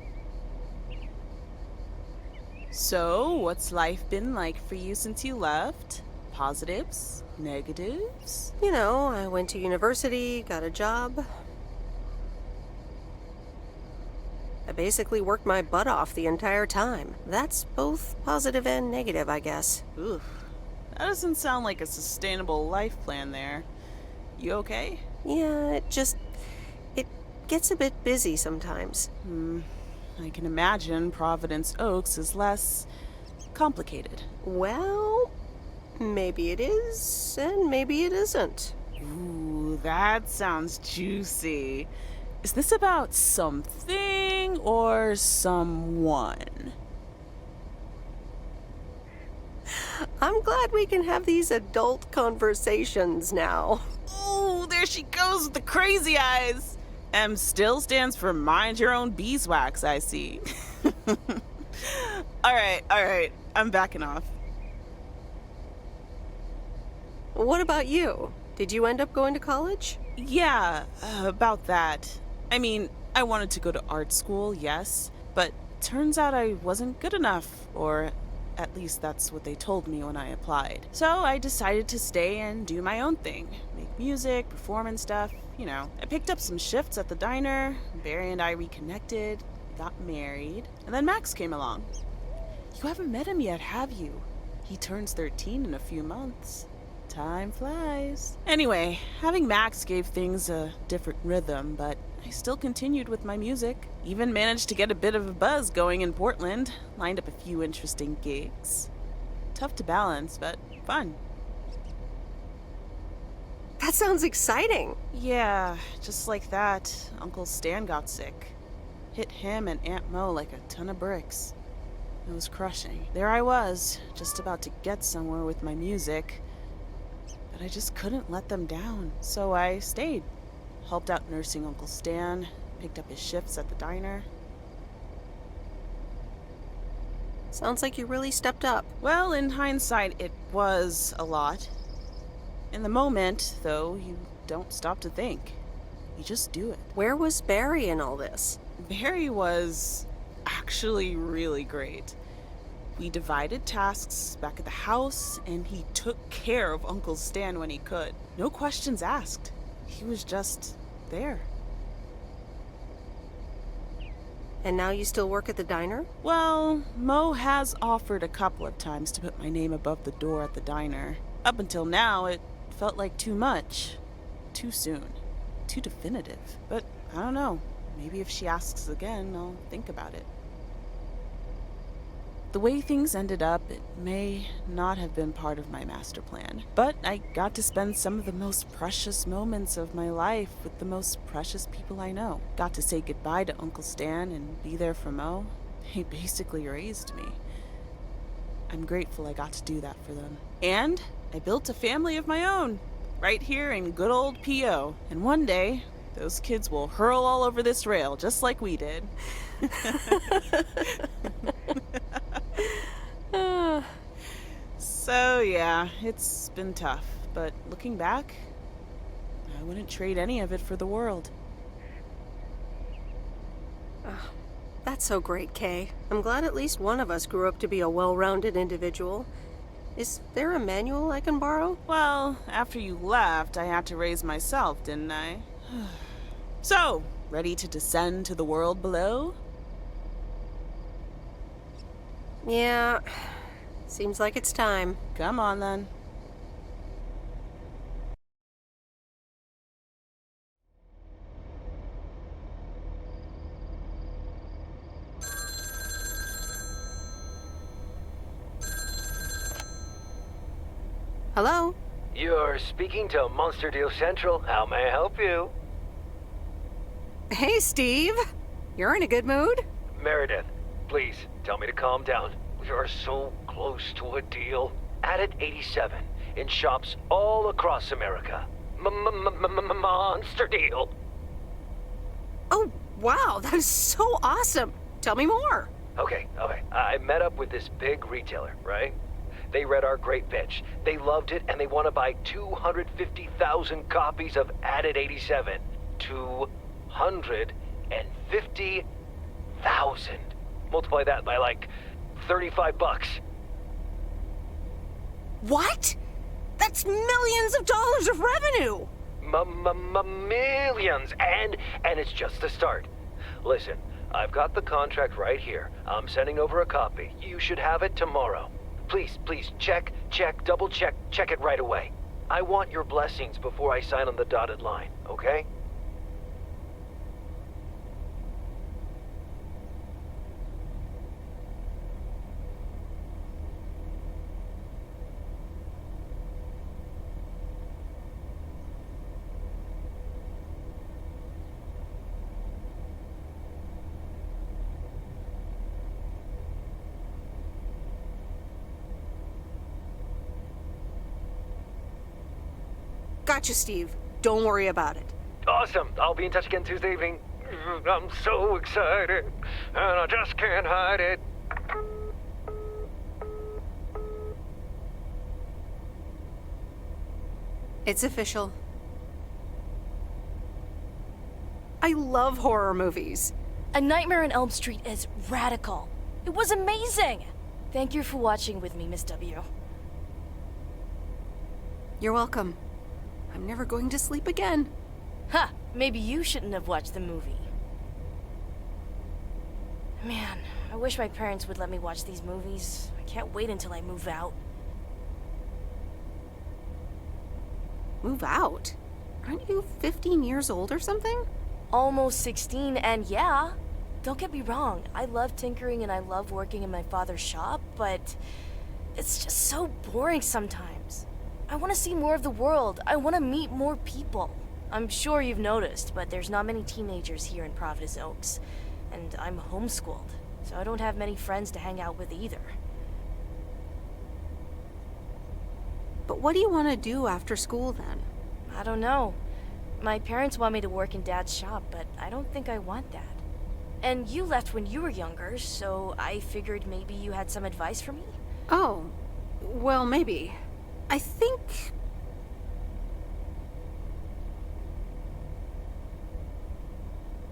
So, what's life been like for you since you left? Positives? Negatives? You know, I went to university, got a job. I basically worked my butt off the entire time. That's both positive and negative, I guess. Oof. That doesn't sound like a sustainable life plan there. You okay? Yeah, it gets a bit busy sometimes. I can imagine Providence Oaks is less complicated. Well, maybe it is, and maybe it isn't. Ooh, that sounds juicy. Is this about something or someone? I'm glad we can have these adult conversations now. Ooh, there she goes with the crazy eyes. M still stands for mind your own beeswax, I see. All right, I'm backing off. What about you? Did you end up going to college? Yeah, about that. I mean, I wanted to go to art school, yes, but turns out I wasn't good enough, or at least that's what they told me when I applied. So I decided to stay and do my own thing. Make music, perform and stuff, you know. I picked up some shifts at the diner, Barry and I reconnected, got married, and then Max came along. You haven't met him yet, have you? He turns 13 in a few months. Time flies. Anyway, having Max gave things a different rhythm, but I still continued with my music. Even managed to get a bit of a buzz going in Portland. Lined up a few interesting gigs. Tough to balance, but fun. That sounds exciting. Yeah, just like that, Uncle Stan got sick. Hit him and Aunt Mo like a ton of bricks. It was crushing. There I was, just about to get somewhere with my music. But I just couldn't let them down, so I stayed. Helped out nursing Uncle Stan, picked up his shifts at the diner. Sounds like you really stepped up. Well, in hindsight, it was a lot. In the moment, though, you don't stop to think. You just do it. Where was Barry in all this? Barry was actually really great. We divided tasks back at the house, and he took care of Uncle Stan when he could. No questions asked. He was just there. And now you still work at the diner? Well, Mo has offered a couple of times to put my name above the door at the diner. Up until now, it felt like too much. Too soon. Too definitive. But I don't know. Maybe if she asks again, I'll think about it. The way things ended up, it may not have been part of my master plan, but I got to spend some of the most precious moments of my life with the most precious people I know. Got to say goodbye to Uncle Stan and be there for Mo. He basically raised me. I'm grateful I got to do that for them. And I built a family of my own, right here in good old P.O. And one day, those kids will hurl all over this rail, just like we did. So yeah, it's been tough, but looking back, I wouldn't trade any of it for the world. That's so great, Kay. I'm glad at least one of us grew up to be a well-rounded individual. Is there a manual I can borrow? Well, after you left, I had to raise myself, didn't I? So, ready to descend to the world below? Yeah, seems like it's time. Come on, then. Hello? You're speaking to Monster Deal Central. How may I help you? Hey, Steve. You're in a good mood? Meredith, please tell me to calm down. We are so close to a deal. Added 87 in shops all across America. Monster Deal. Oh, wow, that is so awesome. Tell me more. Okay. I met up with this big retailer, right? They read our great pitch. They loved it, and they want to buy 250,000 copies of Added 87. 250,000. Multiply that by like $35. What? That's millions of dollars of revenue. Millions, and it's just the start. Listen, I've got the contract right here. I'm sending over a copy. You should have it tomorrow. Please, check, double check it right away. I want your blessings before I sign on the dotted line, okay? Gotcha, Steve. Don't worry about it. Awesome. I'll be in touch again Tuesday evening. I'm so excited, and I just can't hide it. It's official. I love horror movies. A Nightmare on Elm Street is radical. It was amazing. Thank you for watching with me, Miss W. You're welcome. I'm never going to sleep again. Ha! Maybe you shouldn't have watched the movie. Man, I wish my parents would let me watch these movies. I can't wait until I move out. Move out? Aren't you 15 years old or something? Almost 16, and yeah. Don't get me wrong, I love tinkering and I love working in my father's shop, but it's just so boring sometimes. I want to see more of the world. I want to meet more people. I'm sure you've noticed, but there's not many teenagers here in Providence Oaks. And I'm homeschooled, so I don't have many friends to hang out with either. But what do you want to do after school then? I don't know. My parents want me to work in Dad's shop, but I don't think I want that. And you left when you were younger, so I figured maybe you had some advice for me? Oh, well, maybe. I think...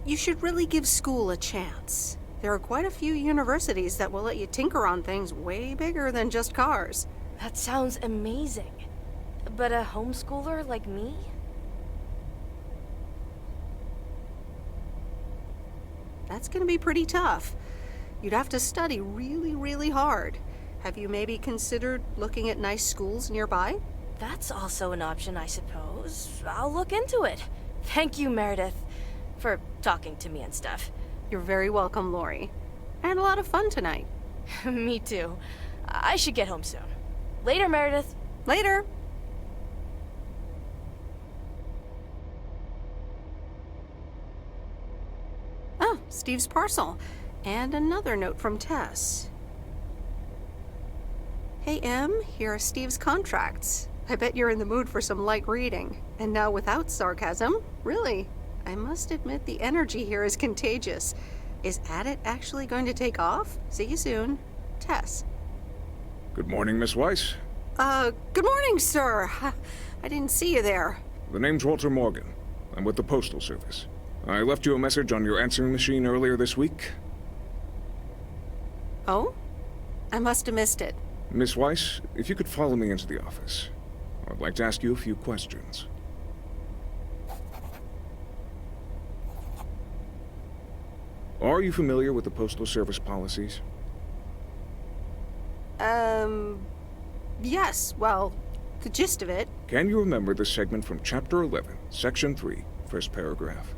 you should really give school a chance. There are quite a few universities that will let you tinker on things way bigger than just cars. That sounds amazing. But a homeschooler like me? That's gonna be pretty tough. You'd have to study really, really hard. Have you maybe considered looking at nice schools nearby? That's also an option, I suppose. I'll look into it. Thank you, Meredith, for talking to me and stuff. You're very welcome, Lori. I had a lot of fun tonight. Me too. I should get home soon. Later, Meredith. Later. Oh, Steve's parcel. And another note from Tess. Hey, Em, here are Steve's contracts. I bet you're in the mood for some light reading. And now without sarcasm, really. I must admit the energy here is contagious. Is Adit actually going to take off? See you soon. Tess. Good morning, Miss Weiss. Good morning, sir. I didn't see you there. The name's Walter Morgan. I'm with the Postal Service. I left you a message on your answering machine earlier this week. Oh? I must have missed it. Miss Weiss, if you could follow me into the office. I'd like to ask you a few questions. Are you familiar with the Postal Service policies? Yes, well, the gist of it. Can you remember the segment from Chapter 11, Section 3, first paragraph?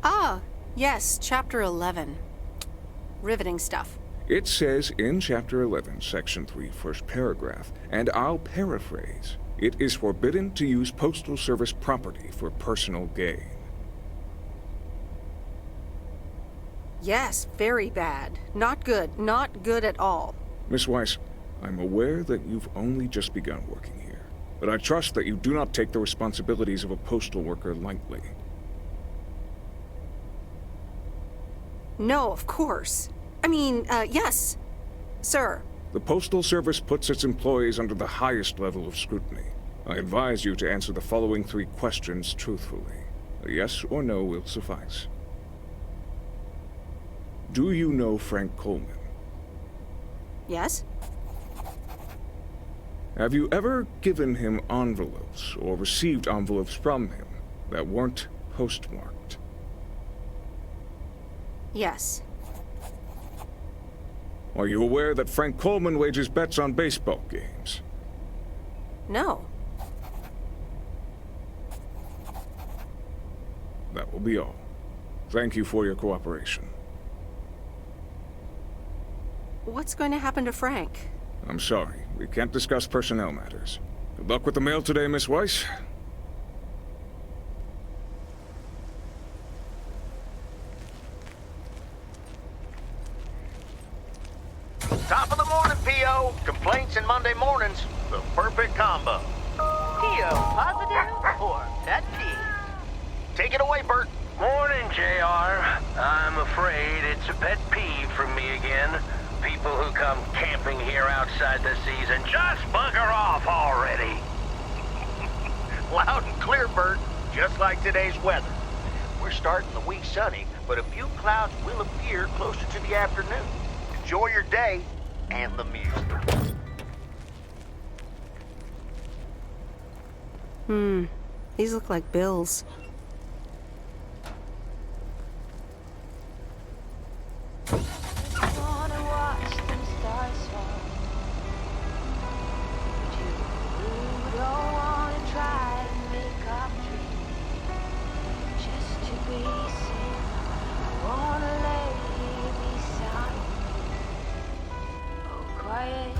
Ah, yes, Chapter 11. Riveting stuff. It says in Chapter 11, Section 3, first paragraph, and I'll paraphrase, it is forbidden to use Postal Service property for personal gain. Yes, very bad. Not good. Not good at all. Miss Weiss, I'm aware that you've only just begun working here, but I trust that you do not take the responsibilities of a postal worker lightly. No, of course. I mean, yes, sir. The Postal Service puts its employees under the highest level of scrutiny. I advise you to answer the following 3 questions truthfully. A yes or no will suffice. Do you know Frank Coleman? Yes? Have you ever given him envelopes or received envelopes from him that weren't postmarked? Yes. Are you aware that Frank Coleman wagers bets on baseball games? No. That will be all. Thank you for your cooperation. What's going to happen to Frank? I'm sorry. We can't discuss personnel matters. Good luck with the mail today, Miss Weiss. Top of the morning, P.O. Complaints and Monday mornings. The perfect combo. P.O. positive or pet peeve? Take it away, Bert. Morning, JR. I'm afraid it's a pet peeve from me again. People who come camping here outside the season, just bugger off already. Loud and clear, Bert. Just like today's weather. We're starting the week sunny, but a few clouds will appear closer to the afternoon. Enjoy your day and the music. These look like bills. Wanna watch them stars fall, but you don't wanna try to make up dreams just to be seen. I wanna lay here beside you, oh quiet.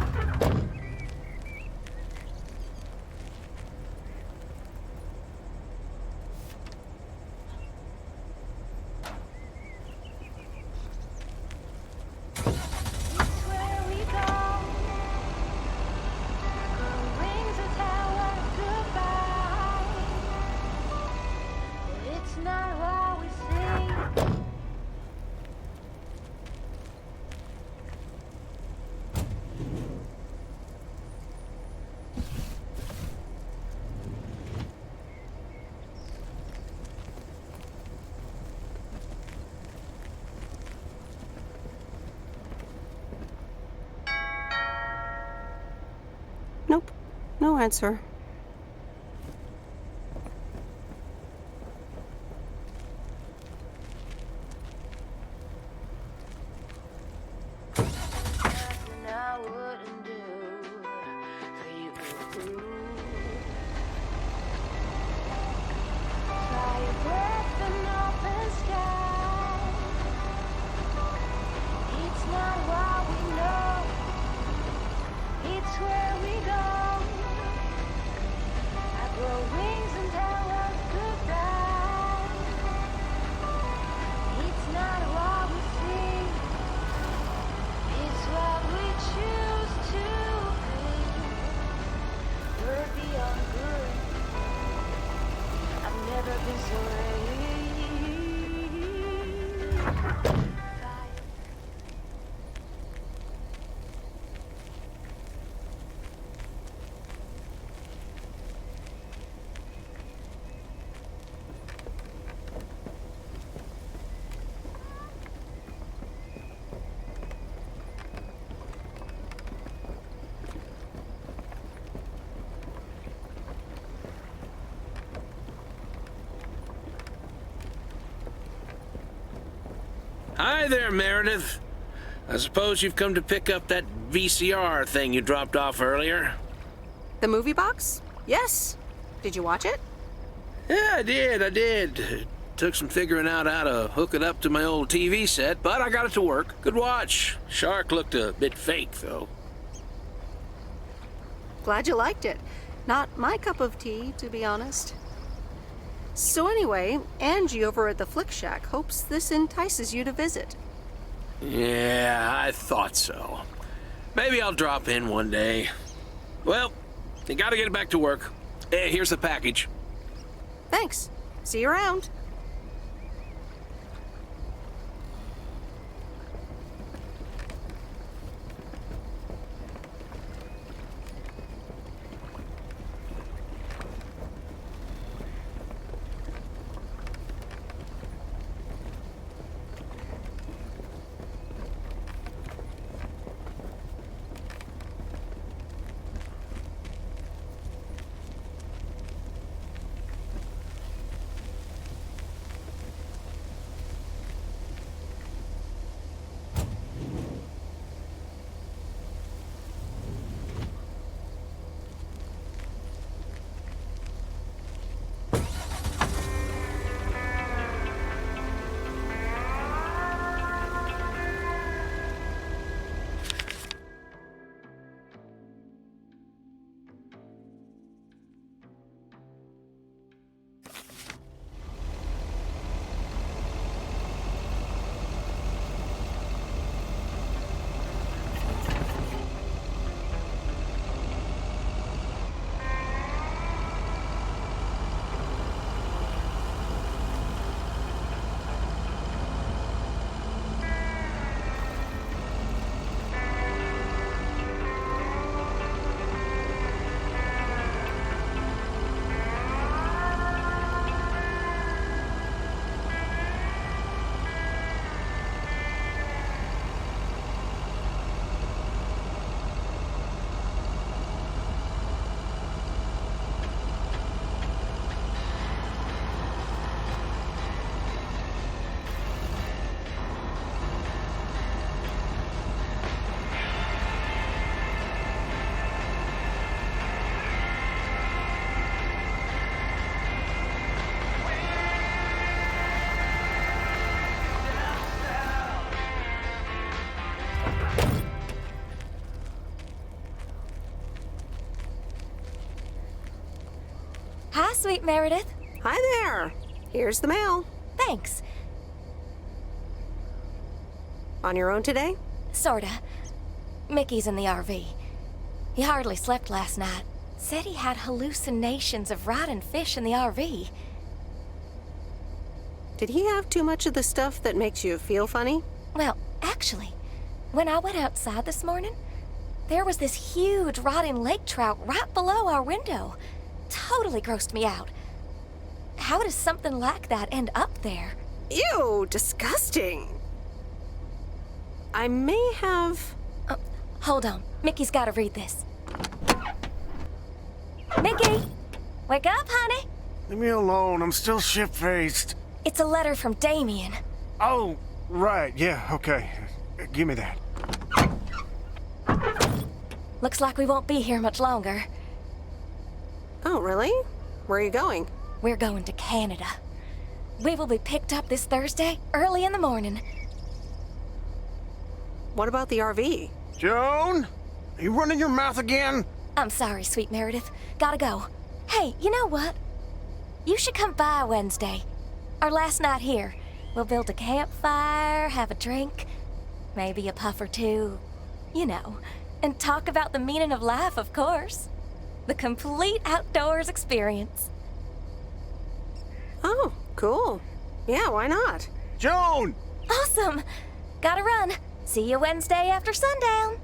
Nope. No answer. Nothing I wouldn't do for you. Try your breath in open sky. It's not what we know, it's where we go. this way. Hi there, Meredith. I suppose you've come to pick up that VCR thing you dropped off earlier? The movie box? Yes. Did you watch it? Yeah, I did. It took some figuring out how to hook it up to my old TV set, but I got it to work. Good watch. Shark looked a bit fake, though. Glad you liked it. Not my cup of tea, to be honest. So anyway, Angie over at the Flick Shack hopes this entices you to visit. Yeah, I thought so. Maybe I'll drop in one day. Well, you gotta get back to work. Hey, here's the package. Thanks. See you around. Hi, sweet Meredith. Hi there. Here's the mail. Thanks. On your own today? Sorta. Mickey's in the RV. He hardly slept last night. Said he had hallucinations of riding fish in the RV. Did he have too much of the stuff that makes you feel funny? Well, actually, when I went outside this morning, there was this huge rotting lake trout right below our window. Totally grossed me out. How does something like that end up there? Ew, disgusting. I may have... Hold on. Mickey's gotta read this. Mickey! Wake up, honey! Leave me alone. I'm still shit-faced. It's a letter from Damien. Oh, right. Yeah, okay. Give me that. Looks like we won't be here much longer. Oh, really? Where are you going? We're going to Canada. We will be picked up this Thursday, early in the morning. What about the RV? Joan? Are you running your mouth again? I'm sorry, sweet Meredith. Gotta go. Hey, you know what? You should come by Wednesday. Our last night here. We'll build a campfire, have a drink, maybe a puff or two, you know, and talk about the meaning of life, of course. The complete outdoors experience. Oh, cool. Yeah, why not? Joan! Awesome! Gotta run. See you Wednesday after sundown.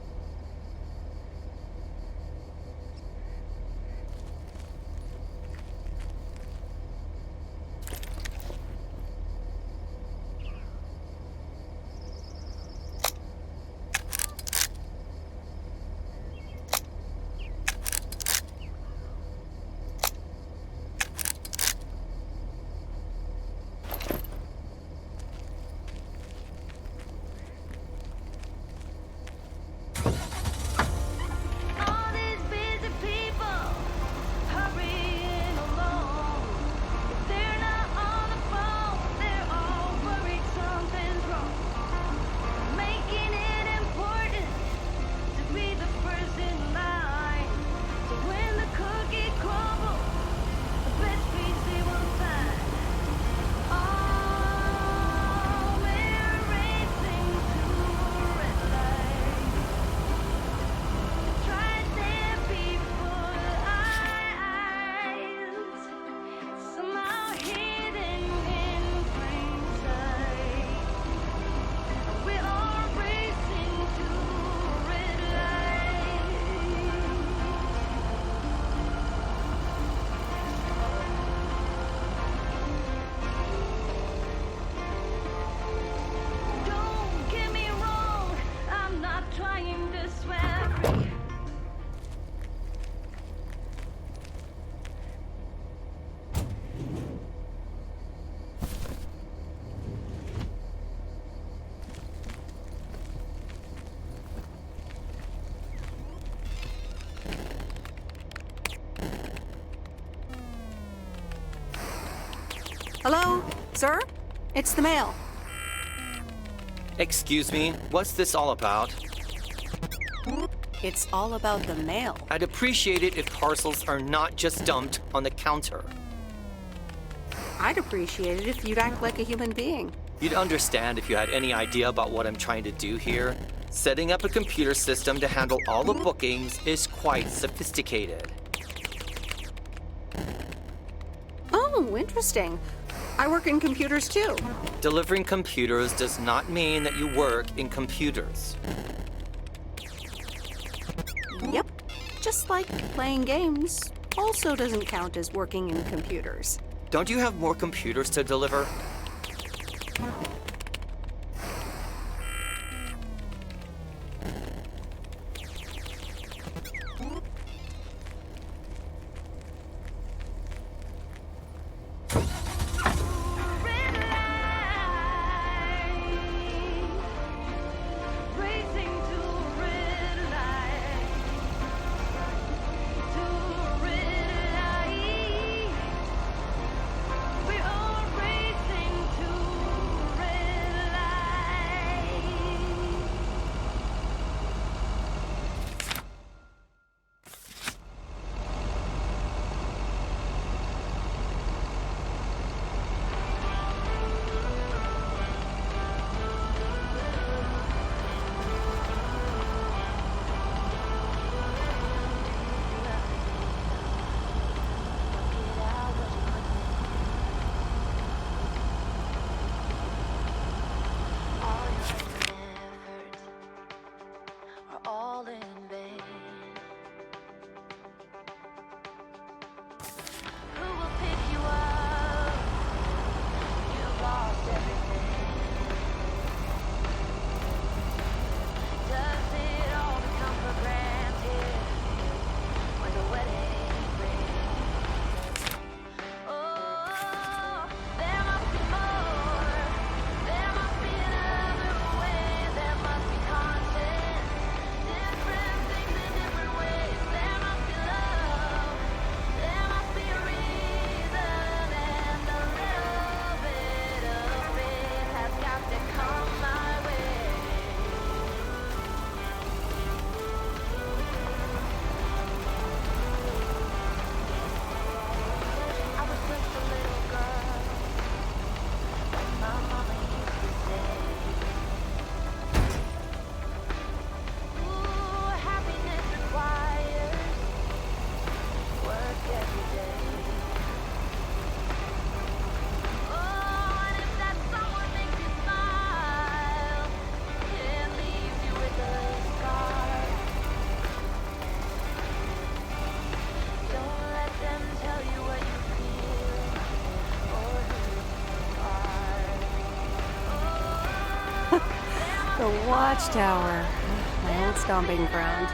All these busy people hurrying along. If they're not on the phone, they're all worried something's wrong. Making it important to be the first in line. So when the cookie crumbles, the best piece they will find. Oh, we're racing to a red light. Try their people eyes, somehow hidden in plain sight. We're all racing to a red light. Don't get me wrong, I'm not trying to swear free. Hello, sir? It's the mail. Excuse me, what's this all about? It's all about the mail. I'd appreciate it if parcels are not just dumped on the counter. I'd appreciate it if you'd act like a human being. You'd understand if you had any idea about what I'm trying to do here. Setting up a computer system to handle all the bookings is quite sophisticated. Oh, interesting. I work in computers too. Delivering computers does not mean that you work in computers. Yep. Just like playing games also doesn't count as working in computers. Don't you have more computers to deliver? Racing to a red light. To a red light. We're all racing to a red light. The Watchtower. My old stomping ground.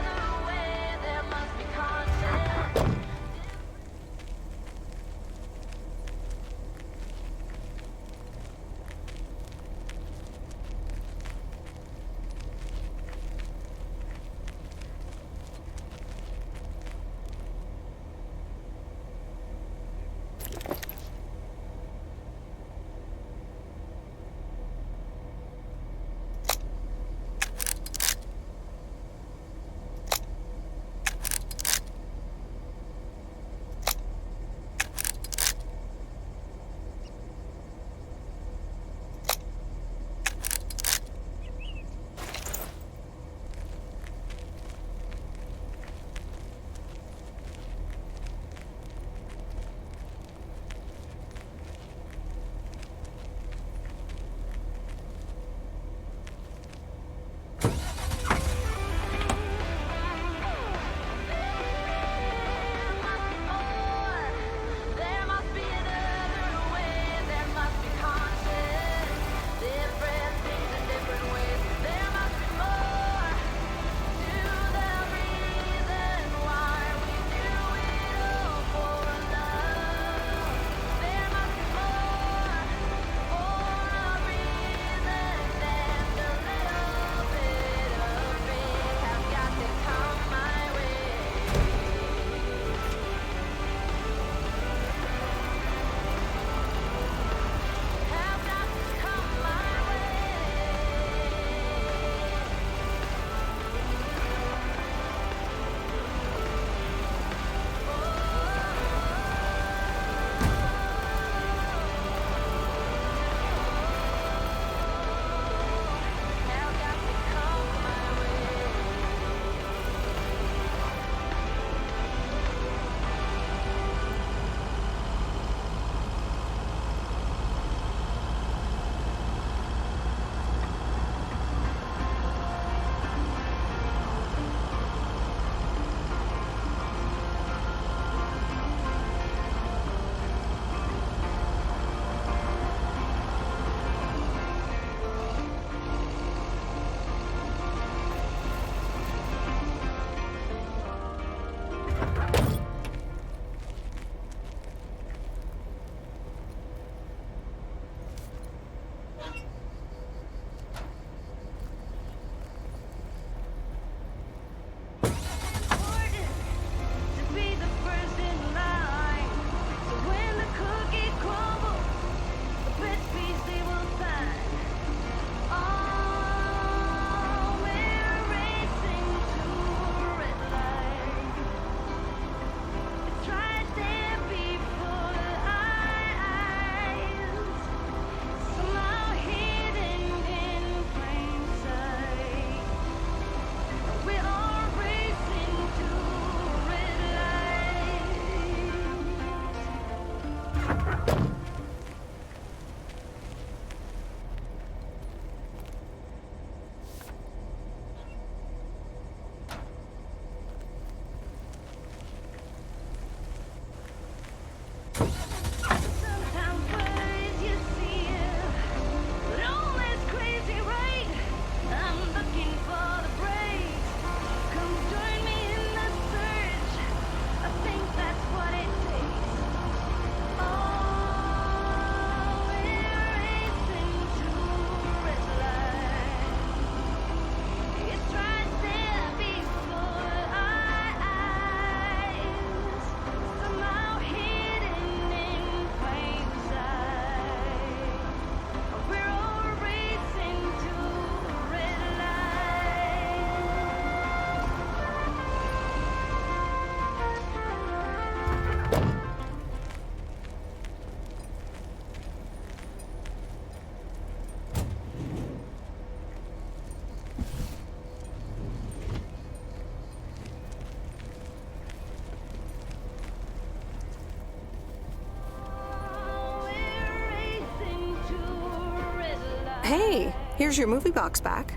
Hey, here's your movie box back.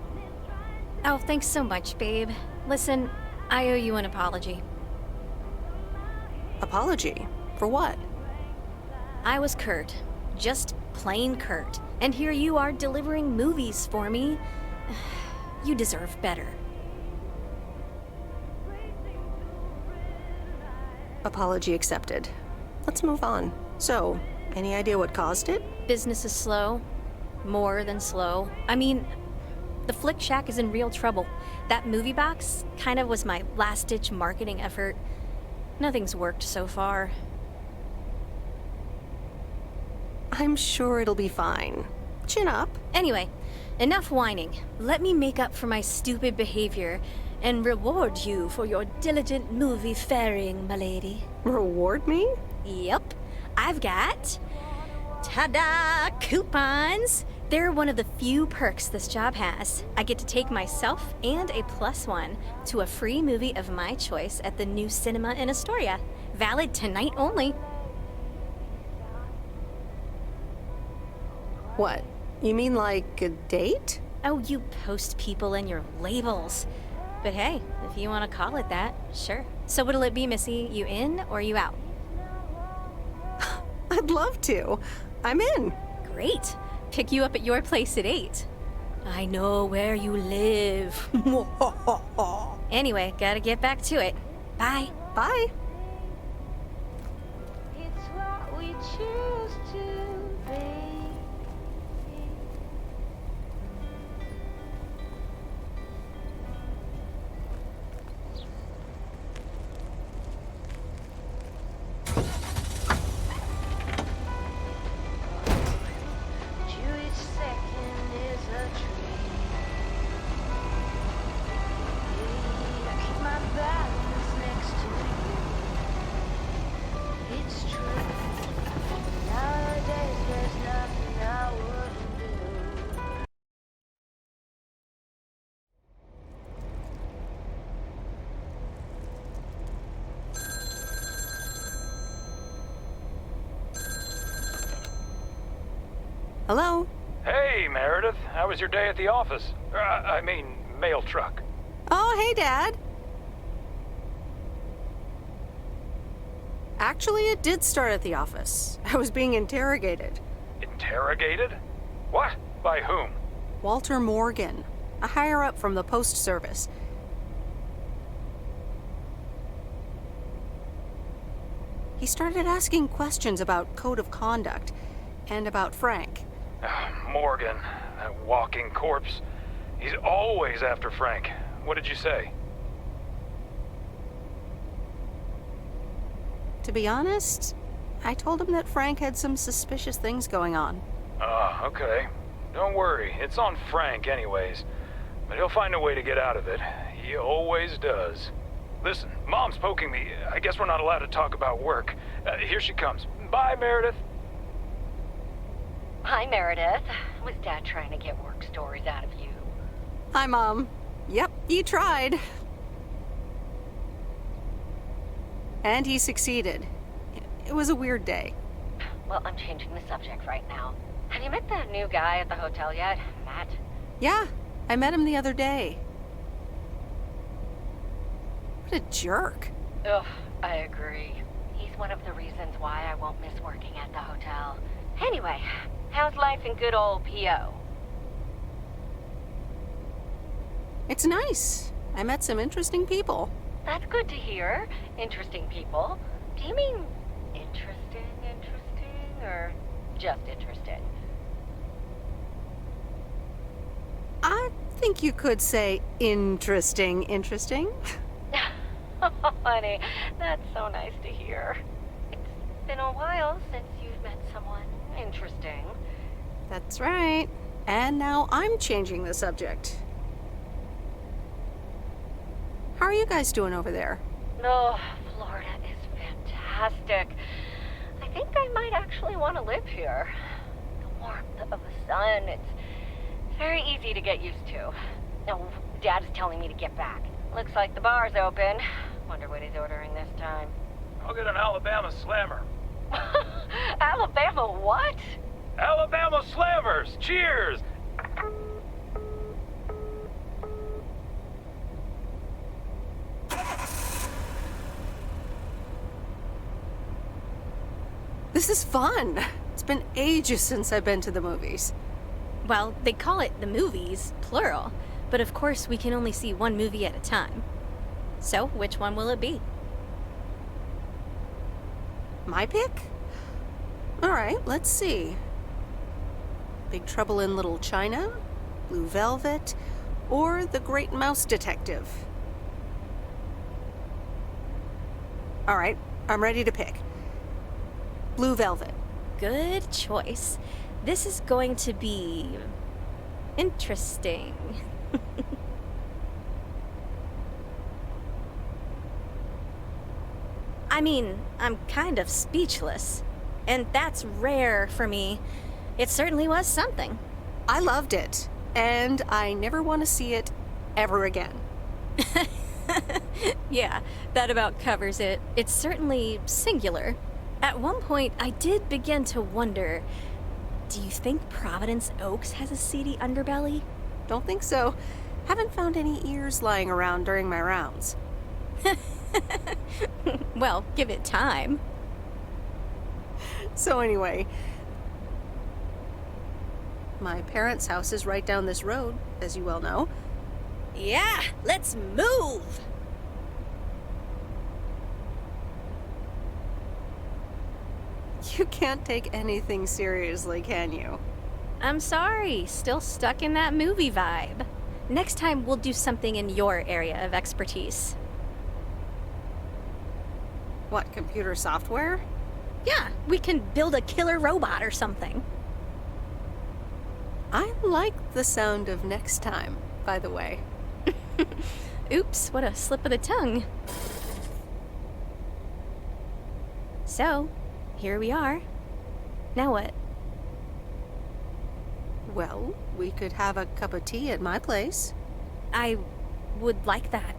Oh, thanks so much, babe. Listen, I owe you an apology. Apology? For what? I was Kurt. Just plain Kurt. And here you are delivering movies for me. You deserve better. Apology accepted. Let's move on. So, any idea what caused it? Business is slow. More than slow. I mean, the Flick Shack is in real trouble. That movie box kind of was my last-ditch marketing effort. Nothing's worked so far. I'm sure it'll be fine. Chin up. Anyway, enough whining. Let me make up for my stupid behavior and reward you for your diligent movie faring, my lady. Reward me? Yep. I've got... ta-da! Coupons! They're one of the few perks this job has. I get to take myself and a +1 to a free movie of my choice at the new cinema in Astoria. Valid tonight only. What? You mean like a date? Oh, you post people and your labels. But hey, if you want to call it that, sure. So what'll it be, Missy? You in or you out? I'd love to. I'm in. Great. Pick you up at your place at 8. I know where you live. Anyway, gotta get back to it. Bye. Bye. It's what we choose to be. Each second is a dream. I keep my balance next to you. It's true. Nowadays there's nothing I wouldn't do. Hello? Hey, Meredith. How was your day at the office? I mean, Mailtruck. Oh, hey, Dad. Actually, it did start at the office. I was being interrogated. Interrogated? What? By whom? Walter Morgan, a higher-up from the Post Service. He started asking questions about code of conduct and about Frank. Morgan, that walking corpse. He's always after Frank. What did you say? To be honest, I told him that Frank had some suspicious things going on. Okay. Don't worry, it's on Frank anyways. But he'll find a way to get out of it. He always does. Listen, Mom's poking me. I guess we're not allowed to talk about work. Here she comes. Bye, Meredith. Hi, Meredith. Was Dad trying to get work stories out of you? Hi, Mom. Yep, he tried. And he succeeded. It was a weird day. Well, I'm changing the subject right now. Have you met the new guy at the hotel yet, Matt? Yeah, I met him the other day. What a jerk. Ugh, I agree. He's one of the reasons why I won't miss working at the hotel. Anyway, how's life in good old P.O.? It's nice. I met some interesting people. That's good to hear. Interesting people. Do you mean interesting, or just interesting? I think you could say interesting. Oh, honey, that's so nice to hear. It's been a while since you've met someone interesting. That's right. And now I'm changing the subject. How are you guys doing over there? Oh, Florida is fantastic. I think I might actually want to live here. The warmth of the sun, it's very easy to get used to. Oh, Dad's telling me to get back. Looks like the bar's open. Wonder what he's ordering this time. I'll get an Alabama Slammer. Alabama what? Alabama Slammers! Cheers! This is fun. It's been ages since I've been to the movies. Well, they call it the movies, plural, but of course we can only see one movie at a time. So, which one will it be? My pick? Alright, let's see. Big Trouble in Little China, Blue Velvet, or The Great Mouse Detective. Alright, I'm ready to pick. Blue Velvet. Good choice. This is going to be interesting. I mean, I'm kind of speechless. And that's rare for me. It certainly was something. I loved it. And I never want to see it ever again. Yeah, that about covers it. It's certainly singular. At one point, I did begin to wonder, do you think Providence Oaks has a seedy underbelly? Don't think so. Haven't found any ears lying around during my rounds. Well, give it time. So anyway, my parents' house is right down this road, as you well know. Yeah, let's move! You can't take anything seriously, can you? I'm sorry, still stuck in that movie vibe. Next time we'll do something in your area of expertise. What, computer software? Yeah, we can build a killer robot or something. I like the sound of next time, by the way. Oops, what a slip of the tongue. So, here we are. Now what? Well, we could have a cup of tea at my place. I would like that.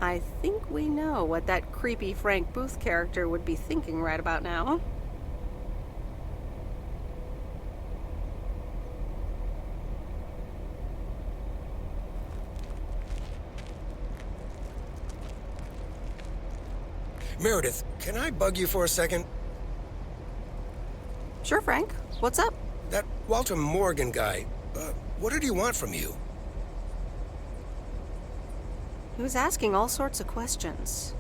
I think we know what that creepy Frank Booth character would be thinking right about now. Meredith, can I bug you for a second? Sure, Frank. What's up? That Walter Morgan guy, what did he want from you? He was asking all sorts of questions.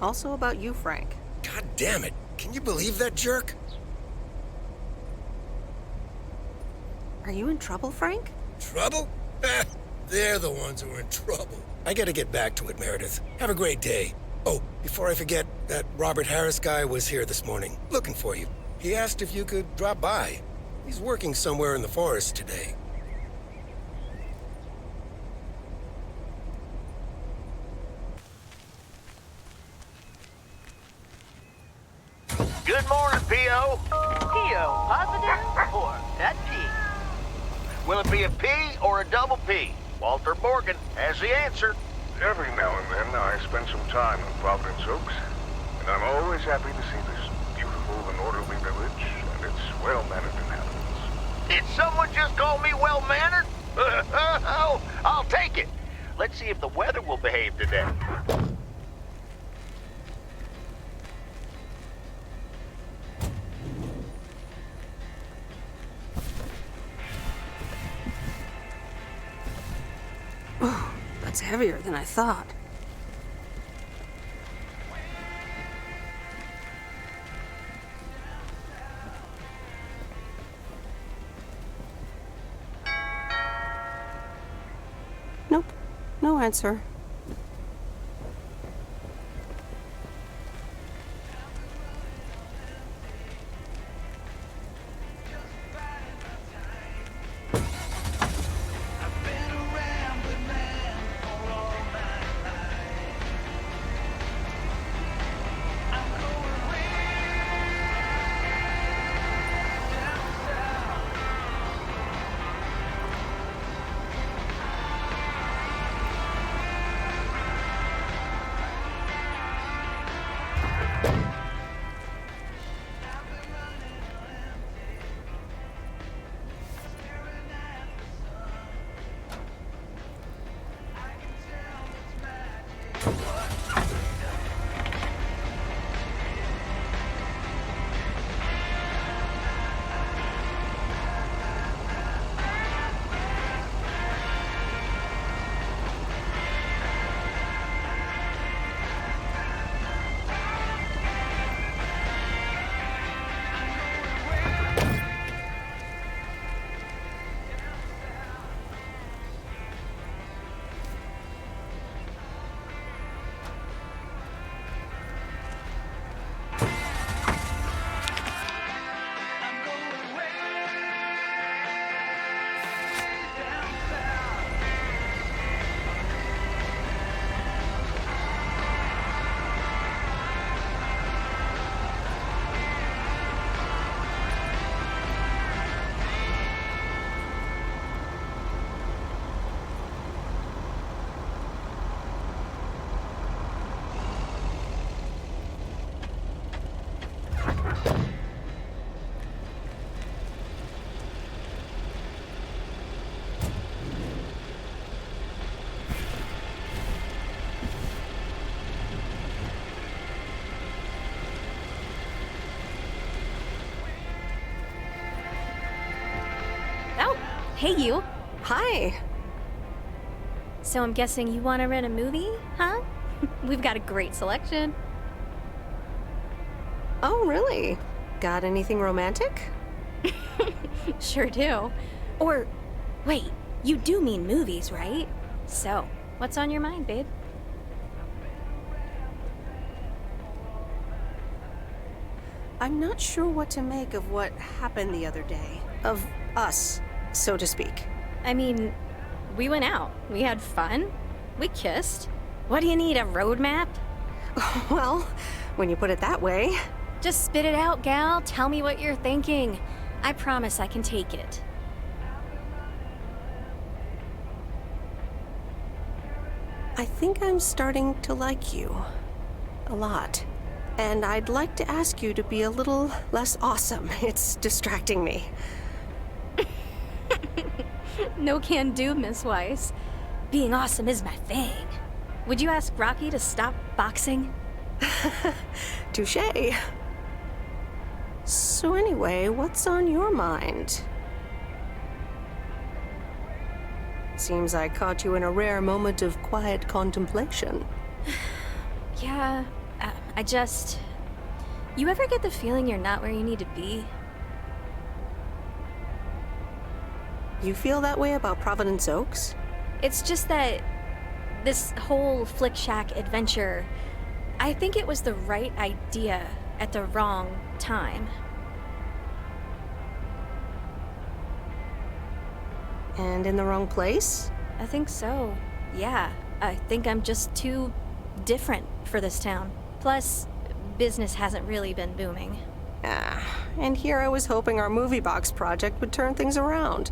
Also about you, Frank. God damn it. Can you believe that jerk? Are you in trouble, Frank? Trouble? They're the ones who are in trouble. I gotta get back to it, Meredith. Have a great day. Oh, before I forget, that Robert Harris guy was here this morning, looking for you. He asked if you could drop by. He's working somewhere in the forest today. Good morning, P.O. P.O. positive or that P? Will it be a P or a double P? Walter Morgan has the answer. Every now and then I spend some time in Providence Oaks, and I'm always happy to see this beautiful and orderly village and its well-mannered inhabitants. Did someone just call me well-mannered? Oh, I'll take it. Let's see if the weather will behave today. That's heavier than I thought. Nope, no answer. Hey, you. Hi. So I'm guessing you want to rent a movie, huh? We've got a great selection. Oh, really? Got anything romantic? Sure do. Or, wait, you do mean movies, right? So, what's on your mind, babe? I'm not sure what to make of what happened the other day. Of us, so to speak. I mean, we went out. We had fun. We kissed. What do you need, a roadmap? Well, when you put it that way. Just spit it out, gal. Tell me what you're thinking. I promise I can take it. I think I'm starting to like you. A lot. And I'd like to ask you to be a little less awesome. It's distracting me. No can do, Miss Weiss. Being awesome is my thing. Would you ask Rocky to stop boxing? Touché. So anyway, what's on your mind? Seems I caught you in a rare moment of quiet contemplation. Yeah, I just... You ever get the feeling you're not where you need to be? You feel that way about Providence Oaks? It's just that this whole Flick Shack adventure, I think it was the right idea at the wrong time. And in the wrong place? I think so, yeah. I think I'm just too different for this town. Plus, business hasn't really been booming. And here I was hoping our movie box project would turn things around.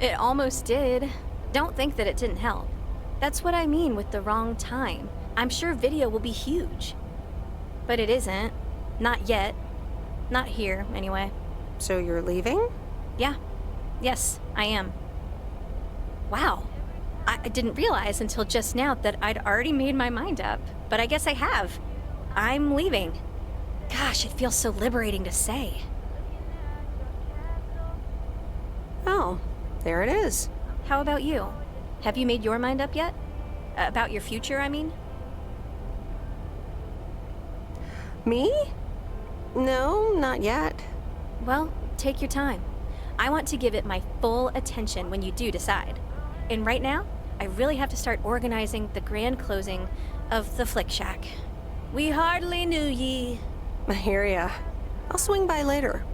It almost did. Don't think that it didn't help. That's what I mean with the wrong time. I'm sure video will be huge. But it isn't. Not yet. Not here, anyway. So you're leaving? Yeah. Yes, I am. Wow. I didn't realize until just now that I'd already made my mind up. But I guess I have. I'm leaving. Gosh, it feels so liberating to say. Oh, there it is. How about you? Have you made your mind up yet? About your future, I mean? Me? No, not yet. Well, take your time. I want to give it my full attention when you do decide. And right now, I really have to start organizing the grand closing of the Flick Shack. We hardly knew ye. I hear ya. I'll swing by later.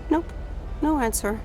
Nope, no answer.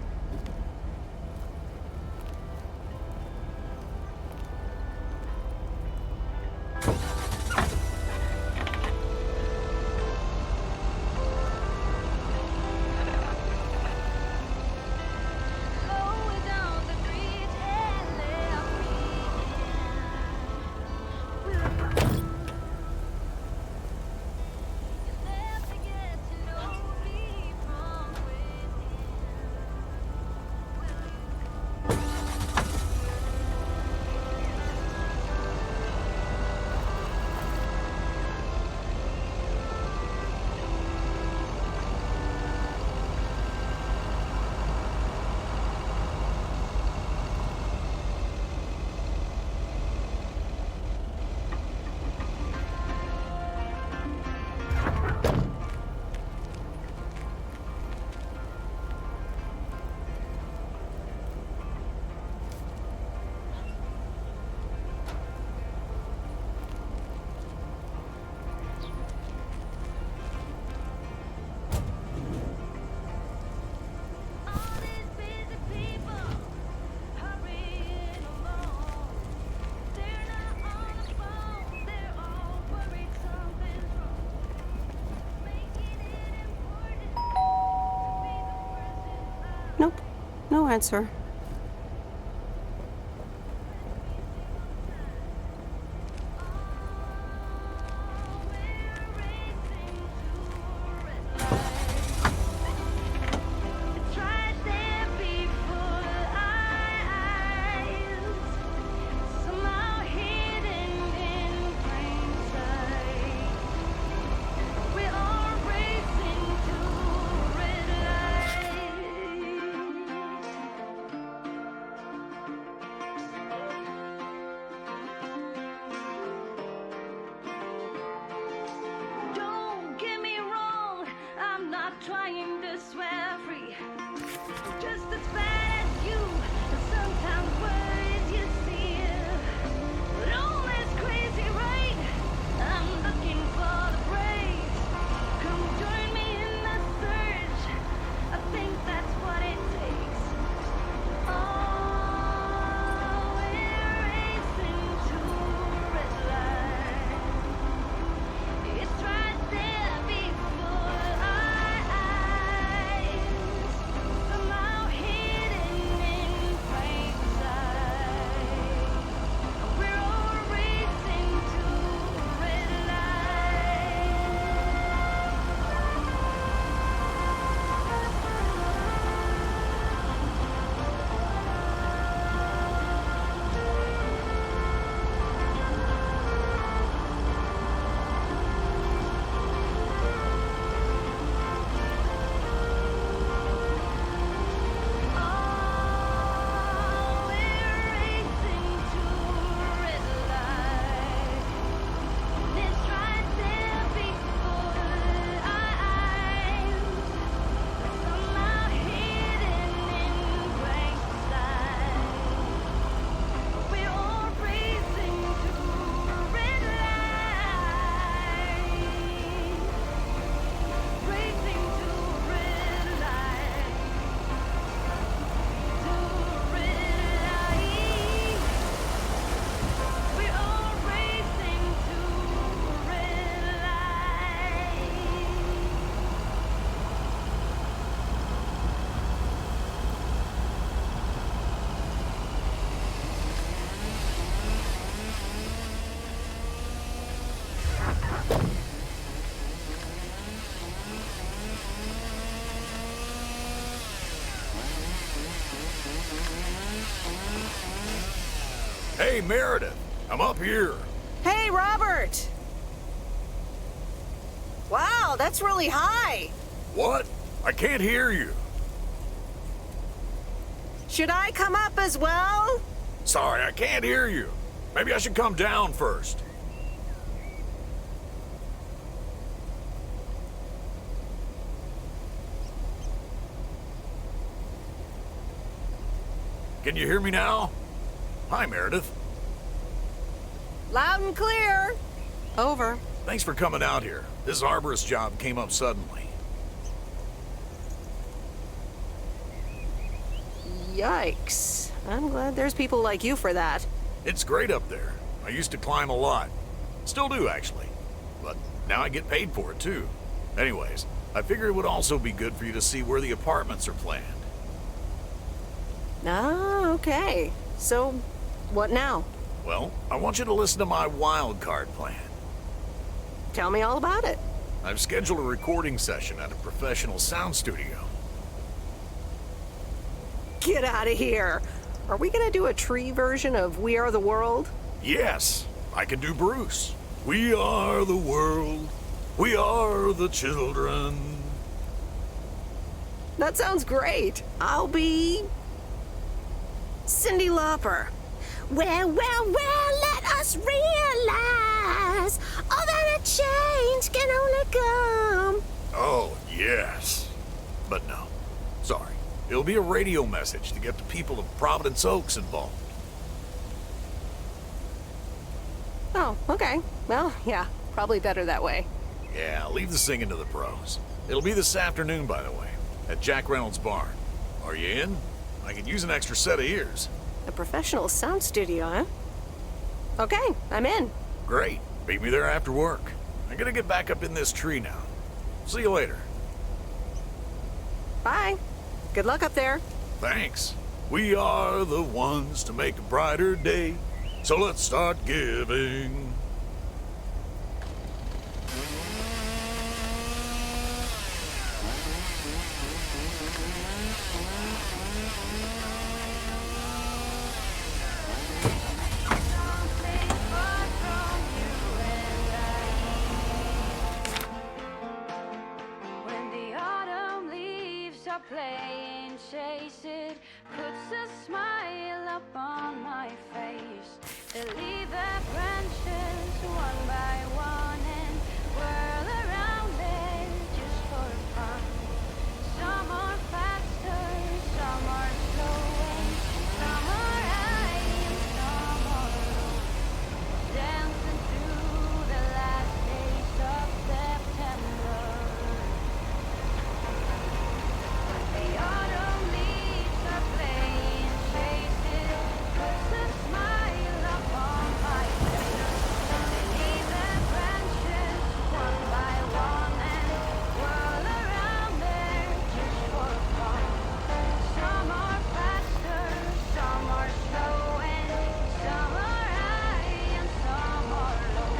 Nope. No answer. Trying to swear free, just as bad as you, and sometimes worries you see. But all that's crazy, right? I'm looking for the praise. Come join me in the search. I think that's what it takes. Oh, we're racing to a red light. It's right there before somehow hidden in plain sight. We're all racing to a red Hey, Meredith, I'm up here. Hey, Robert! Wow, that's really high. What? I can't hear you. Should I come up as well? Sorry, I can't hear you. Maybe I should come down first. Can you hear me now? Hi, Meredith. Loud and clear. Over. Thanks for coming out here. This arborist job came up suddenly. Yikes. I'm glad there's people like you for that. It's great up there. I used to climb a lot. Still do, actually. But now I get paid for it, too. Anyways, I figured it would also be good for you to see where the apartments are planned. Ah, okay. So, what now? Well, I want you to listen to my wild card plan. Tell me all about it. I've scheduled a recording session at a professional sound studio. Get out of here. Are we gonna do a tree version of We Are the World? Yes, I can do Bruce. We are the world. We are the children. That sounds great. I'll be... Cyndi Lauper. Well, let us realize all that a change can only come. Oh, yes. But no, sorry. It'll be a radio message to get the people of Providence Oaks involved. Oh, okay. Well, yeah, probably better that way. Yeah, leave the singing to the pros. It'll be this afternoon, by the way, at Jack Reynolds' barn. Are you in? I could use an extra set of ears. A professional sound studio, huh? Okay, I'm in. Great. Meet me there after work. I'm gonna get back up in this tree now. See you later. Bye. Good luck up there. Thanks. We are the ones to make a brighter day. So let's start giving. When the autumn leaves are playing chase, it puts a smile up on my face. They leave their branches one by one and whirl around it just for fun. Some are faster, some are slow, and some are high and some are low. Dancing through the last days of September. The autumn leaves are playing chases, puts a smile upon my face. They leave their branches one by one and whirl around there just for fun. Some are faster, some are slow, and some are high and some are low.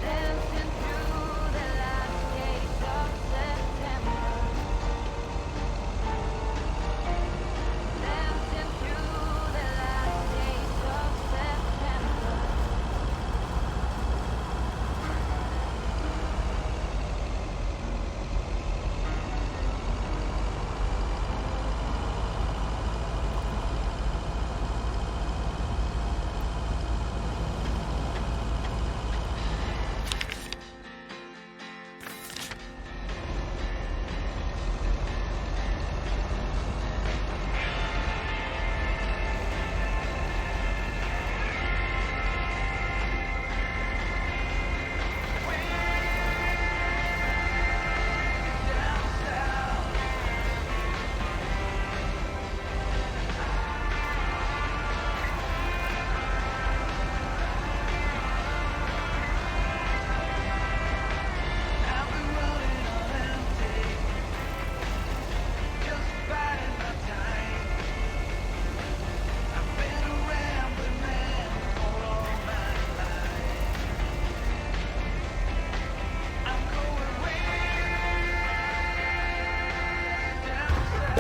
Dancing through the last days of September. Dancing through the last days of September.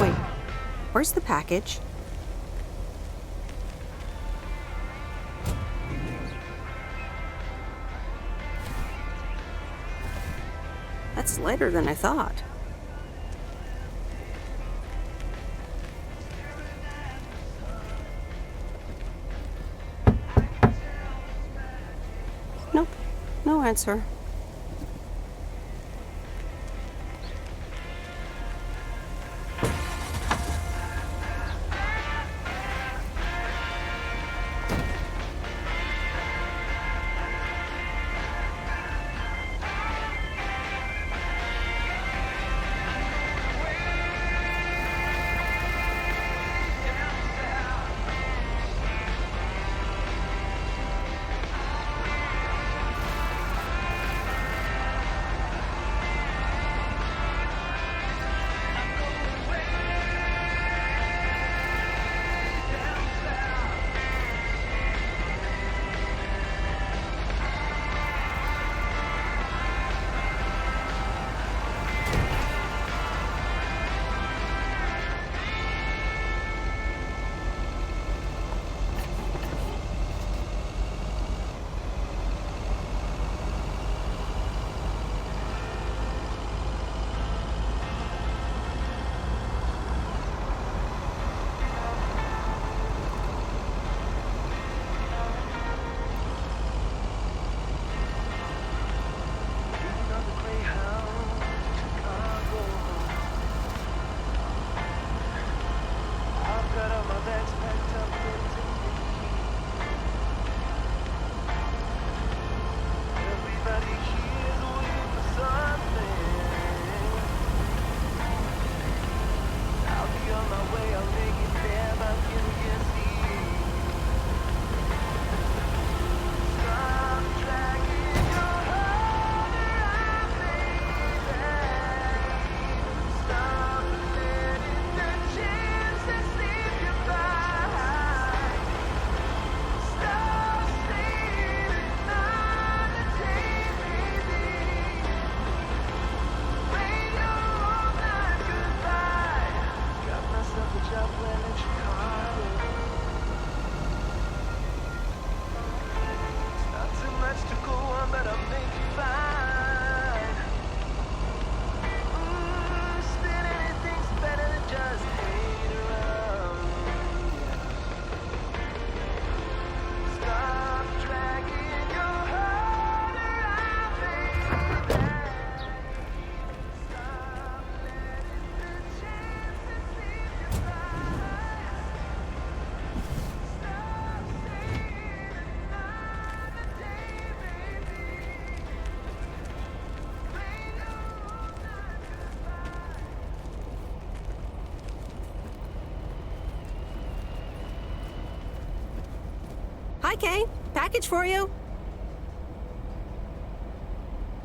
Wait, where's the package? That's lighter than I thought. Nope, no answer. Hi, Kay. Package for you.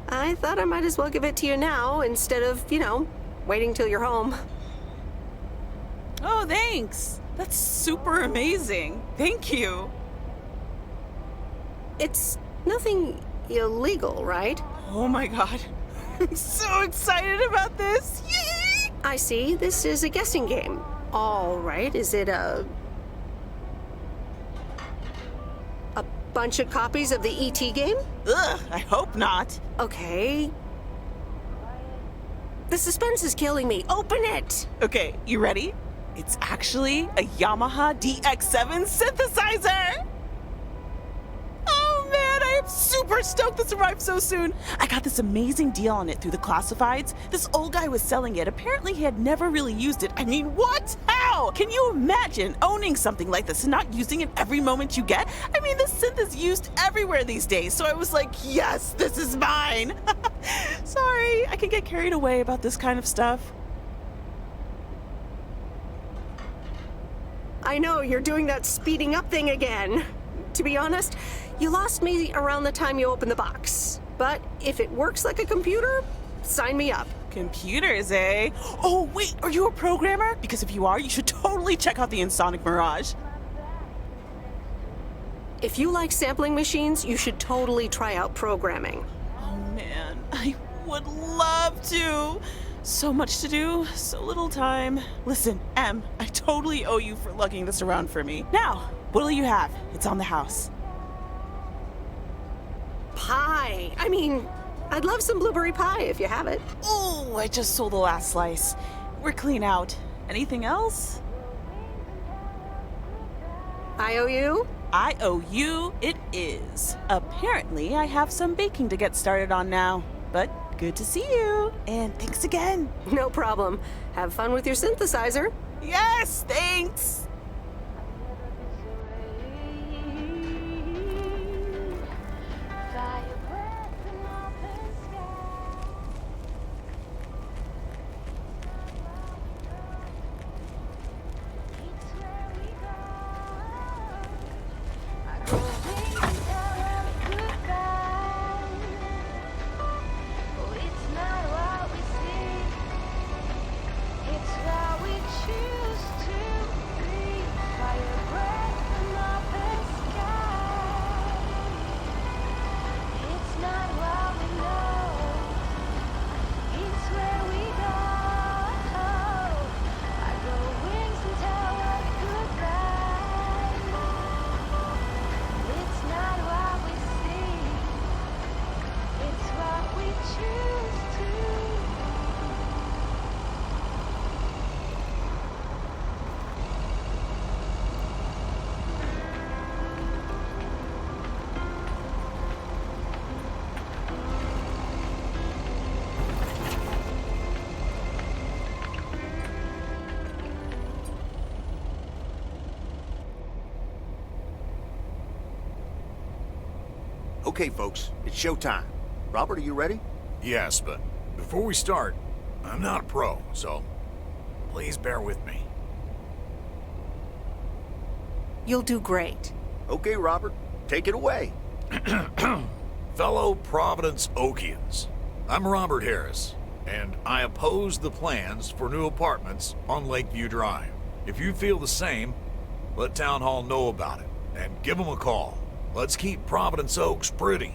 I thought I might as well give it to you now instead of, waiting till you're home. Oh, thanks. That's super amazing. Thank you. It's nothing illegal, right? Oh my god. I'm so excited about this. Yay! I see. This is a guessing game. All right. Is it a bunch of copies of the E.T. game? Ugh, I hope not. Okay. The suspense is killing me. Open it! Okay, you ready? It's actually a Yamaha DX7 synthesizer! Oh man, I am super stoked this arrived so soon. I got this amazing deal on it through the classifieds. This old guy was selling it. Apparently he had never really used it. I mean, what? How? Can you imagine owning something like this and not using it every moment you get? I mean, this synth is used everywhere these days, so I was like, yes, this is mine. Sorry, I can get carried away about this kind of stuff. I know, you're doing that speeding up thing again. To be honest, you lost me around the time you opened the box. But if it works like a computer, sign me up. Computers, eh? Oh, wait, are you a programmer? Because if you are, you should totally check out the Insonic Mirage. If you like sampling machines, you should totally try out programming. Oh man, I would love to. So much to do, so little time. Listen, Em, I totally owe you for lugging this around for me. Now, what'll you have? It's on the house. Pie. I mean, I'd love some blueberry pie if you have it. Oh, I just sold the last slice. We're clean out. Anything else? I owe you? I owe you it is. Apparently, I have some baking to get started on now. But good to see you. And thanks again. No problem. Have fun with your synthesizer. Yes, thanks. Okay, folks, it's showtime. Robert, are you ready? Yes, but before we start, I'm not a pro, so please bear with me. You'll do great. Okay, Robert, take it away. Fellow Providence Okians, I'm Robert Harris, and I oppose the plans for new apartments on Lakeview Drive. If you feel the same, let Town Hall know about it, and give them a call. Let's keep Providence Oaks pretty.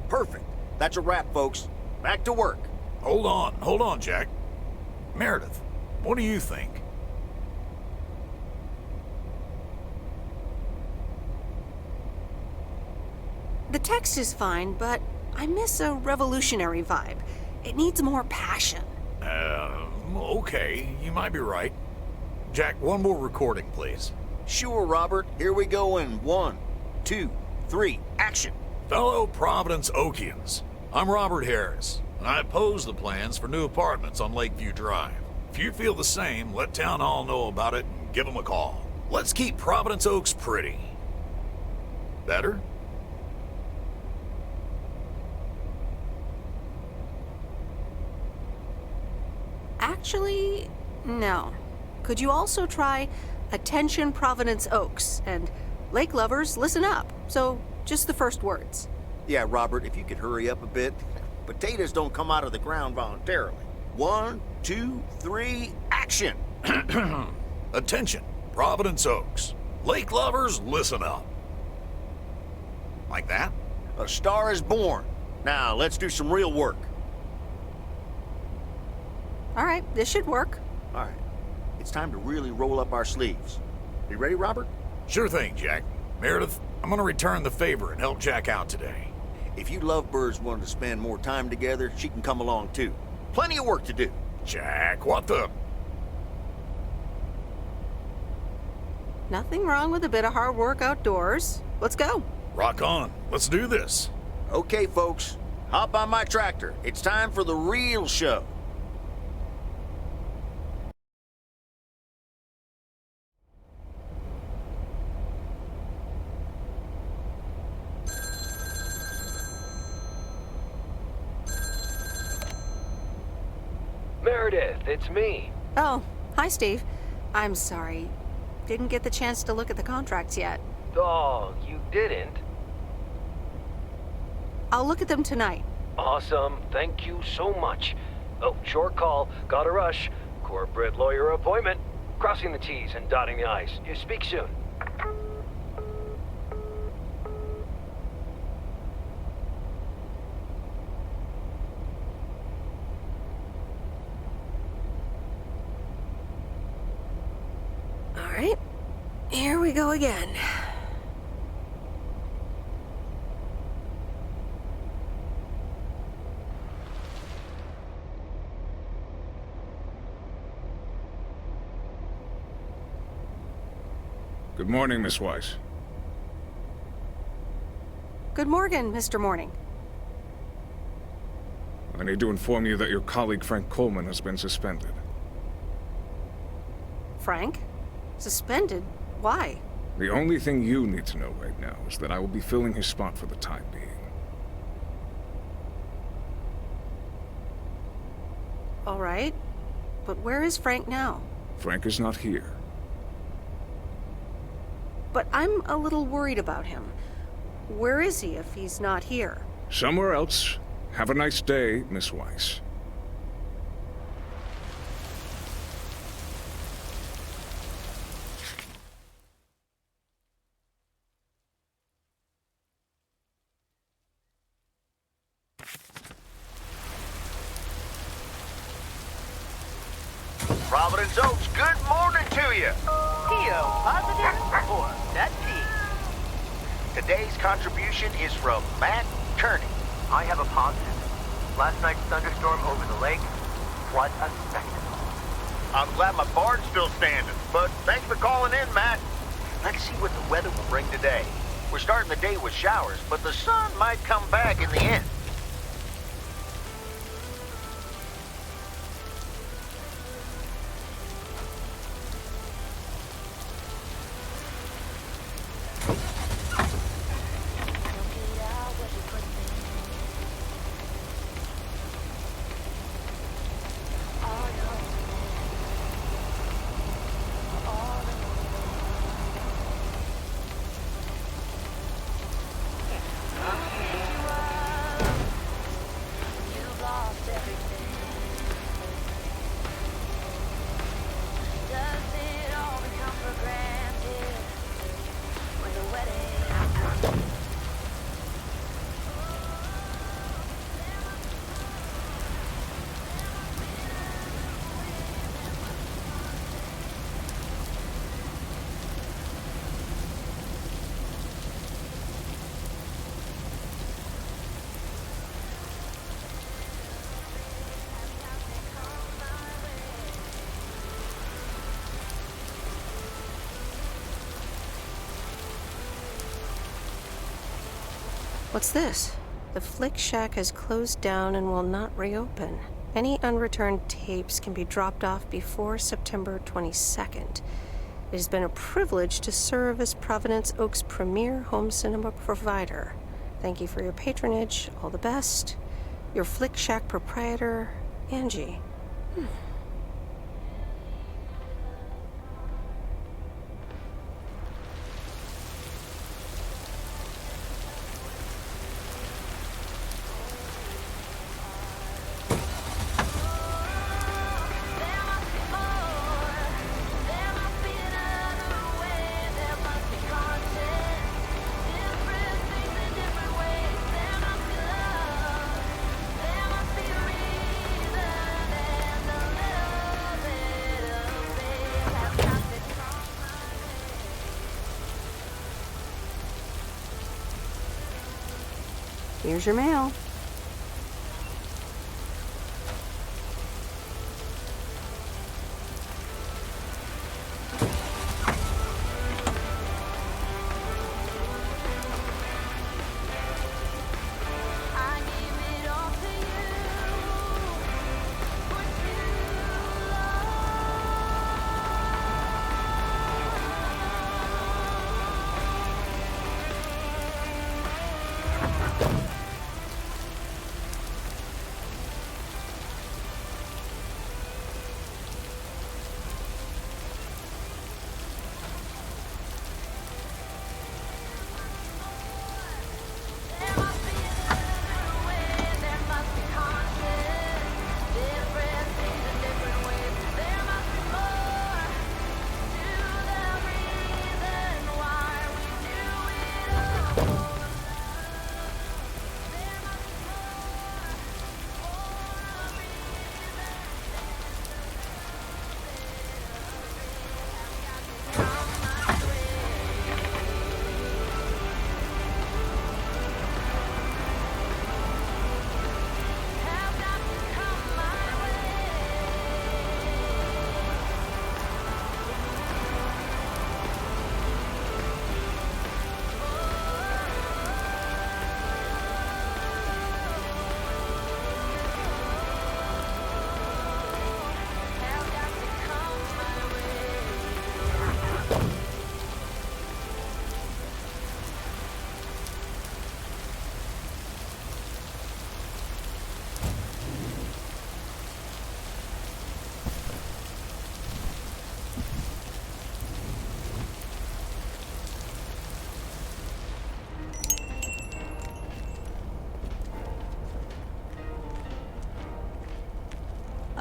Perfect. That's a wrap, folks. Back to work. Hold on, Jack. Meredith, what do you think? The text is fine, but I miss a revolutionary vibe. It needs more passion. Okay, you might be right. Jack, one more recording, please. Sure, Robert. Here we go in 1, 2, 3, action. Fellow Providence Okians, I'm Robert Harris, and I oppose the plans for new apartments on Lakeview Drive. If you feel the same, let Town Hall know about it and give them a call. Let's keep Providence Oaks pretty. Better? Actually, no. Could you also try Attention Providence Oaks and Lake lovers, listen up. So, just the first words. Yeah, Robert, if you could hurry up a bit. Potatoes don't come out of the ground voluntarily. 1, 2, 3, action! Attention, Providence Oaks. Lake lovers, listen up. Like that? A star is born. Now, let's do some real work. All right, this should work. All right. It's time to really roll up our sleeves. You ready, Robert? Sure thing, Jack. Meredith, I'm gonna return the favor and help Jack out today. If you lovebirds want to spend more time together, she can come along too. Plenty of work to do. Jack, what the? Nothing wrong with a bit of hard work outdoors. Let's go. Rock on. Let's do this. Okay, folks. Hop on my tractor. It's time for the real show. Meredith, it's me. Oh, hi, Steve. I'm sorry. Didn't get the chance to look at the contracts yet. Oh, you didn't? I'll look at them tonight. Awesome. Thank you so much. Oh, short call. Gotta rush. Corporate lawyer appointment. Crossing the T's and dotting the I's. You speak soon. All right, here we go again. Good morning, Miss Weiss. Good morning, Mr. Morning. I need to inform you that your colleague Frank Coleman has been suspended. Frank? Suspended? Why? The only thing you need to know right now is that I will be filling his spot for the time being. All right. But where is Frank now? Frank is not here. But I'm a little worried about him. Where is he if he's not here? Somewhere else. Have a nice day, Miss Weiss. Providence Oaks, good morning to you. P.O. positive or net P? Today's contribution is from Matt Kearney. I have a positive. Last night's thunderstorm over the lake. What a spectacle. I'm glad my barn's still standing, but thanks for calling in, Matt. Let's see what the weather will bring today. We're starting the day with showers, but the sun might come back in the end. What's this? The Flick Shack has closed down and will not reopen. Any unreturned tapes can be dropped off before September 22nd. It has been a privilege to serve as Providence Oaks' premier home cinema provider. Thank you for your patronage. All the best. Your Flick Shack proprietor, Angie. Here's your mail.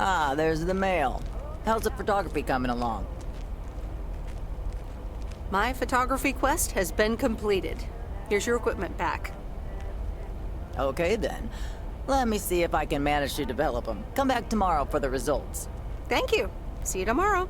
Ah, there's the mail. How's the photography coming along? My photography quest has been completed. Here's your equipment back. Okay then. Let me see if I can manage to develop them. Come back tomorrow for the results. Thank you. See you tomorrow.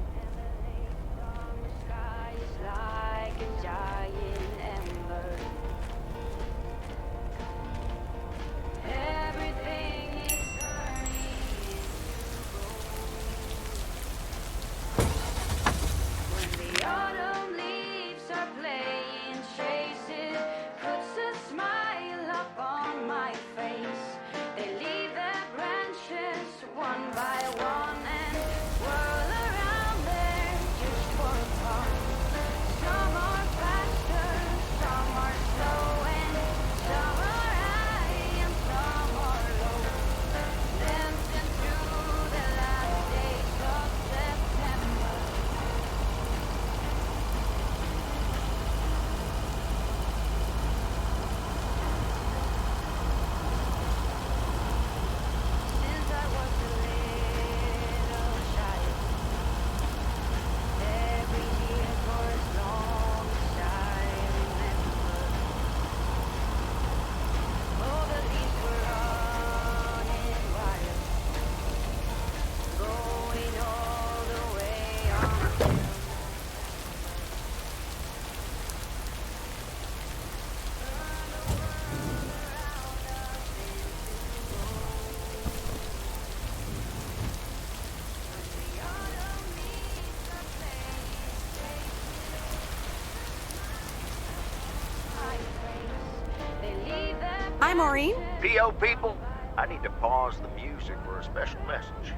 Hi, Maureen. PO people, I need to pause the music for a special message.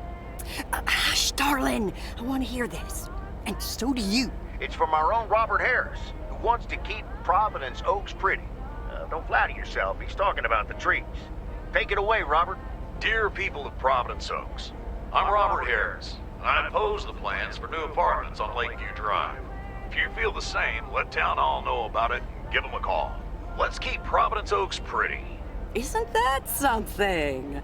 Hush, darling. I want to hear this. And so do you. It's from our own Robert Harris, who wants to keep Providence Oaks pretty. Don't flatter yourself. He's talking about the trees. Take it away, Robert. Dear people of Providence Oaks, I'm Robert Harris, and I oppose the plans for new apartments on Lakeview Drive. If you feel the same, let Town Hall know about it and give them a call. Let's keep Providence Oaks pretty. Isn't that something?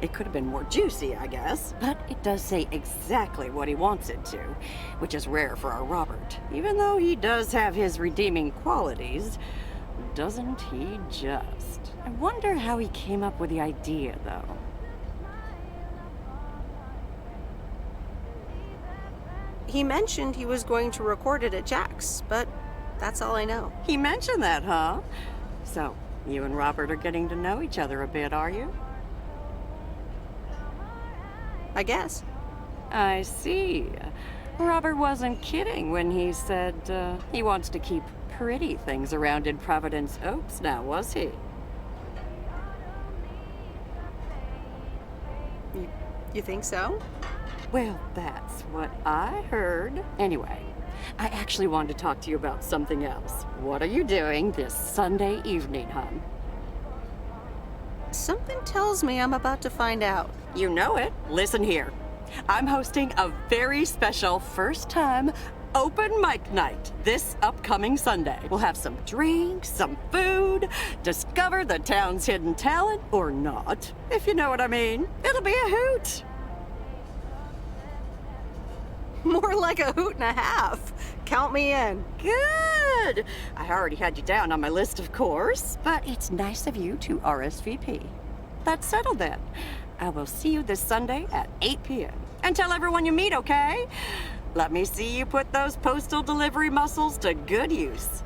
It could have been more juicy, I guess, but it does say exactly what he wants it to, which is rare for our Robert. Even though he does have his redeeming qualities, doesn't he just? I wonder how he came up with the idea, though. He mentioned he was going to record it at Jack's, but that's all I know. He mentioned that, huh? So, You and Robert are getting to know each other a bit, are you? I guess. I see. Robert wasn't kidding when he said he wants to keep pretty things around in Providence Oaks now, was he? You think so? Well, that's what I heard. Anyway, I actually wanted to talk to you about something else. What are you doing this Sunday evening, hon? Something tells me I'm about to find out. You know it. Listen here. I'm hosting a very special first-time open mic night this upcoming Sunday. We'll have some drinks, some food, discover the town's hidden talent, or not, if you know what I mean. It'll be a hoot. More like a hoot and a half. Count me in. Good. I already had you down on my list, of course, but it's nice of you to RSVP. That's settled then. I will see you this Sunday at 8 p.m. And tell everyone you meet, okay? Let me see you put those postal delivery muscles to good use.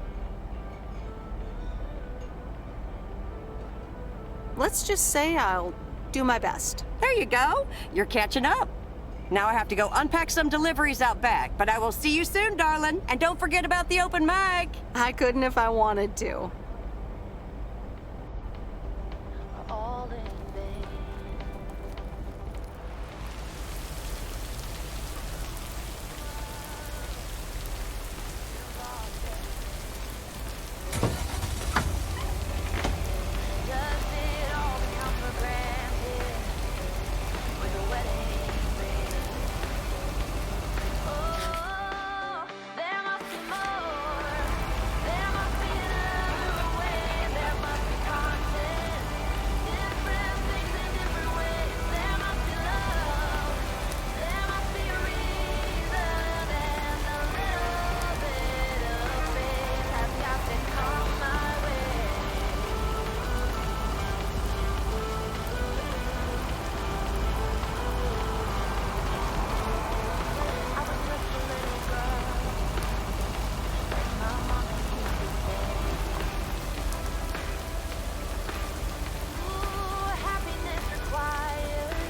Let's just say I'll do my best. There you go. You're catching up. Now I have to go unpack some deliveries out back, but I will see you soon, darling. And don't forget about the open mic. I couldn't if I wanted to. All in vain. Does it all become for granted with a wedding ring? Oh, there must be more. There must be another way. There must be content. Different things in different ways. There must be love. There must be a reason, and a little bit of faith has got to come my way. I was just a little girl, like my mama used to say. Ooh, happiness requires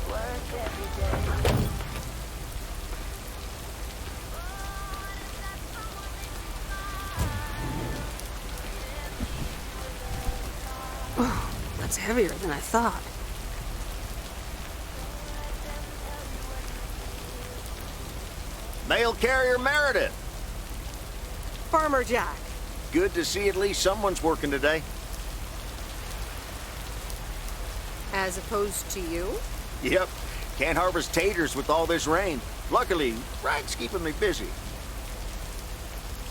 work every day. Oh, that's heavier than I thought. Mail carrier Meredith. Farmer Jack. Good to see at least someone's working today. As opposed to you? Yep. Can't harvest taters with all this rain. Luckily, rain's keeping me busy.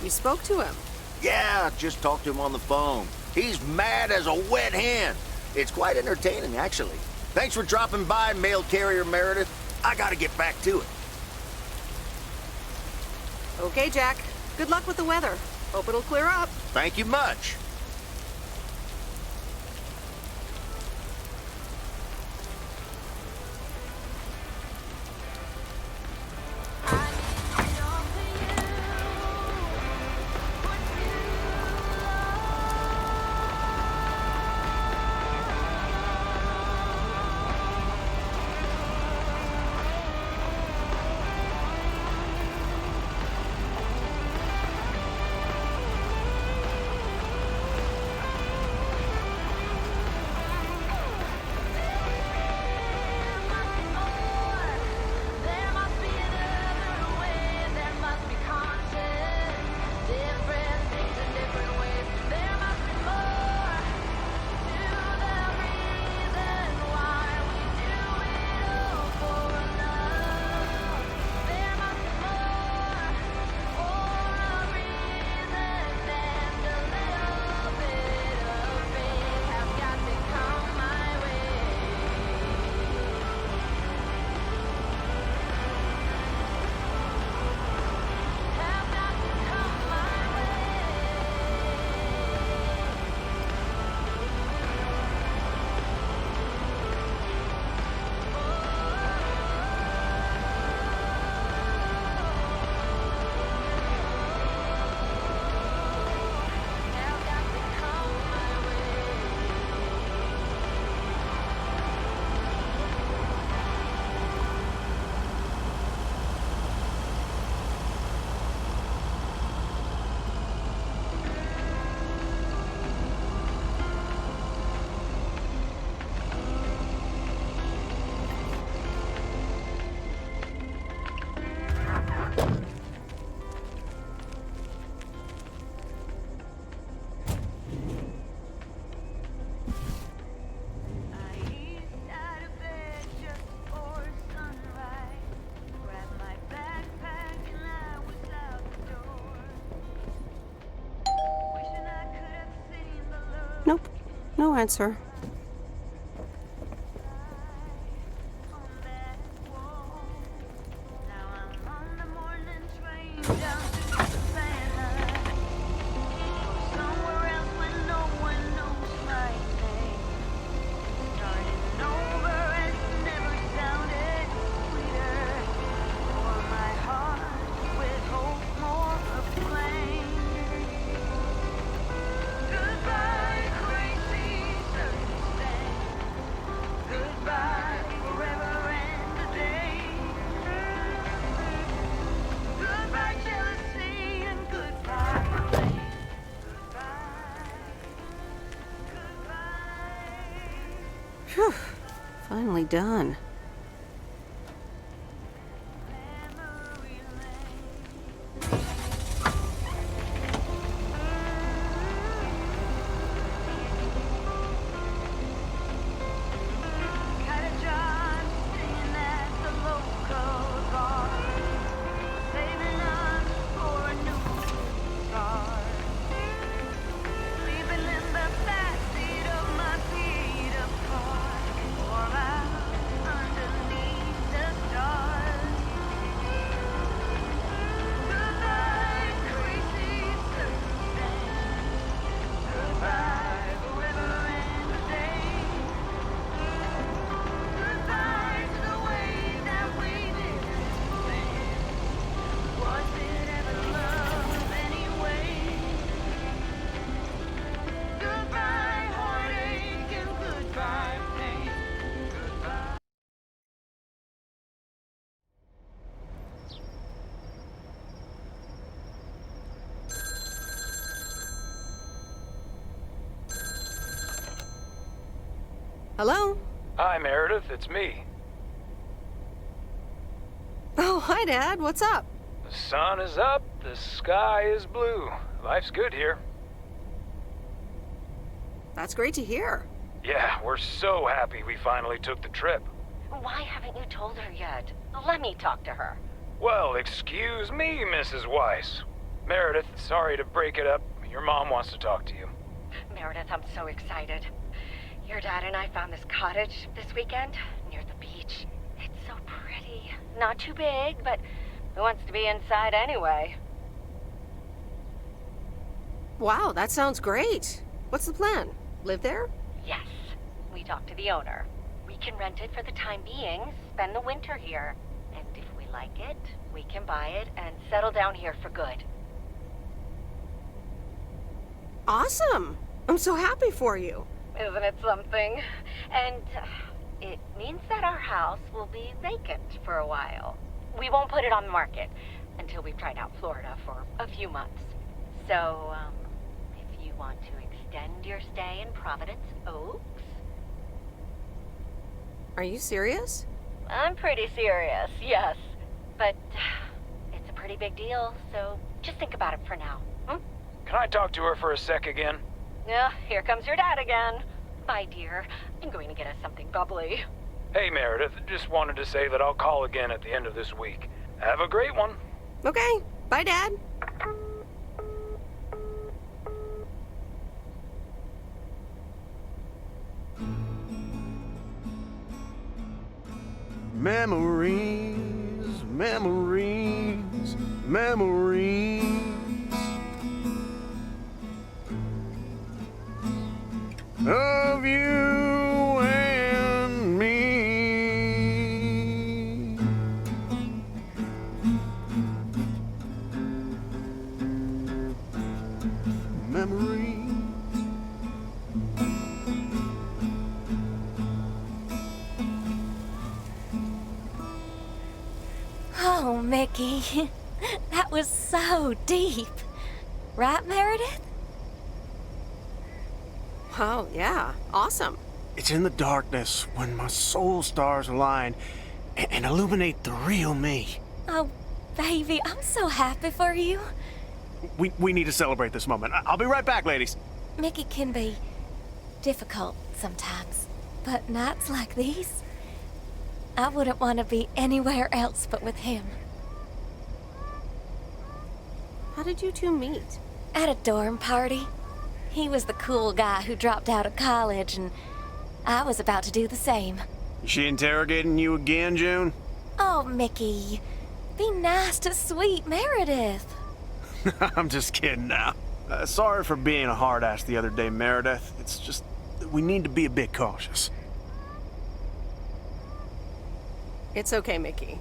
You spoke to him. Yeah, just talked to him on the phone. He's mad as a wet hen. It's quite entertaining, actually. Thanks for dropping by, mail carrier Meredith. I gotta get back to it. Okay, Jack. Good luck with the weather. Hope it'll clear up. Thank you much. No answer. Phew. Finally done. Hello? Hi, Meredith. It's me. Oh, hi, Dad. What's up? The sun is up, the sky is blue. Life's good here. That's great to hear. Yeah, we're so happy we finally took the trip. Why haven't you told her yet? Let me talk to her. Well, excuse me, Mrs. Weiss. Meredith, sorry to break it up. Your mom wants to talk to you. Meredith, I'm so excited. Your dad and I found this cottage this weekend near the beach. It's so pretty. Not too big, but who wants to be inside anyway? Wow, that sounds great. What's the plan? Live there? Yes. We talked to the owner. We can rent it for the time being, spend the winter here. And if we like it, we can buy it and settle down here for good. Awesome! I'm so happy for you. Isn't it something? And it means that our house will be vacant for a while. We won't put it on the market until we've tried out Florida for a few months. So, if you want to extend your stay in Providence Oaks... Are you serious? I'm pretty serious, yes. But it's a pretty big deal, so just think about it for now. Can I talk to her for a sec again? Yeah, here comes your dad again. Bye, dear. I'm going to get us something bubbly. Hey, Meredith. Just wanted to say that I'll call again at the end of this week. Have a great one. Okay. Bye, Dad. Memories, memories, memories. Of you and me. Memories. Oh, Mickey. That was so deep. Right, Meredith? Oh, yeah. Awesome. It's in the darkness when my soul stars align and illuminate the real me. Oh, baby, I'm so happy for you. We need to celebrate this moment. I'll be right back, ladies. Mickey can be difficult sometimes, but nights like these, I wouldn't want to be anywhere else but with him. How did you two meet? At a dorm party. He was the cool guy who dropped out of college, and I was about to do the same. Is she interrogating you again, June? Oh, Mickey. Be nice to sweet Meredith. I'm just kidding now. Sorry for being a hard ass the other day, Meredith. It's just that we need to be a bit cautious. It's okay, Mickey.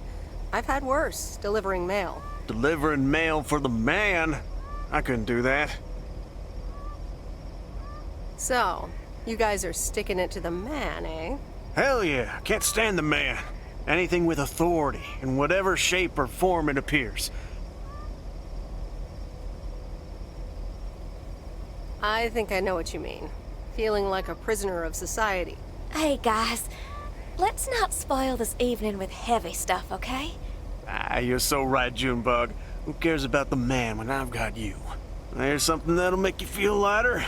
I've had worse, delivering mail. Delivering mail for the man? I couldn't do that. So, you guys are sticking it to the man, eh? Hell yeah, can't stand the man. Anything with authority, in whatever shape or form it appears. I think I know what you mean. Feeling like a prisoner of society. Hey, guys. Let's not spoil this evening with heavy stuff, okay? Ah, you're so right, Junebug. Who cares about the man when I've got you? There's something that'll make you feel lighter.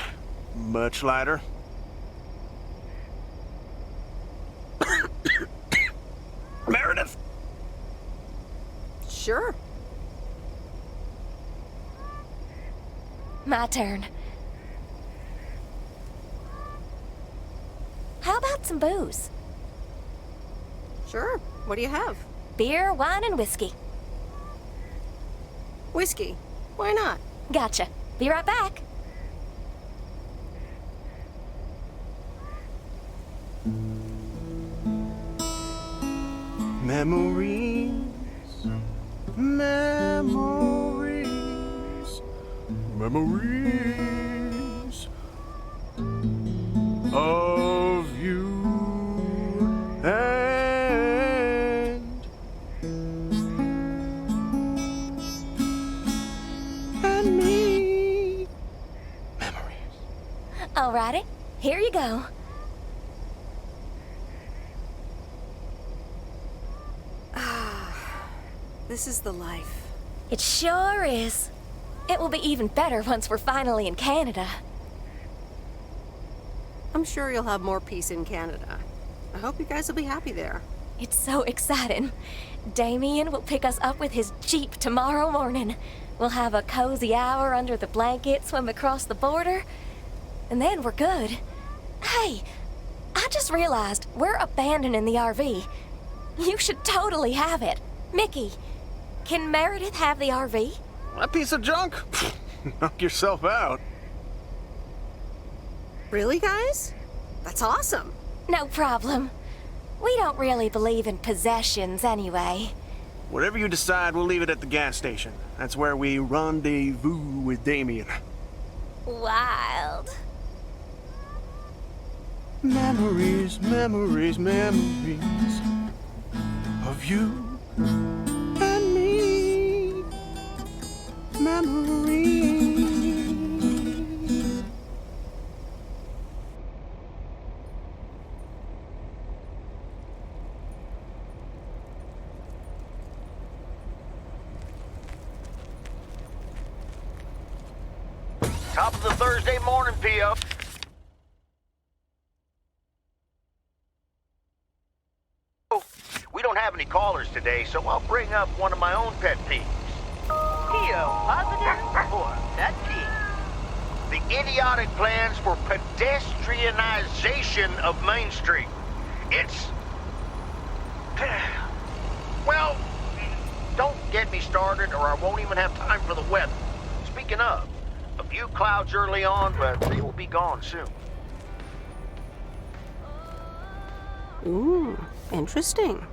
Much lighter. Meredith! Sure. My turn. How about some booze? Sure. What do you have? Beer, wine, and whiskey. Whiskey. Why not? Gotcha. Be right back. Memories, memories, memories of you and me. Memories. Alrighty, here you go. This is the life. It sure is. It will be even better once we're finally in Canada. I'm sure you'll have more peace in Canada. I hope you guys will be happy there. It's so exciting. Damien will pick us up with his Jeep tomorrow morning. We'll have a cozy hour under the blanket, swim across the border, and then we're good. Hey, I just realized we're abandoning the RV. You should totally have it. Mickey, can Meredith have the RV? A piece of junk? Knock yourself out. Really, guys? That's awesome. No problem. We don't really believe in possessions anyway. Whatever you decide, we'll leave it at the gas station. That's where we rendezvous with Damien. Wild. Memories, memories, memories of you and me. Memories. Top of the Thursday morning, P.O. We don't have any callers today, so I'll bring up one of my own pet peeves. P.O. positive or pet peeve? The idiotic plans for pedestrianization of Main Street. It's... Well, don't get me started or I won't even have time for the weather. Speaking of, a few clouds early on, but they will be gone soon. Ooh, interesting.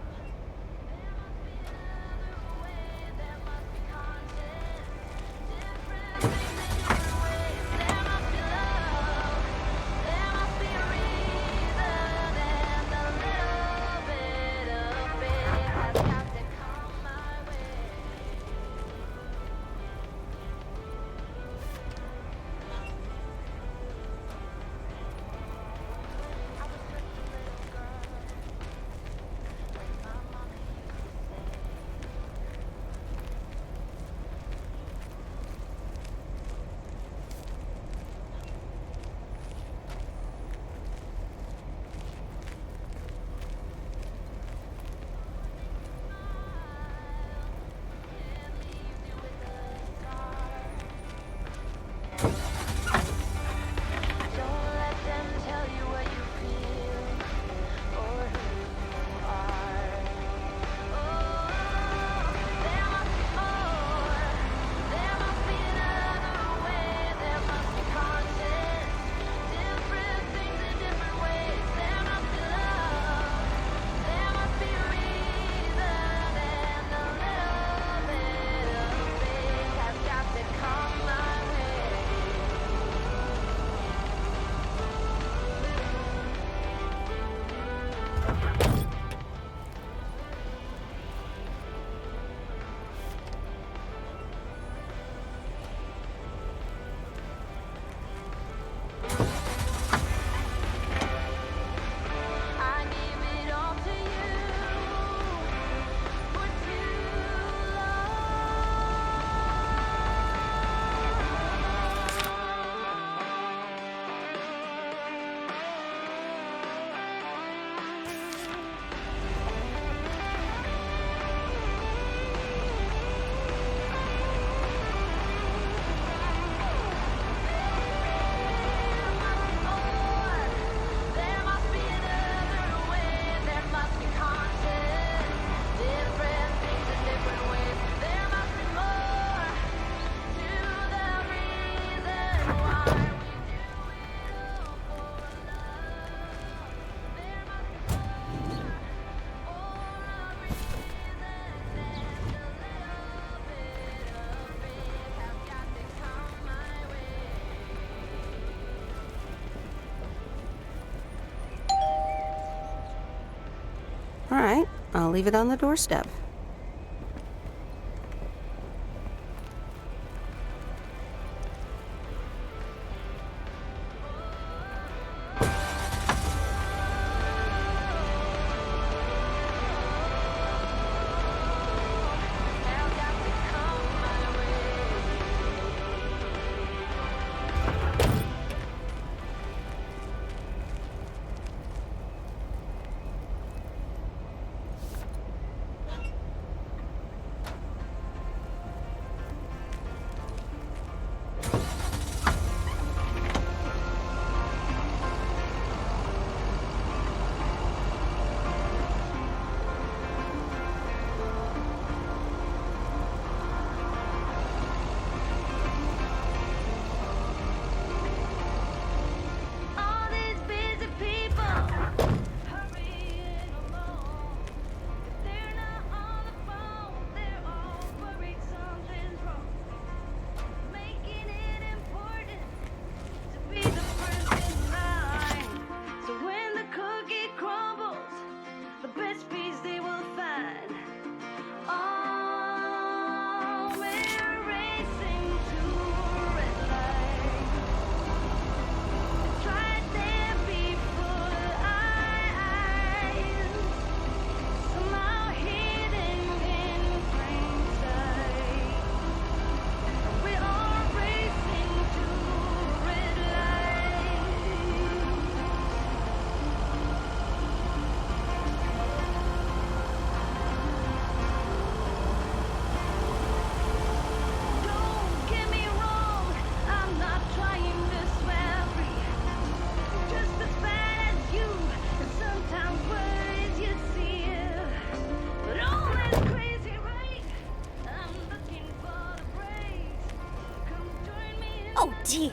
I'll leave it on the doorstep. Oh dear,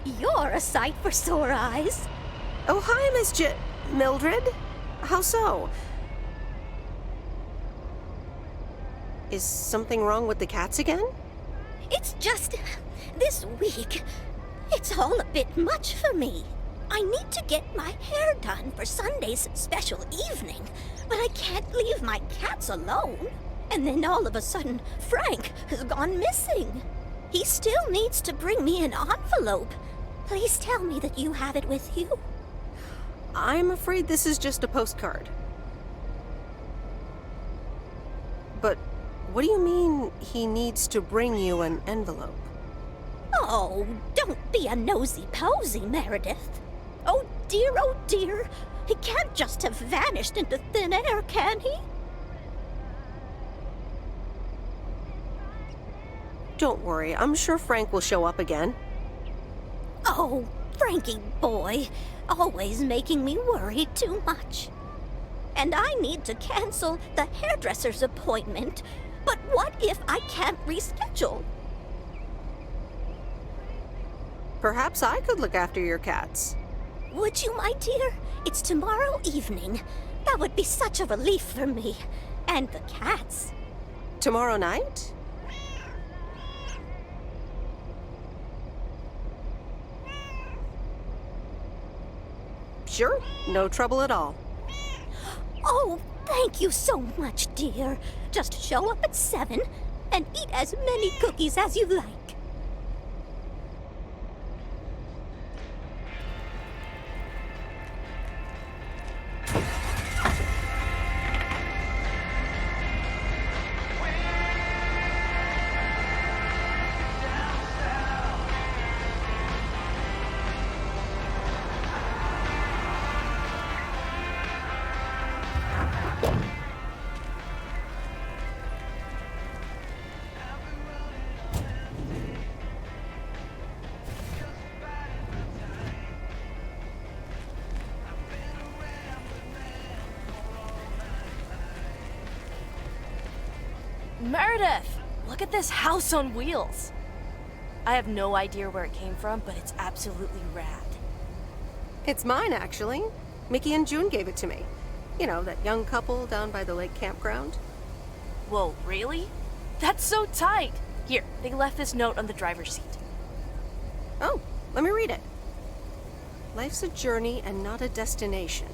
you're a sight for sore eyes. Oh, hi, Miss Mildred. How so? Is something wrong with the cats again? It's just this week. It's all a bit much for me. I need to get my hair done for Sunday's special evening, but I can't leave my cats alone. And then all of a sudden, Frank has gone missing. He still needs to bring me an envelope. Please tell me that you have it with you. I'm afraid this is just a postcard. But what do you mean he needs to bring you an envelope? Oh, don't be a nosy-posy, Meredith. Oh dear, he can't just have vanished into thin air, can he? Don't worry, I'm sure Frank will show up again. Oh, Frankie boy, always making me worry too much. And I need to cancel the hairdresser's appointment, but what if I can't reschedule? Perhaps I could look after your cats. Would you, my dear? It's tomorrow evening. That would be such a relief for me. And the cats. Tomorrow night? Sure, no trouble at all. Oh, thank you so much, dear. Just show up at 7 and eat as many cookies as you like. Meredith! Look at this house on wheels. I have no idea where it came from, but it's absolutely rad. It's mine, actually. Mickey and June gave it to me. You know, that young couple down by the lake campground. Whoa, really? That's so tight! Here, they left this note on the driver's seat. Oh, let me read it. Life's a journey and not a destination.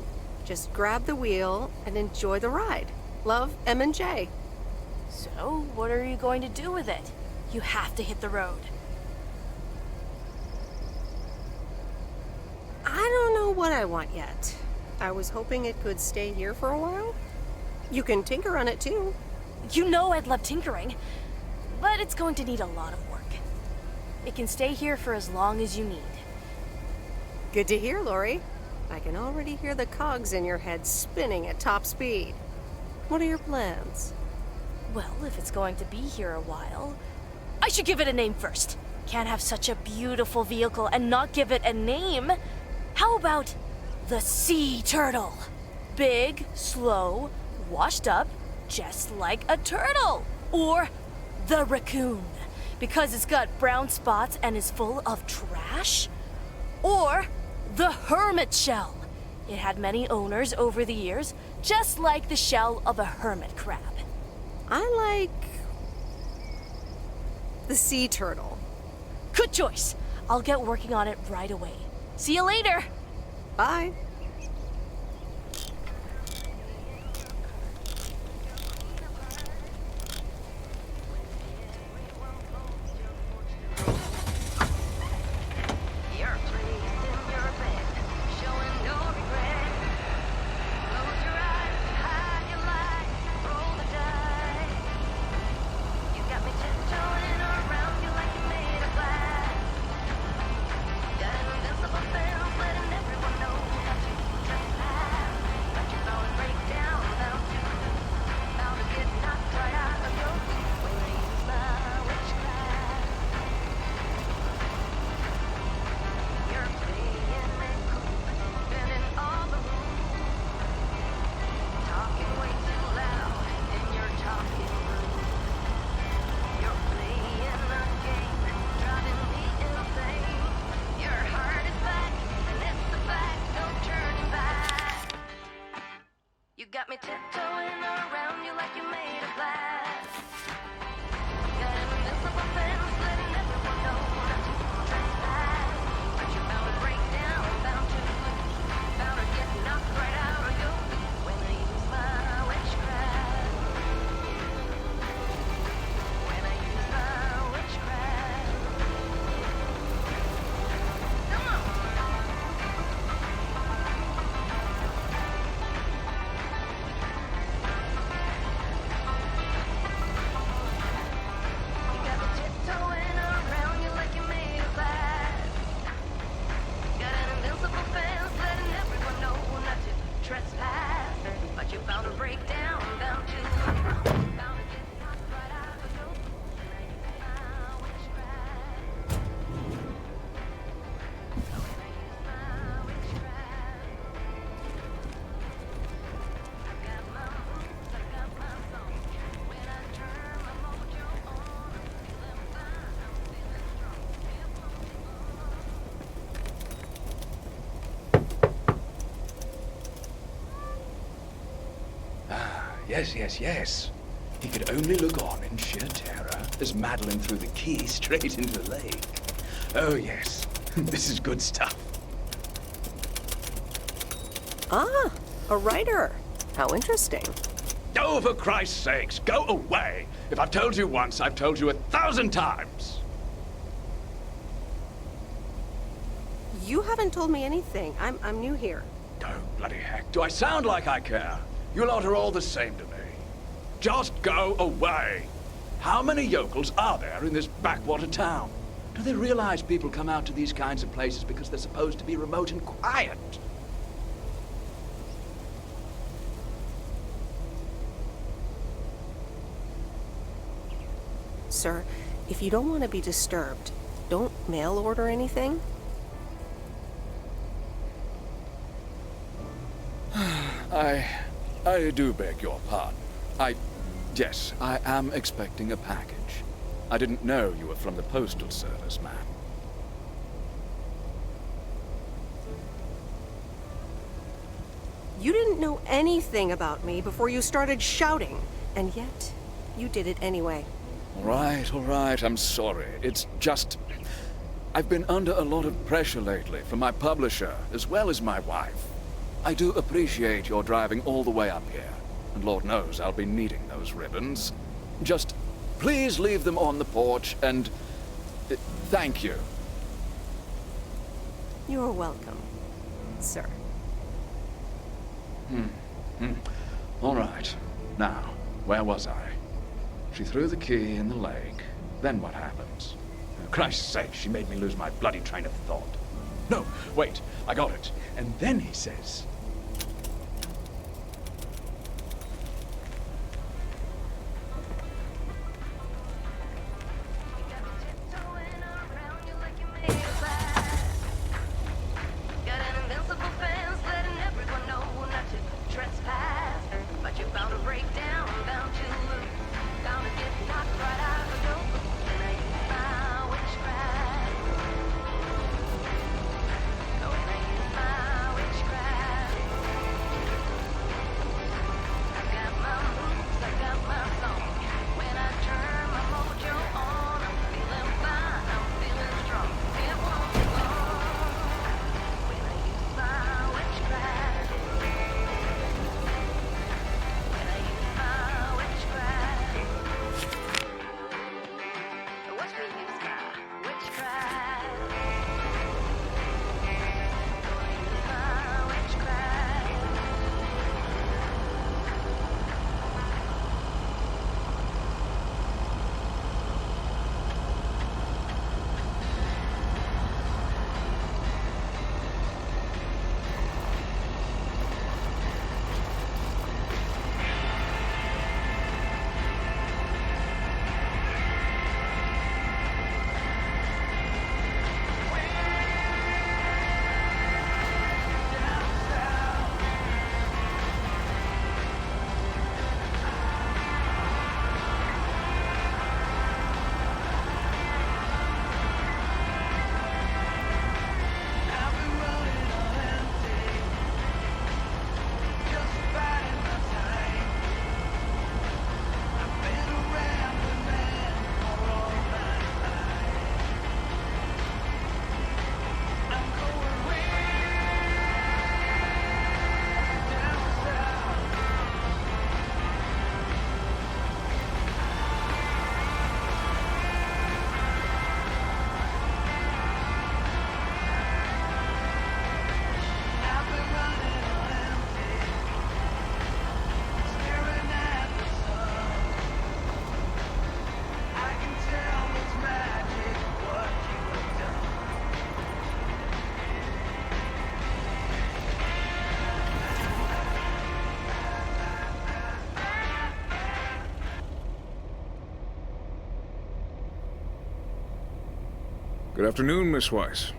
Just grab the wheel and enjoy the ride. Love, M and J. So, what are you going to do with it? You have to hit the road. I don't know what I want yet. I was hoping it could stay here for a while. You can tinker on it too. You know I'd love tinkering, but it's going to need a lot of work. It can stay here for as long as you need. Good to hear, Lori. I can already hear the cogs in your head spinning at top speed. What are your plans? Well, if it's going to be here a while, I should give it a name first. Can't have such a beautiful vehicle and not give it a name. How about the sea turtle? Big, slow, washed up, just like a turtle. Or the raccoon, because it's got brown spots and is full of trash. Or the hermit shell. It had many owners over the years, just like the shell of a hermit crab. I like the sea turtle. Good choice. I'll get working on it right away. See you later. Bye. Got me tiptoeing around you like you made of glass. Got an invisible fence letting everyone know not to trespass. But you're bound to break down, bound to get knocked right out of your feet when I use my witchcraft. When I use my witchcraft. Come on. Yes. He could only look on in sheer terror as Madeline threw the key straight into the lake. Oh, yes. This is good stuff. Ah, a writer. How interesting. Oh, for Christ's sakes, go away! If I've told you once, I've told you 1,000 times! You haven't told me anything. I'm new here. Oh, bloody heck. Do I sound like I care? You lot are all the same to me. Just go away. How many yokels are there in this backwater town? Do they realize people come out to these kinds of places because they're supposed to be remote and quiet? Sir, if you don't want to be disturbed, don't mail order anything. I do beg your pardon. Yes, I am expecting a package. I didn't know you were from the Postal Service, ma'am. You didn't know anything about me before you started shouting, and yet you did it anyway. All right, I'm sorry. It's just... I've been under a lot of pressure lately from my publisher, as well as my wife. I do appreciate your driving all the way up here. and Lord knows I'll be needing those ribbons. Just please leave them on the porch, and thank you. You're welcome, sir. All right. Now, where was I? She threw the key in the lake. Then what happens? For Christ's sake, she made me lose my bloody train of thought. No, wait, I got it. And then he says... Good afternoon, Miss Weiss.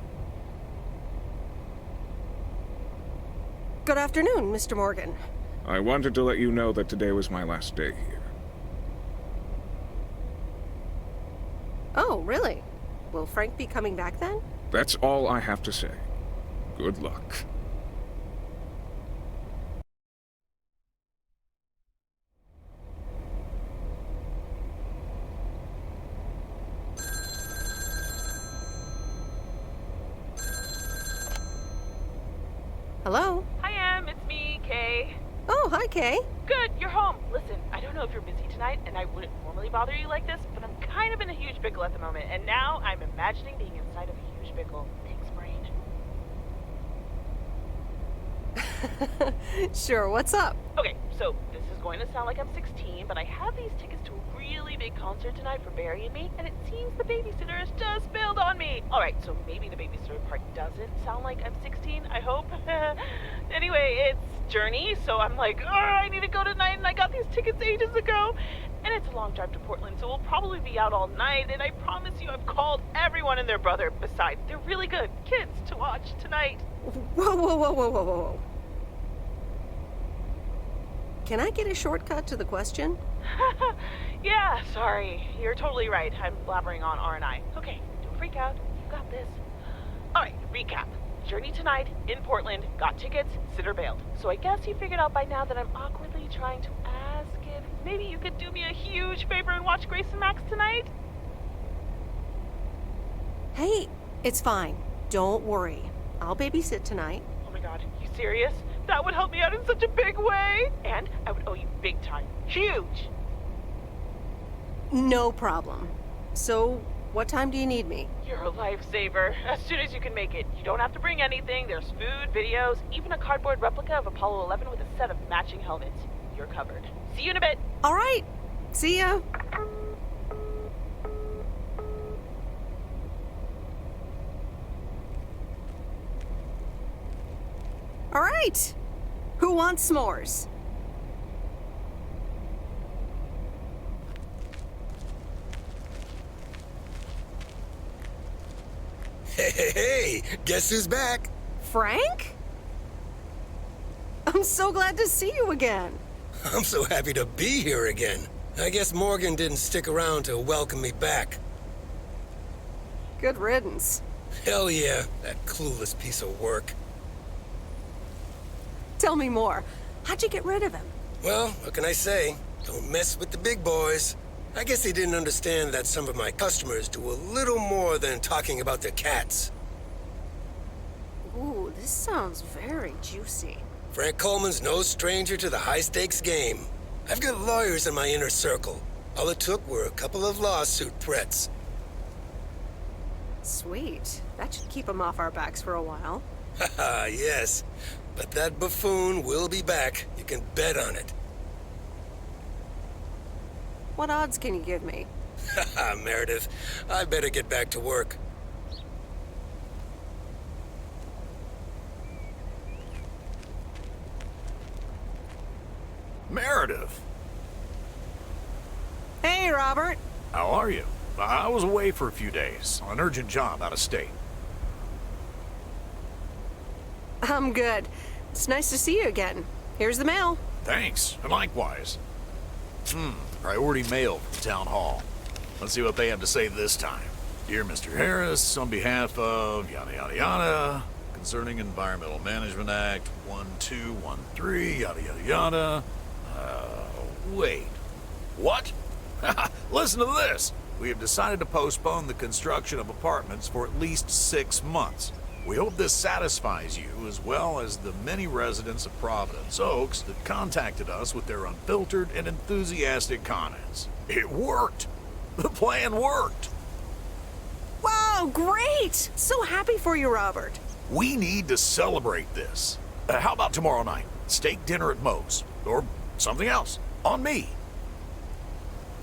Good afternoon, Mr. Morgan. I wanted to let you know that today was my last day here. Oh, really? Will Frank be coming back then? That's all I have to say. Good luck. Hello? Hi, Em. It's me, Kay. Oh, hi, Kay. Good, you're home. Listen, I don't know if you're busy tonight, and I wouldn't normally bother you like this, but I'm kind of in a huge pickle at the moment, and now I'm imagining being inside of a huge pickle. Thanks, brain. Sure, what's up? Okay, so this is going to sound like I'm 16, but I have these tickets to a really big concert tonight for Barry and me, and it seems the babysitter has just bailed on me. Alright, so maybe the babysitter part doesn't sound like I'm 16, I hope. Anyway, it's Journey, so I'm like, I need to go tonight, and I got these tickets ages ago. And it's a long drive to Portland, so we'll probably be out all night, and I promise you I've called everyone and their brother. Besides, they're really good kids to watch tonight. Whoa. Can I get a shortcut to the question? Yeah, sorry. You're totally right. I'm blabbering on, aren't I? Okay, don't freak out. You got this. Alright, recap. Journey tonight, in Portland, got tickets, sitter bailed. So I guess you figured out by now that I'm awkwardly trying to ask if maybe you could do me a huge favor and watch Grace and Max tonight? Hey, it's fine. Don't worry. I'll babysit tonight. Oh my god, you serious? That would help me out in such a big way. And I would owe you big time. Huge. No problem. So, what time do you need me? You're a lifesaver. As soon as you can make it. You don't have to bring anything. There's food, videos, even a cardboard replica of Apollo 11 with a set of matching helmets. You're covered. See you in a bit. All right. See ya. All right. Who wants s'mores? Hey, guess who's back? Frank? I'm so glad to see you again. I'm so happy to be here again. I guess Morgan didn't stick around to welcome me back. Good riddance. Hell yeah, that clueless piece of work. Tell me more. How'd you get rid of him? Well, what can I say? Don't mess with the big boys. I guess he didn't understand that some of my customers do a little more than talking about their cats. Ooh, this sounds very juicy. Frank Coleman's no stranger to the high-stakes game. I've got lawyers in my inner circle. All it took were a couple of lawsuit threats. Sweet. That should keep him off our backs for a while. Haha, yes. But that buffoon will be back. You can bet on it. What odds can you give me? Haha, Meredith. I better get back to work. Meredith! Hey, Robert. How are you? I was away for a few days on an urgent job out of state. I'm good. It's nice to see you again. Here's the mail. Thanks, and likewise. Priority mail from Town Hall. Let's see what they have to say this time. Dear Mr. Harris, on behalf of yada yada yada, concerning Environmental Management Act 1213, yada yada yada. Wait. What? Listen to this. We have decided to postpone the construction of apartments for at least 6 months. We hope this satisfies you, as well as the many residents of Providence Oaks that contacted us with their unfiltered and enthusiastic comments. It worked! The plan worked! Wow, great! So happy for you, Robert. We need to celebrate this. How about tomorrow night? Steak dinner at Moe's. Or something else. On me.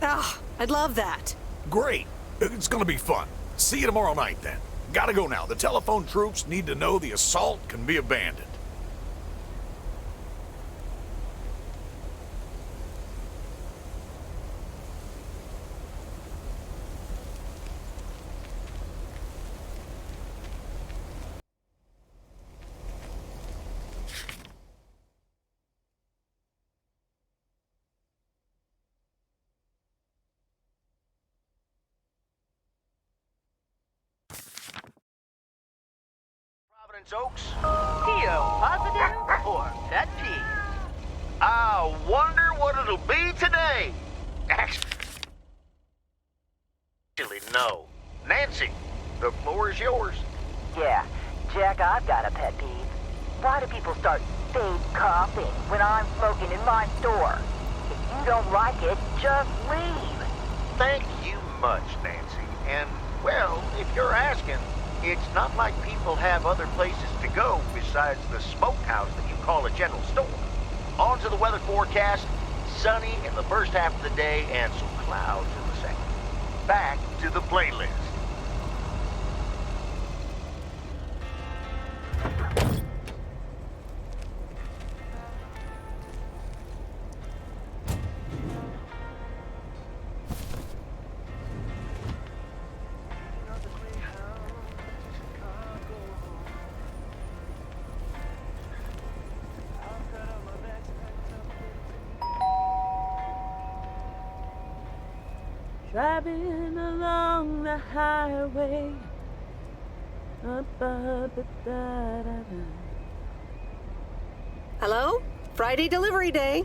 Ah, I'd love that. Great. It's gonna be fun. See you tomorrow night, then. Gotta go now. The telephone troops need to know the assault can be abandoned. Providence Oaks. PO positive or pet peeve? I wonder what it'll be today. Actually, no. Nancy, the floor is yours. Yeah, Jack, I've got a pet peeve. Why do people start fake coughing when I'm smoking in my store? If you don't like it, just leave. Thank you much, Nancy. And, well, if you're asking, it's not like people have other places to go besides the smokehouse that you call a general store. On to the weather forecast, sunny in the first half of the day and some clouds in the second. Back to the playlist. Driving along the highway. Hello? Friday delivery day.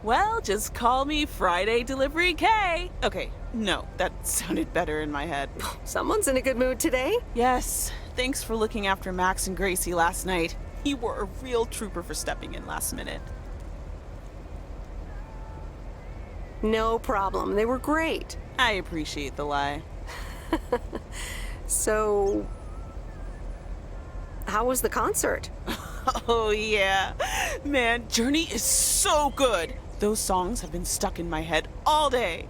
Well, just call me Friday Delivery K. Okay, no, that sounded better in my head. Someone's in a good mood today. Yes, thanks for looking after Max and Gracie last night. You were a real trooper for stepping in last minute. No problem. They were great. I appreciate the lie. So, how was the concert? Oh, yeah. Man, Journey is so good. Those songs have been stuck in my head all day.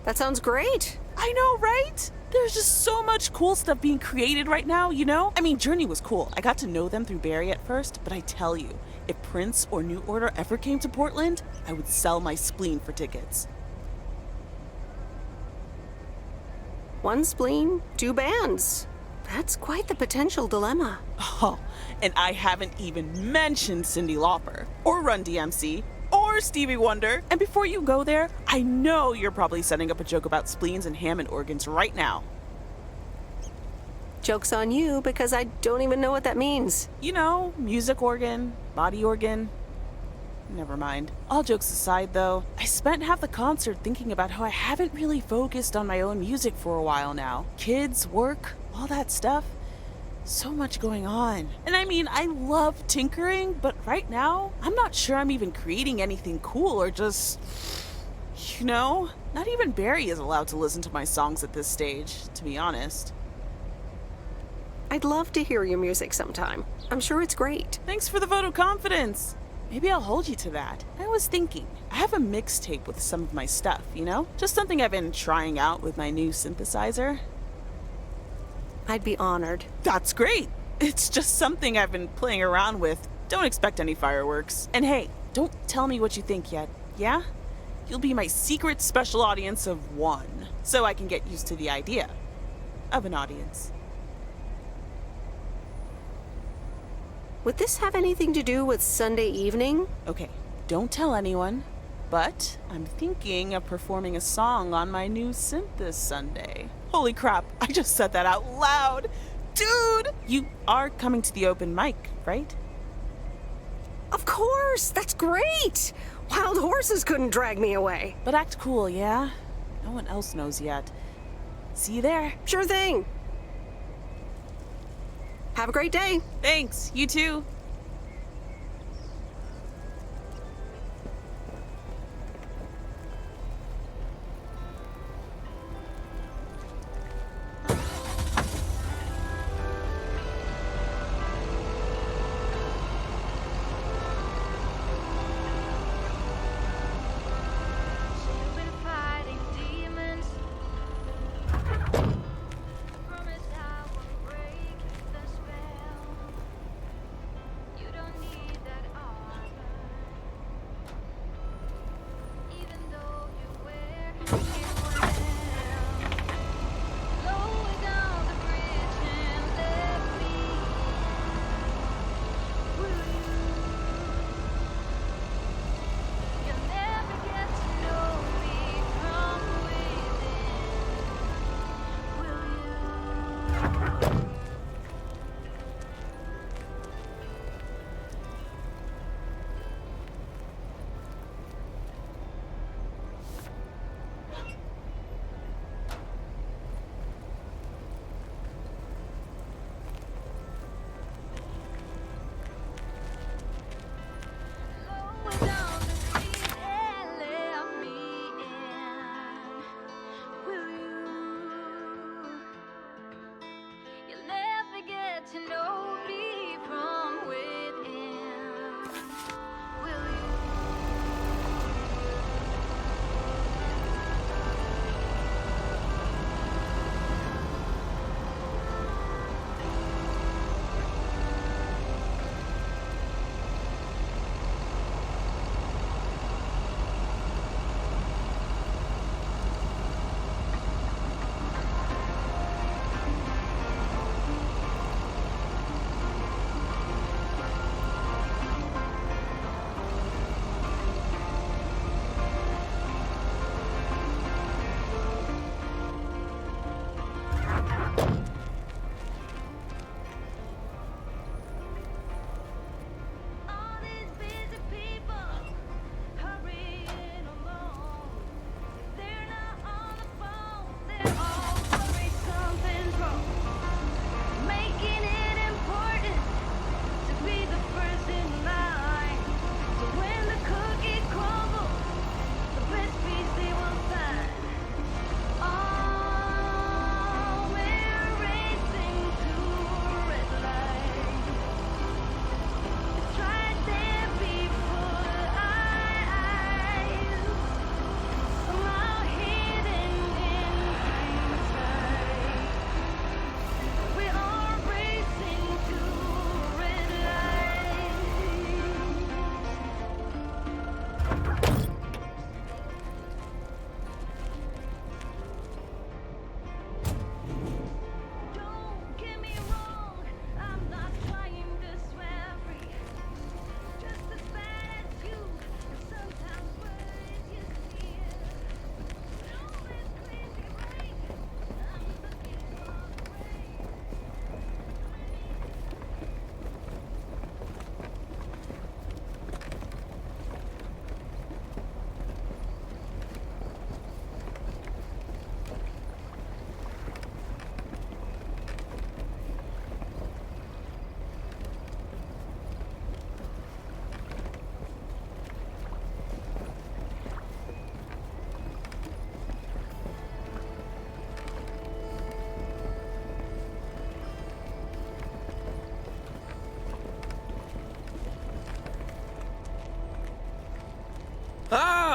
That sounds great. I know, right? There's just so much cool stuff being created right now, you know? I mean, Journey was cool. I got to know them through Barry at first, but I tell you, if Prince or New Order ever came to Portland, I would sell my spleen for tickets. One spleen, two bands. That's quite the potential dilemma. Oh, and I haven't even mentioned Cyndi Lauper, or Run DMC, or Stevie Wonder. And before you go there, I know you're probably setting up a joke about spleens and Hammond organs right now. Joke's on you, because I don't even know what that means. You know, music organ, body organ. Never mind. All jokes aside, though, I spent half the concert thinking about how I haven't really focused on my own music for a while now. Kids, work, all that stuff. So much going on. And I mean, I love tinkering, but right now, I'm not sure I'm even creating anything cool or just... You know? Not even Barry is allowed to listen to my songs at this stage, to be honest. I'd love to hear your music sometime. I'm sure it's great. Thanks for the vote of confidence. Maybe I'll hold you to that. I was thinking, I have a mixtape with some of my stuff, you know? Just something I've been trying out with my new synthesizer. I'd be honored. That's great. It's just something I've been playing around with. Don't expect any fireworks. And hey, don't tell me what you think yet, yeah? You'll be my secret special audience of one, so I can get used to the idea of an audience. Would this have anything to do with Sunday evening? Okay, don't tell anyone, but I'm thinking of performing a song on my new synth this Sunday. Holy crap, I just said that out loud! Dude! You are coming to the open mic, right? Of course! That's great! Wild horses couldn't drag me away. But act cool, yeah? No one else knows yet. See you there. Sure thing. Have a great day. Thanks, you too.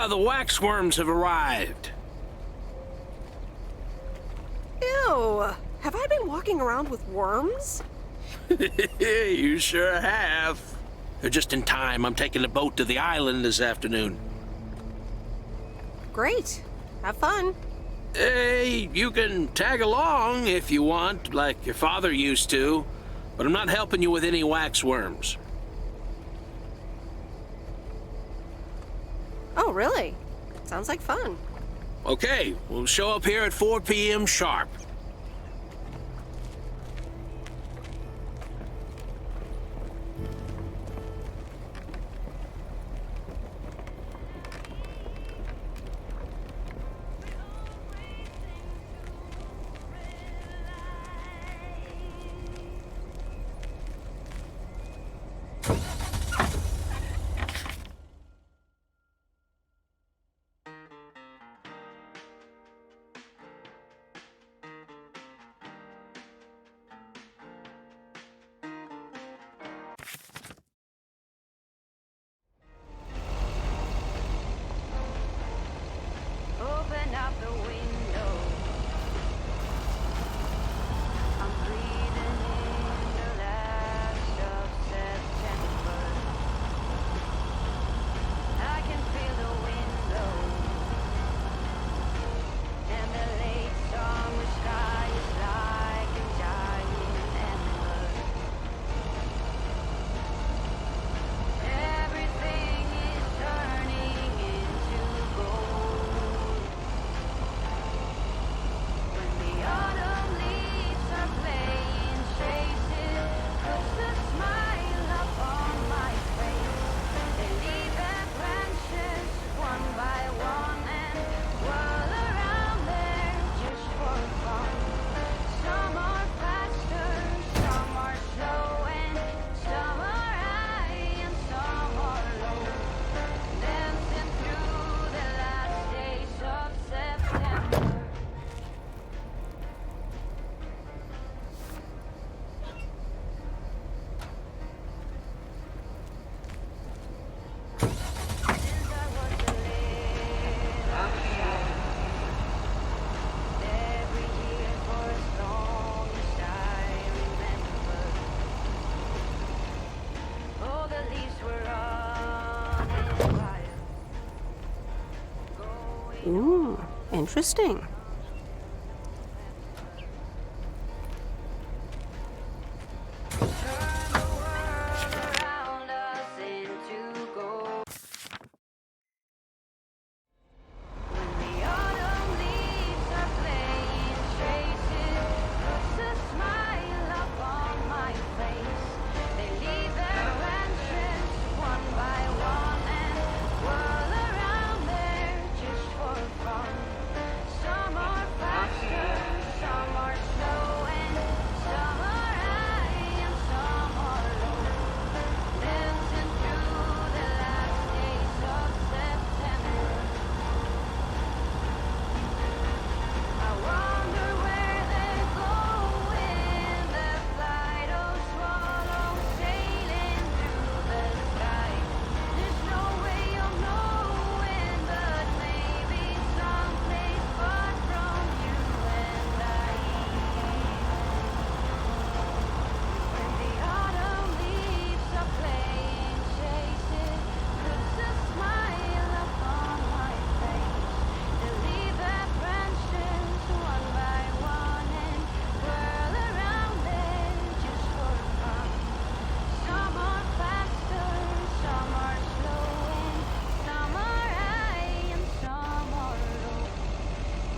The waxworms have arrived. Ew! Have I been walking around with worms? You sure have. They're just in time. I'm taking the boat to the island this afternoon. Great. Have fun. Hey, you can tag along if you want, like your father used to, but I'm not helping you with any waxworms. Oh, really? Sounds like fun. Okay, we'll show up here at 4 p.m. sharp. Open up the window. I'm breathing in the last of September. I can feel the wind blow, and the late summer sky is like a giant ember. Everything is turning into gold. When the autumn leaves are playing chases, puts a smile upon my face. They leave their branches one by one and whirl around there just for fun. Some are faster, some are slow, and some are high and some are low. Dancing through the last days of September. Every year for as long as I remember, all the leaves were running wild. Ooh, interesting. Around us into gold. When the autumn leaves are playing chases, puts a smile upon my face. They leave their branches one by one and whirl around there just for fun. Some are faster, some are slow, and some are high and some are low. Dancing through the last days of September. I wonder where they're going. The flight of swallows sailing through the sky. There's no way of knowing, but maybe someplace far from you and I. When the autumn leaves are playing chases, puts a smile upon my face. They leave their branches one by one and whirl around there just for fun. Some are faster, some are slow, and some are high and some are low.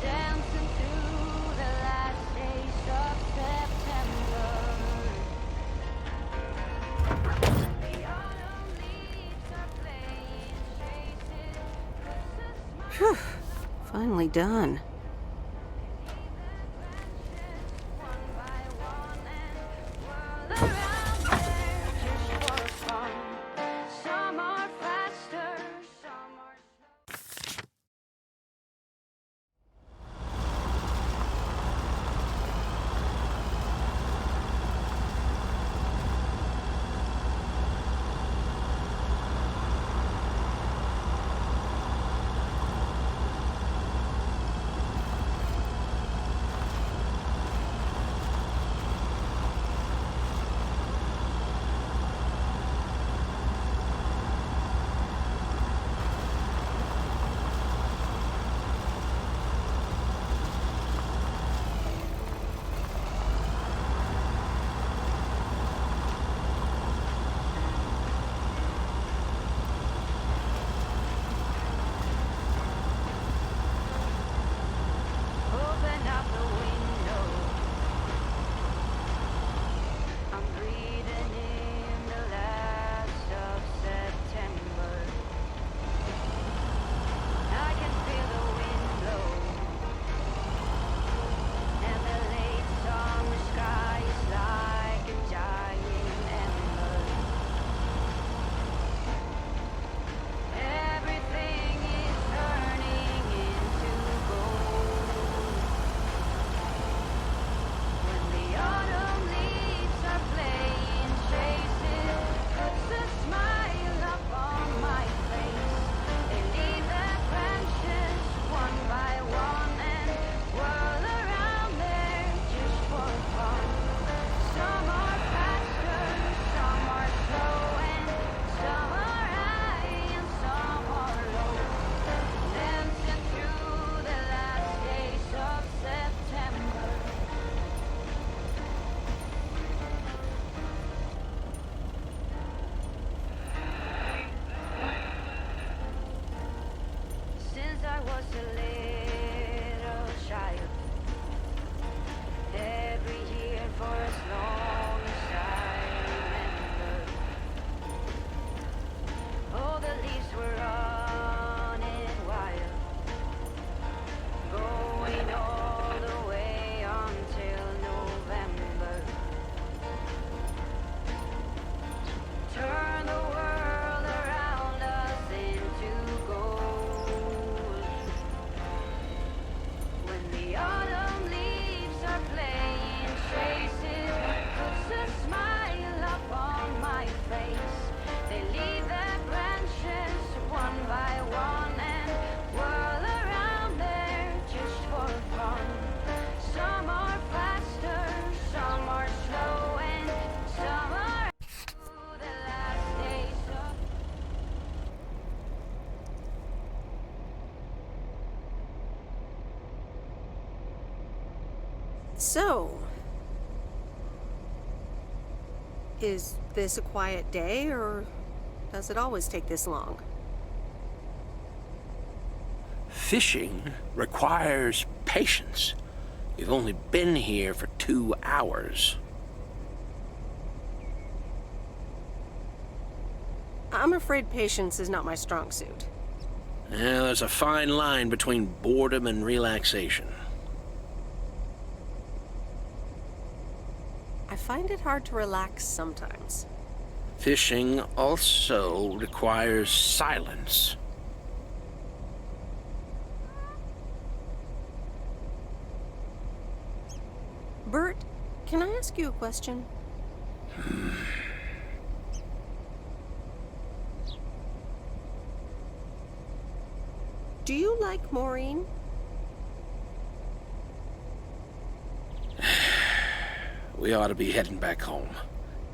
Dancing through the last days of September. The autumn leaves are playing chases, puts a smile. Phew. Finally done. Around there just for fun. Some are faster, some are So, is this a quiet day, or does it always take this long? Fishing requires patience. You've only been here for 2 hours. I'm afraid patience is not my strong suit. Yeah, there's a fine line between boredom and relaxation. I find it hard to relax sometimes. Fishing also requires silence. Bert, can I ask you a question? Do you like Maureen? We ought to be heading back home.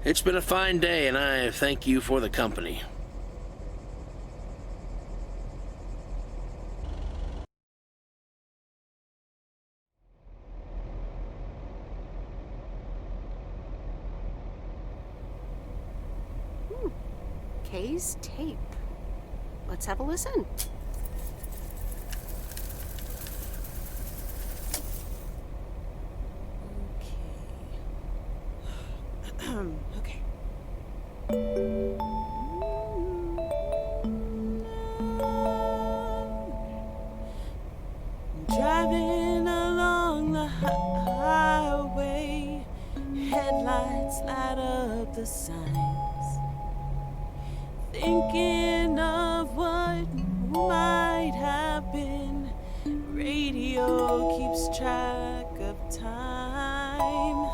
It's been a fine day, and I thank you for the company. Kay's tape. Let's have a listen. Okay. Driving along the highway, headlights light up the signs. Thinking of what might have been, radio keeps track of time.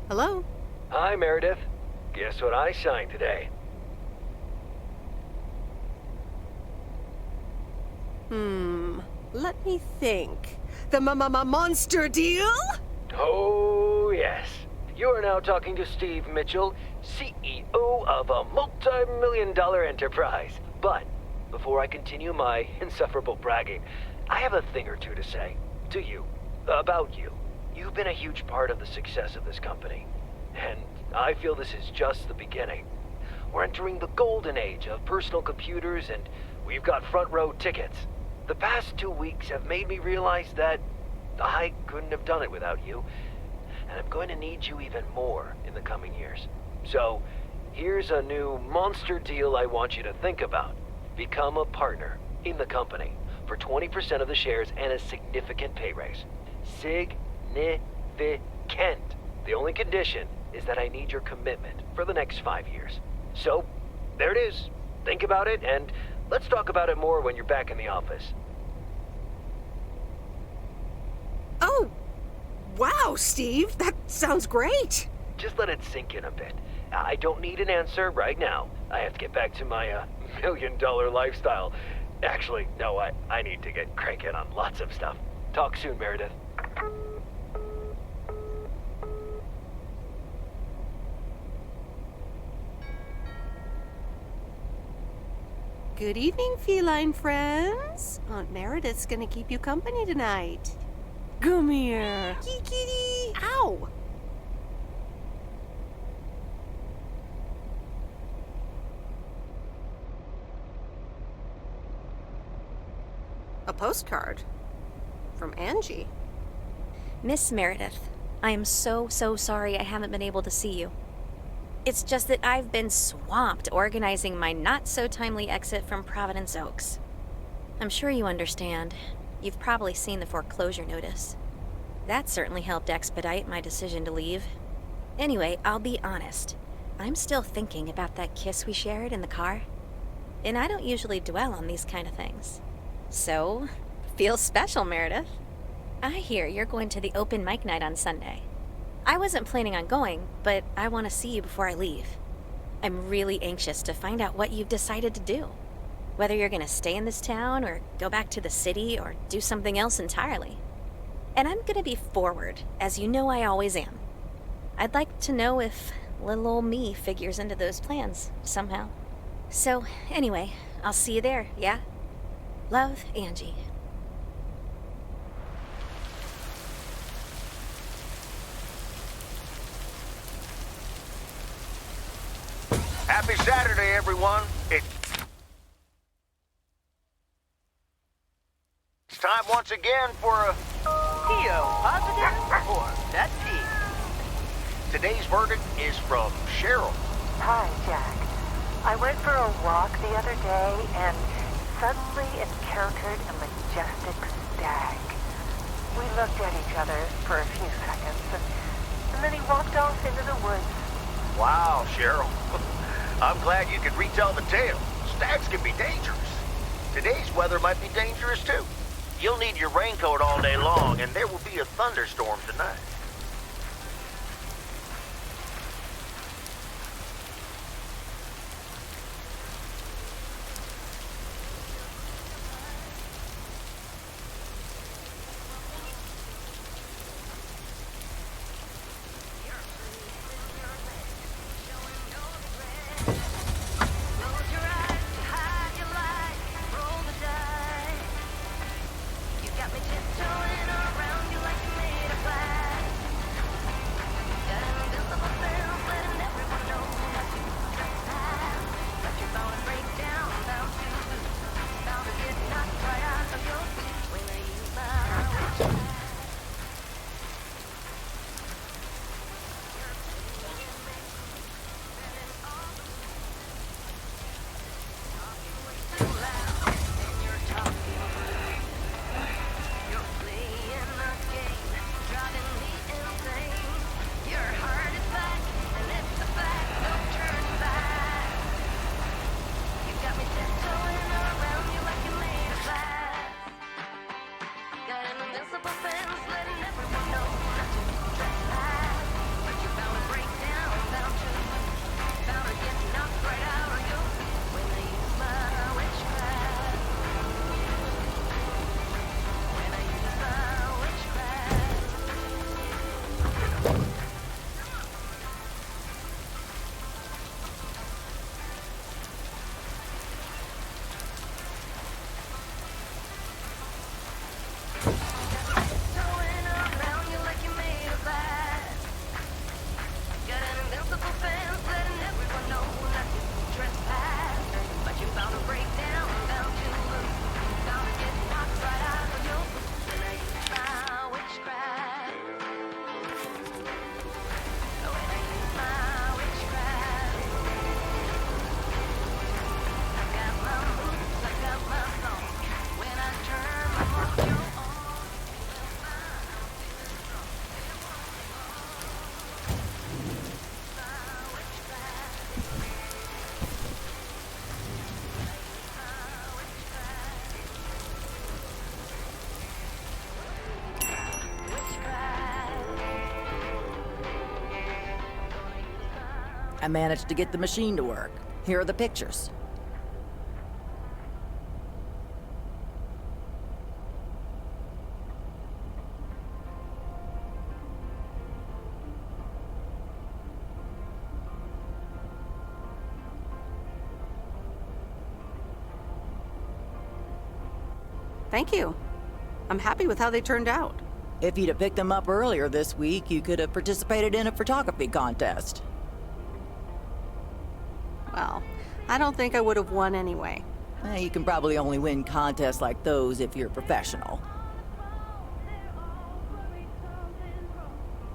Hello? Hi, Meredith. Guess what I signed today? Let me think. The monster deal? Oh, yes. You are now talking to Steve Mitchell, CEO of a multi-million-dollar enterprise. But before I continue my insufferable bragging, I have a thing or two to say to you, about you. You've been a huge part of the success of this company, and I feel this is just the beginning. We're entering the golden age of personal computers, and we've got front row tickets. The past 2 weeks have made me realize that I couldn't have done it without you, and I'm going to need you even more in the coming years. So, here's a new monster deal I want you to think about. Become a partner in the company for 20% of the shares and a significant pay raise. Significant. The only condition is that I need your commitment for the next 5 years. So, there it is. Think about it, and let's talk about it more when you're back in the office. Oh, wow, Steve. That sounds great. Just let it sink in a bit. I don't need an answer right now. I have to get back to my million-dollar lifestyle. Actually, no, I need to get cranking on lots of stuff. Talk soon, Meredith. Good evening, feline friends. Aunt Meredith's gonna keep you company tonight. Come here. Kitty. Ow. A postcard from Angie. Miss Meredith, I am so sorry I haven't been able to see you. It's just that I've been swamped organizing my not-so-timely exit from Providence Oaks. I'm sure you understand. You've probably seen the foreclosure notice. That certainly helped expedite my decision to leave. Anyway, I'll be honest. I'm still thinking about that kiss we shared in the car. And I don't usually dwell on these kind of things. So, feels special, Meredith. I hear you're going to the open mic night on Sunday. I wasn't planning on going, but I want to see you before I leave. I'm really anxious to find out what you've decided to do. Whether you're going to stay in this town, or go back to the city, or do something else entirely. And I'm going to be forward, as you know I always am. I'd like to know if little old me figures into those plans, somehow. So, anyway, I'll see you there, yeah? Love, Angie. Happy Saturday, everyone. It's time once again for a... PO positive or pet peeve? Today's verdict is from Cheryl. Hi, Jack. I went for a walk the other day and suddenly encountered a majestic stag. We looked at each other for a few seconds, and then he walked off into the woods. Wow, Cheryl. I'm glad you could retell the tale. Stags can be dangerous. Today's weather might be dangerous, too. You'll need your raincoat all day long, and there will be a thunderstorm tonight. I managed to get the machine to work. Here are the pictures. Thank you. I'm happy with how they turned out. If you'd have picked them up earlier this week, you could have participated in a photography contest. Well, I don't think I would have won anyway. You can probably only win contests like those if you're a professional.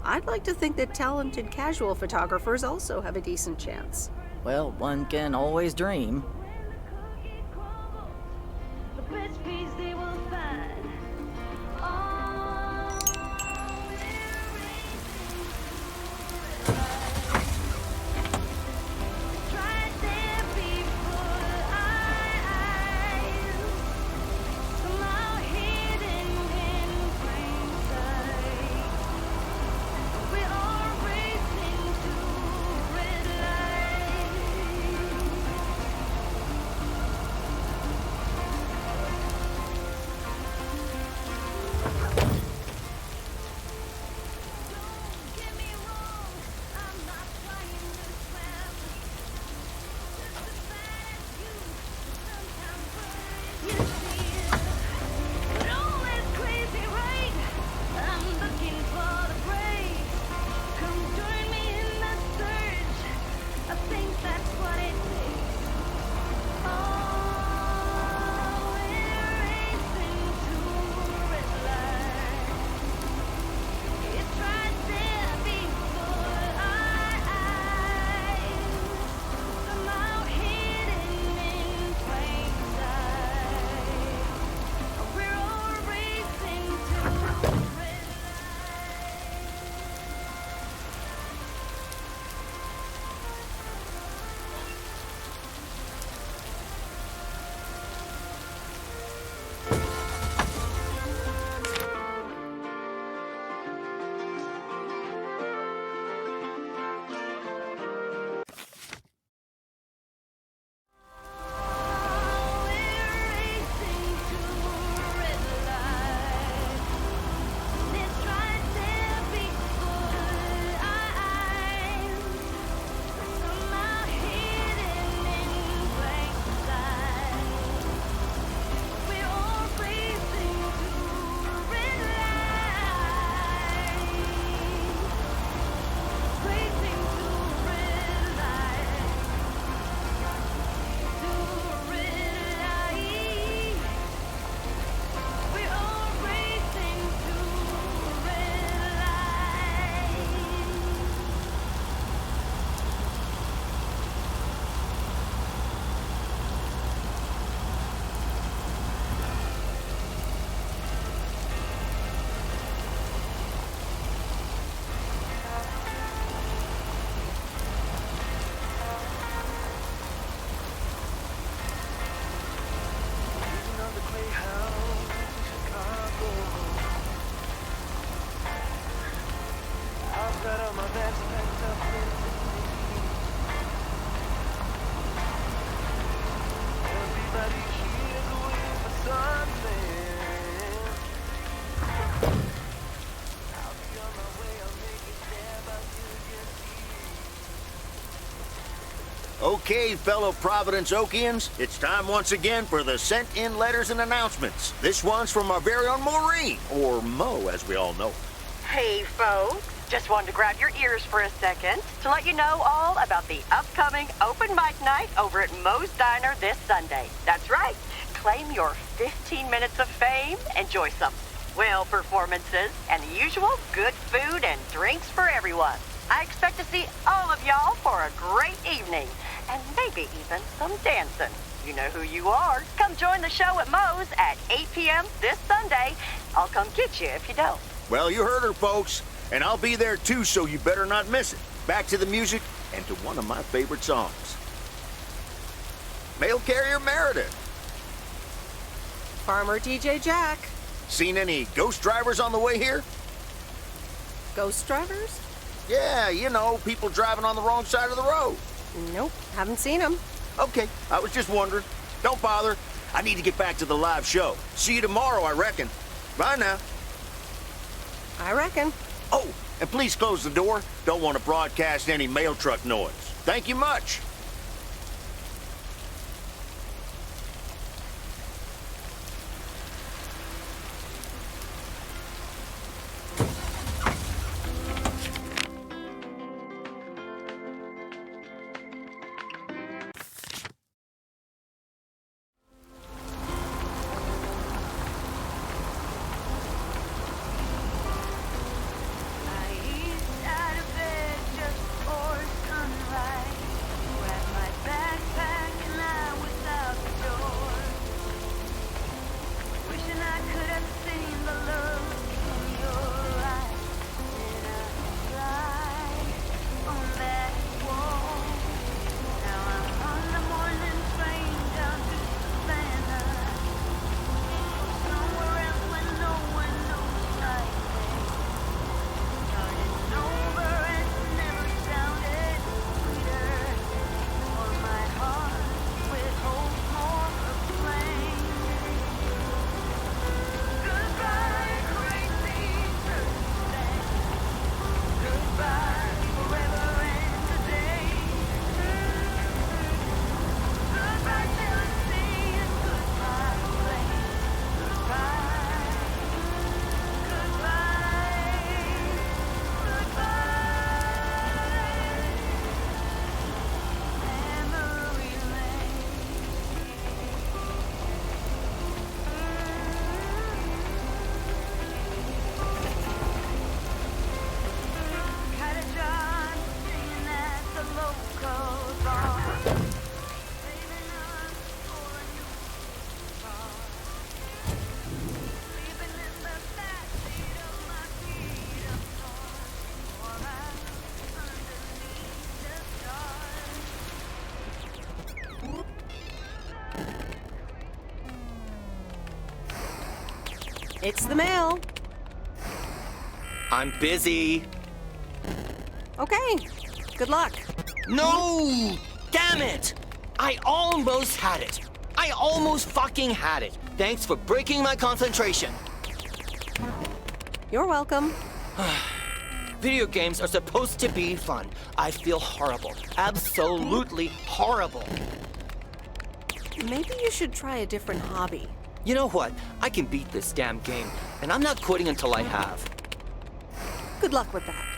I'd like to think that talented casual photographers also have a decent chance. Well, one can always dream. Okay, fellow Providence Okians, it's time once again for the sent-in letters and announcements. This one's from our very own Maureen, or Mo, as we all know. Hey, folks. Just wanted to grab your ears for a second to let you know all about the upcoming open mic night over at Moe's Diner this Sunday. That's right. Claim your 15 minutes of fame, enjoy some swell performances, and the usual good food and drinks for everyone. I expect to see all of y'all for a great evening, and maybe even some dancing. You know who you are. Come join the show at Moe's at 8 p.m. this Sunday. I'll come get you if you don't. Well, you heard her, folks. And I'll be there too, so you better not miss it. Back to the music and to one of my favorite songs. Mail carrier Meredith. Farmer DJ Jack. Seen any ghost drivers on the way here? Ghost drivers? Yeah, you know, people driving on the wrong side of the road. Nope, haven't seen them. Okay, I was just wondering. Don't bother. I need to get back to the live show. See you tomorrow, I reckon. Bye now. I reckon. Oh, and please close the door. Don't want to broadcast any mail truck noise. Thank you much. It's the mail. I'm busy. Okay, good luck. No! Damn it! I almost had it. I almost fucking had it. Thanks for breaking my concentration. You're welcome. Video games are supposed to be fun. I feel horrible. Absolutely horrible. Maybe you should try a different hobby. You know what? I can beat this damn game, and I'm not quitting until I have. Good luck with that.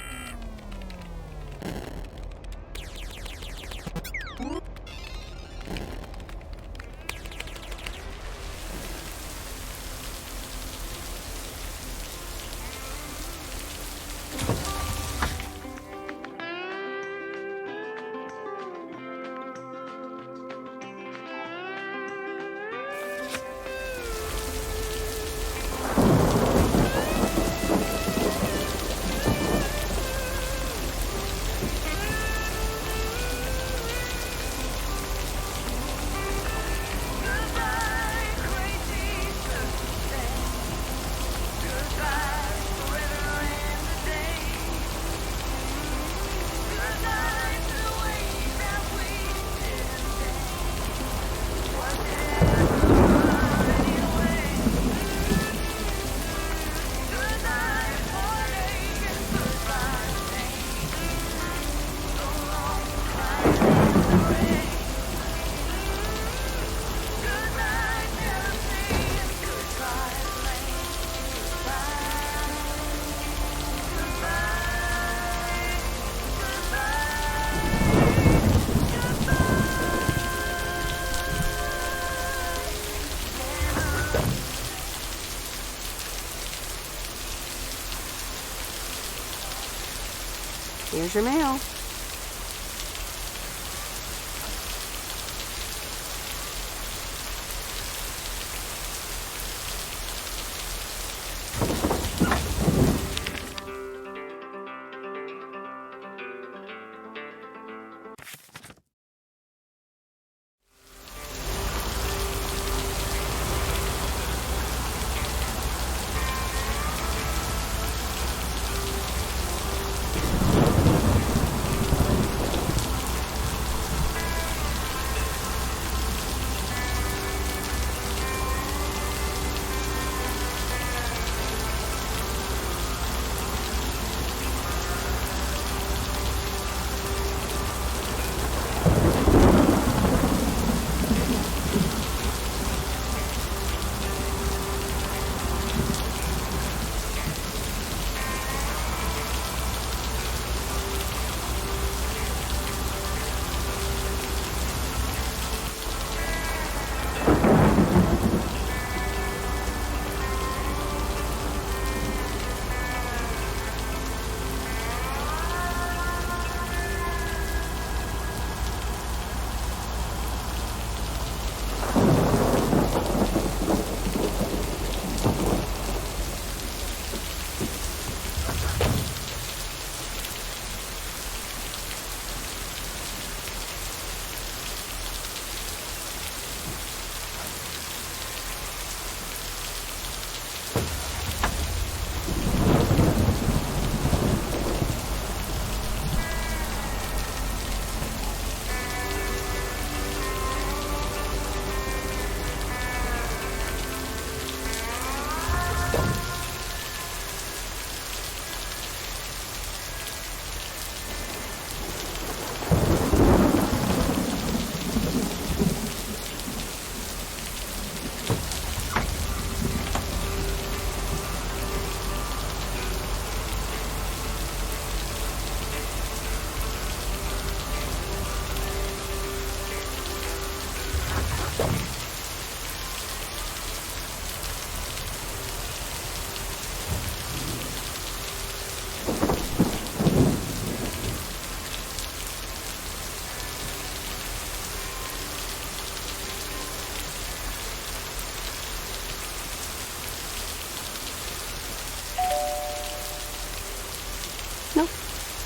Here's your mail.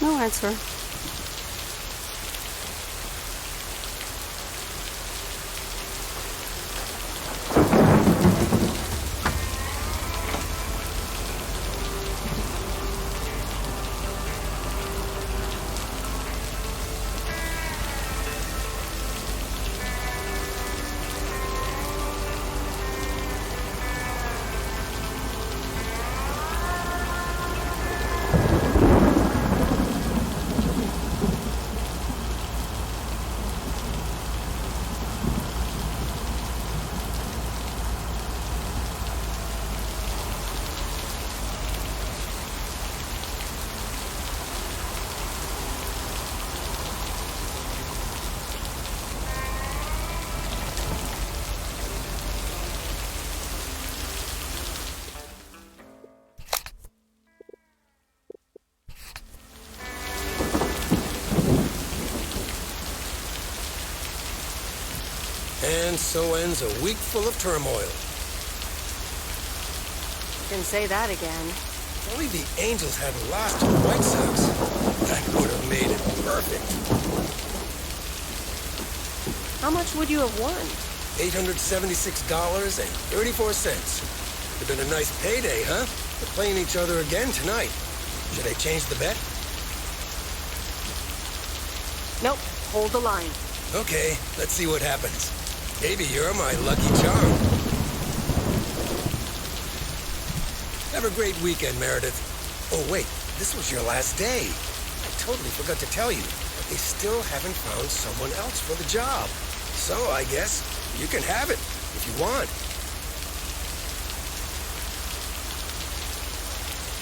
No answer. And so ends a week full of turmoil. Didn't say that again. If only the Angels hadn't lost to the White Sox. That would have made it perfect. How much would you have won? $876.34. Would have been a nice payday, huh? We're playing each other again tonight. Should I change the bet? Nope. Hold the line. Okay, let's see what happens. Maybe you're my lucky charm. Have a great weekend, Meredith. Oh, wait, this was your last day. I totally forgot to tell you, but they still haven't found someone else for the job. So I guess you can have it if you want.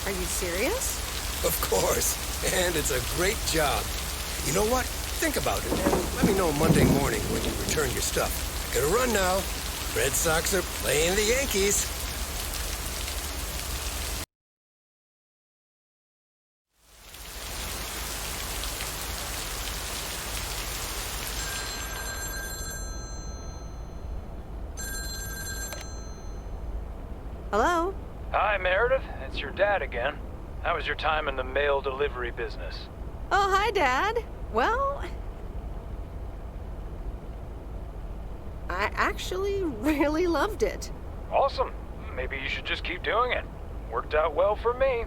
Are you serious? Of course, and it's a great job. You know what? Think about it, and let me know Monday morning when you return your stuff. Gotta run now. Red Sox are playing the Yankees. Hello? Hi, Meredith. It's your dad again. How was your time in the mail delivery business? Oh, hi, Dad. Well, I actually really loved it. Awesome. Maybe you should just keep doing it. Worked out well for me.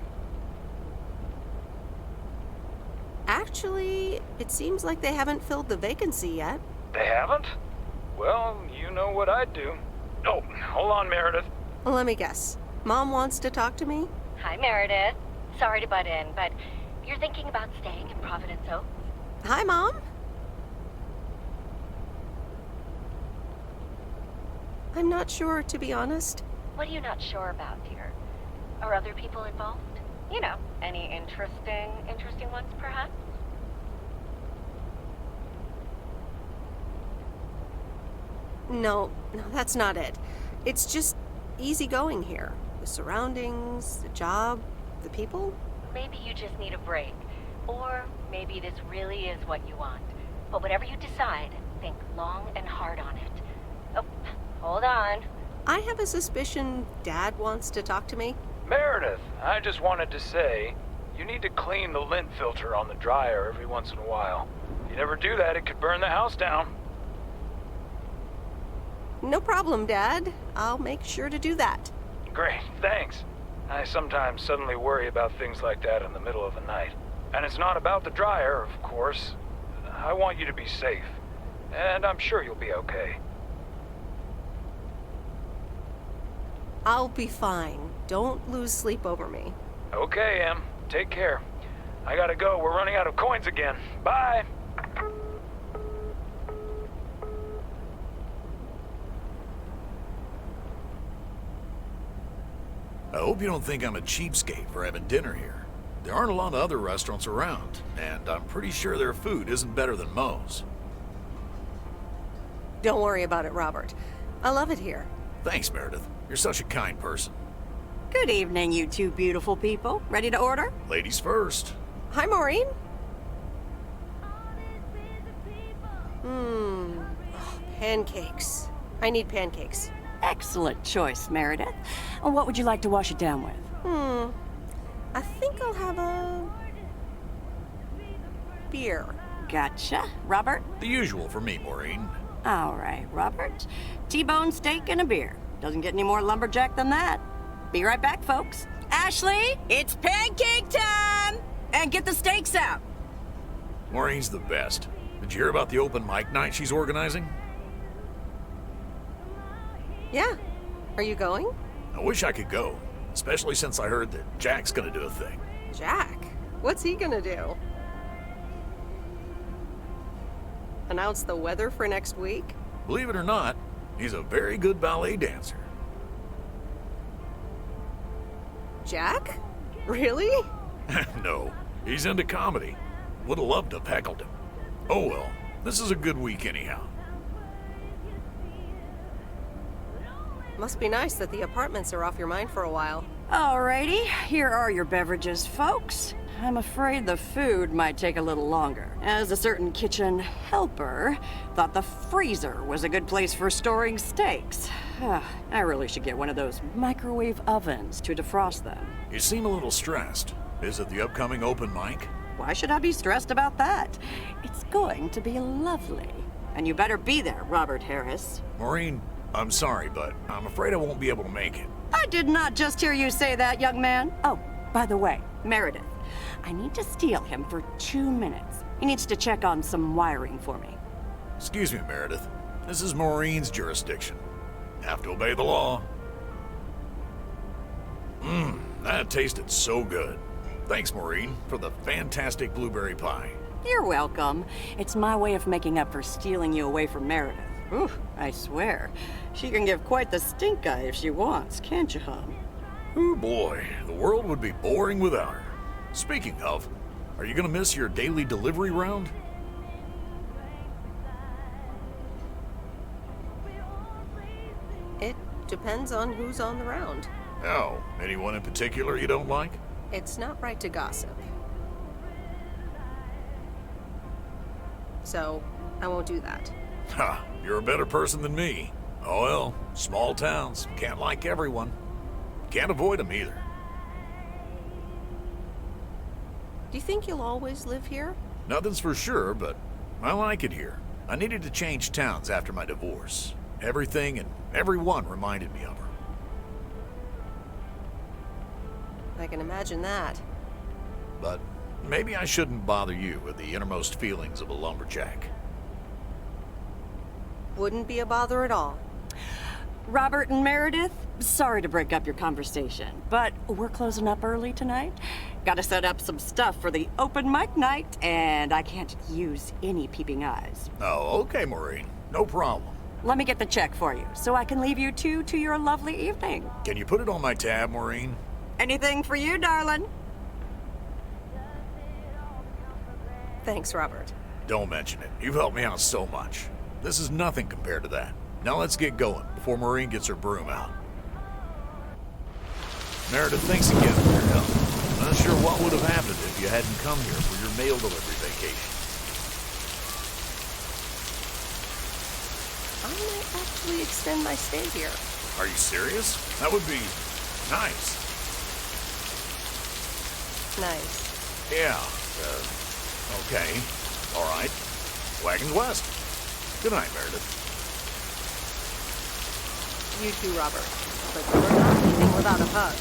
Actually, it seems like they haven't filled the vacancy yet. They haven't? Well, you know what I'd do. Oh, hold on, Meredith. Let me guess. Mom wants to talk to me? Hi, Meredith. Sorry to butt in, but you're thinking about staying in Providence Oaks? Hi, Mom. I'm not sure, to be honest. What are you not sure about, dear? Are other people involved? You know, any interesting ones, perhaps? No, that's not it. It's just easy going here. The surroundings, the job, the people. Maybe you just need a break. Or maybe this really is what you want. But whatever you decide, think long and hard on it. Oh, hold on. I have a suspicion Dad wants to talk to me. Meredith, I just wanted to say, you need to clean the lint filter on the dryer every once in a while. If you never do that, it could burn the house down. No problem, Dad. I'll make sure to do that. Great, thanks. I sometimes suddenly worry about things like that in the middle of the night. And it's not about the dryer, of course. I want you to be safe. And I'm sure you'll be okay. I'll be fine. Don't lose sleep over me. Okay, Em. Take care. I gotta go. We're running out of coins again. Bye! I hope you don't think I'm a cheapskate for having dinner here. There aren't a lot of other restaurants around, and I'm pretty sure their food isn't better than Moe's. Don't worry about it, Robert. I love it here. Thanks, Meredith. You're such a kind person. Good evening, you two beautiful people. Ready to order? Ladies first. Hi, Maureen. Pancakes. I need pancakes. Excellent choice, Meredith. And what would you like to wash it down with? I think I'll have a beer. Gotcha. Robert? The usual for me, Maureen. All right, Robert. T-bone steak and a beer. Doesn't get any more lumberjack than that. Be right back, folks. Ashley, it's pancake time! And get the steaks out. Maureen's the best. Did you hear about the open mic night she's organizing? Yeah. Are you going? I wish I could go, especially since I heard that Jack's gonna do a thing. Jack? What's he gonna do? Announce the weather for next week? Believe it or not, he's a very good ballet dancer. Jack? Really? No, he's into comedy. Would have loved to have heckled him. Oh well, this is a good week anyhow. Must be nice that the apartments are off your mind for a while. Alrighty, here are your beverages, folks. I'm afraid the food might take a little longer, as a certain kitchen helper thought the freezer was a good place for storing steaks. I really should get one of those microwave ovens to defrost them. You seem a little stressed. Is it the upcoming open mic? Why should I be stressed about that? It's going to be lovely. And you better be there, Robert Harris. Maureen, I'm sorry, but I'm afraid I won't be able to make it. I did not just hear you say that, young man. Oh, by the way, Meredith, I need to steal him for 2 minutes. He needs to check on some wiring for me. Excuse me, Meredith. This is Maureen's jurisdiction. Have to obey the law. That tasted so good. Thanks, Maureen, for the fantastic blueberry pie. You're welcome. It's my way of making up for stealing you away from Meredith. Ooh, I swear. She can give quite the stink eye if she wants, can't you, hon? Oh boy, the world would be boring without her. Speaking of, are you gonna miss your daily delivery round? It depends on who's on the round. Oh, anyone in particular you don't like? It's not right to gossip. So, I won't do that. Ha, you're a better person than me. Oh well, small towns, can't like everyone. Can't avoid them either. Do you think you'll always live here? Nothing's for sure, but I like it here. I needed to change towns after my divorce. Everything and everyone reminded me of her. I can imagine that. But maybe I shouldn't bother you with the innermost feelings of a lumberjack. Wouldn't be a bother at all. Robert and Meredith, sorry to break up your conversation, but we're closing up early tonight. Gotta set up some stuff for the open mic night, and I can't use any peeping eyes. Oh, okay, Maureen. No problem. Let me get the check for you, so I can leave you two to your lovely evening. Can you put it on my tab, Maureen? Anything for you, darling. Thanks, Robert. Don't mention it. You've helped me out so much. This is nothing compared to that. Now let's get going before Maureen gets her broom out. Meredith, thanks again for your help. I'm not sure what would have happened if you hadn't come here for your mail delivery vacation. I might actually extend my stay here. Are you serious? That would be nice. Nice. Yeah, okay. All right. Wagons west. Good night, Meredith. You too, Robert. But you're not leaving without a hug.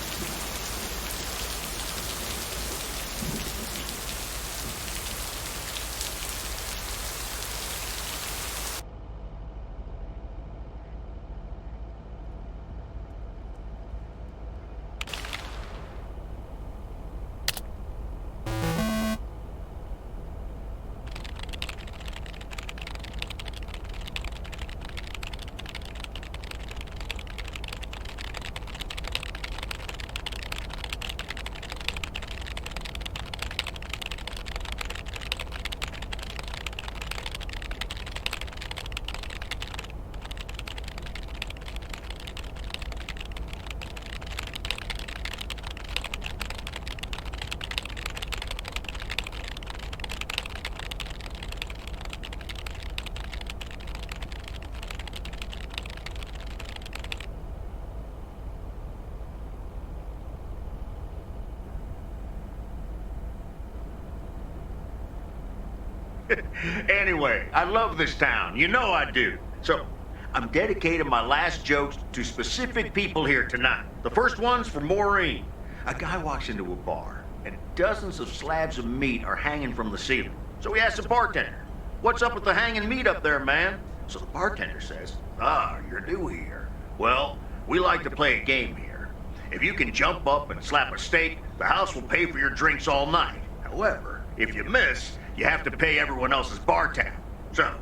Anyway, I love this town. You know I do. So, I'm dedicating my last jokes to specific people here tonight. The first one's for Maureen. A guy walks into a bar, and dozens of slabs of meat are hanging from the ceiling. So he asks the bartender, "What's up with the hanging meat up there, man?" So the bartender says, "Ah, you're new here. Well, we like to play a game here. If you can jump up and slap a steak, the house will pay for your drinks all night. However, if you miss, you have to pay everyone else's bar tab. So,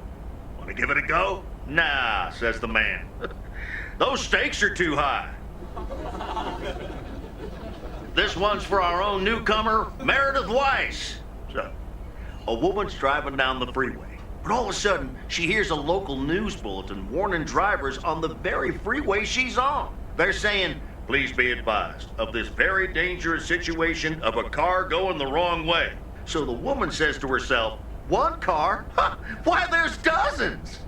want to give it a go?" "Nah," says the man. "Those stakes are too high." This one's for our own newcomer, Meredith Weiss. So, a woman's driving down the freeway, but all of a sudden, she hears a local news bulletin warning drivers on the very freeway she's on. They're saying, "Please be advised of this very dangerous situation of a car going the wrong way." So the woman says to herself, "One car? Huh, why, there's dozens!"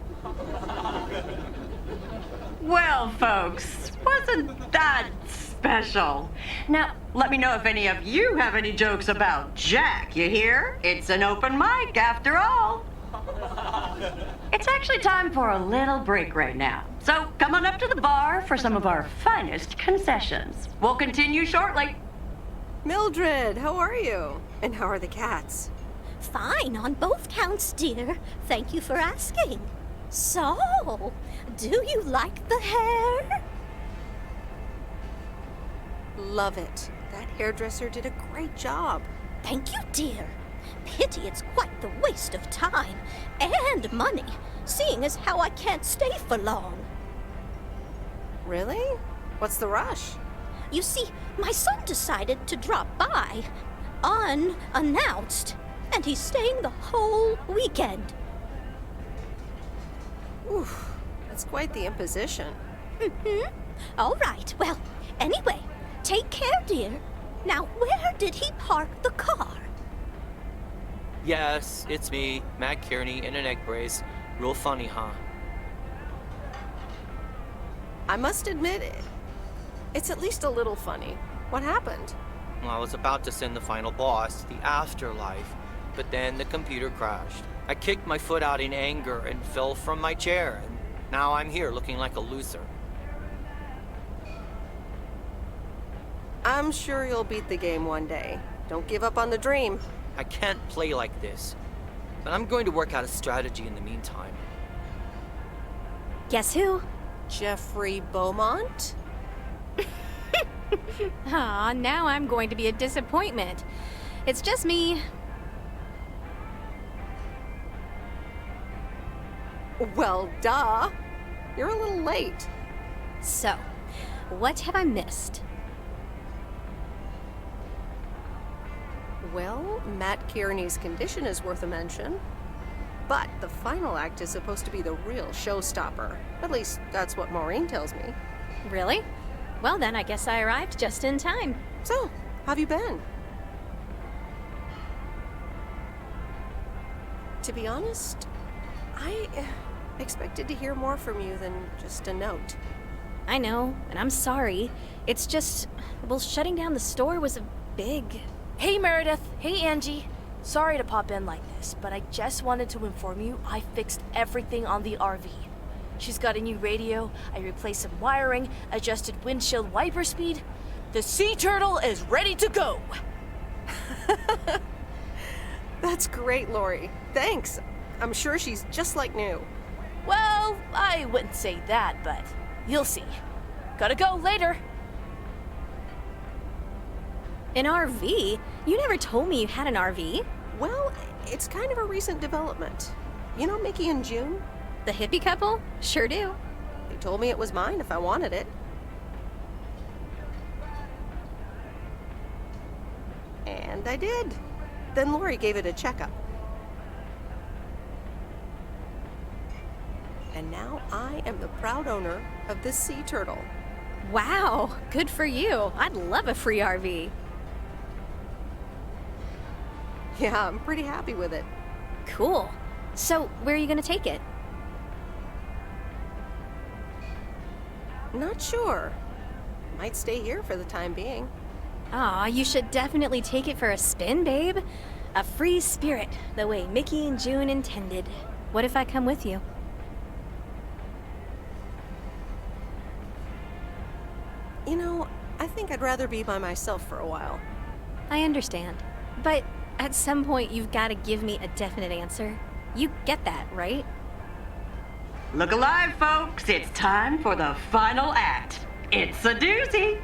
Well, folks, wasn't that special? Now, let me know if any of you have any jokes about Jack, you hear? It's an open mic after all. It's actually time for a little break right now. So come on up to the bar for some of our finest concessions. We'll continue shortly. Mildred, how are you? And how are the cats? Fine on both counts, dear. Thank you for asking. So, do you like the hair? Love it. That hairdresser did a great job. Thank you, dear. Pity it's quite the waste of time and money, seeing as how I can't stay for long. Really? What's the rush? You see, my son decided to drop by, unannounced, and he's staying the whole weekend. Oof, that's quite the imposition. Mm-hmm. All right, well, anyway, take care, dear. Now, where did he park the car? Yes, it's me, Matt Kearney, in a neck brace. Real funny, huh? I must admit, It's at least a little funny. What happened? Well, I was about to send the final boss, the afterlife, but then the computer crashed. I kicked my foot out in anger and fell from my chair, and now I'm here looking like a loser. I'm sure you'll beat the game one day. Don't give up on the dream. I can't play like this, but I'm going to work out a strategy in the meantime. Guess who? Jeffrey Beaumont? Aw, now I'm going to be a disappointment. It's just me. Well, duh. You're a little late. So, what have I missed? Well, Matt Kearney's condition is worth a mention. But the final act is supposed to be the real showstopper. At least, that's what Maureen tells me. Really? Well then, I guess I arrived just in time. So, how've you been? To be honest, I expected to hear more from you than just a note. I know, and I'm sorry. It's just, well, shutting down the store was a big... Hey Meredith, hey Angie. Sorry to pop in like this, but I just wanted to inform you I fixed everything on the RV. She's got a new radio, I replaced some wiring, adjusted windshield wiper speed. The sea turtle is ready to go! That's great, Lori. Thanks. I'm sure she's just like new. Well, I wouldn't say that, but you'll see. Gotta go later. An RV? You never told me you had an RV. Well, it's kind of a recent development. You know Mickey and June? The hippie couple? Sure do. They told me it was mine if I wanted it. And I did. Then Lori gave it a checkup. And now I am the proud owner of this sea turtle. Wow, good for you. I'd love a free RV. Yeah, I'm pretty happy with it. Cool. So, where are you gonna take it? Not sure. Might stay here for the time being. Aw, you should definitely take it for a spin, babe. A free spirit, the way Mickey and June intended. What if I come with you? You know, I think I'd rather be by myself for a while. I understand. But at some point, you've got to give me a definite answer. You get that, right? Look alive, folks. It's time for the final act. It's a doozy.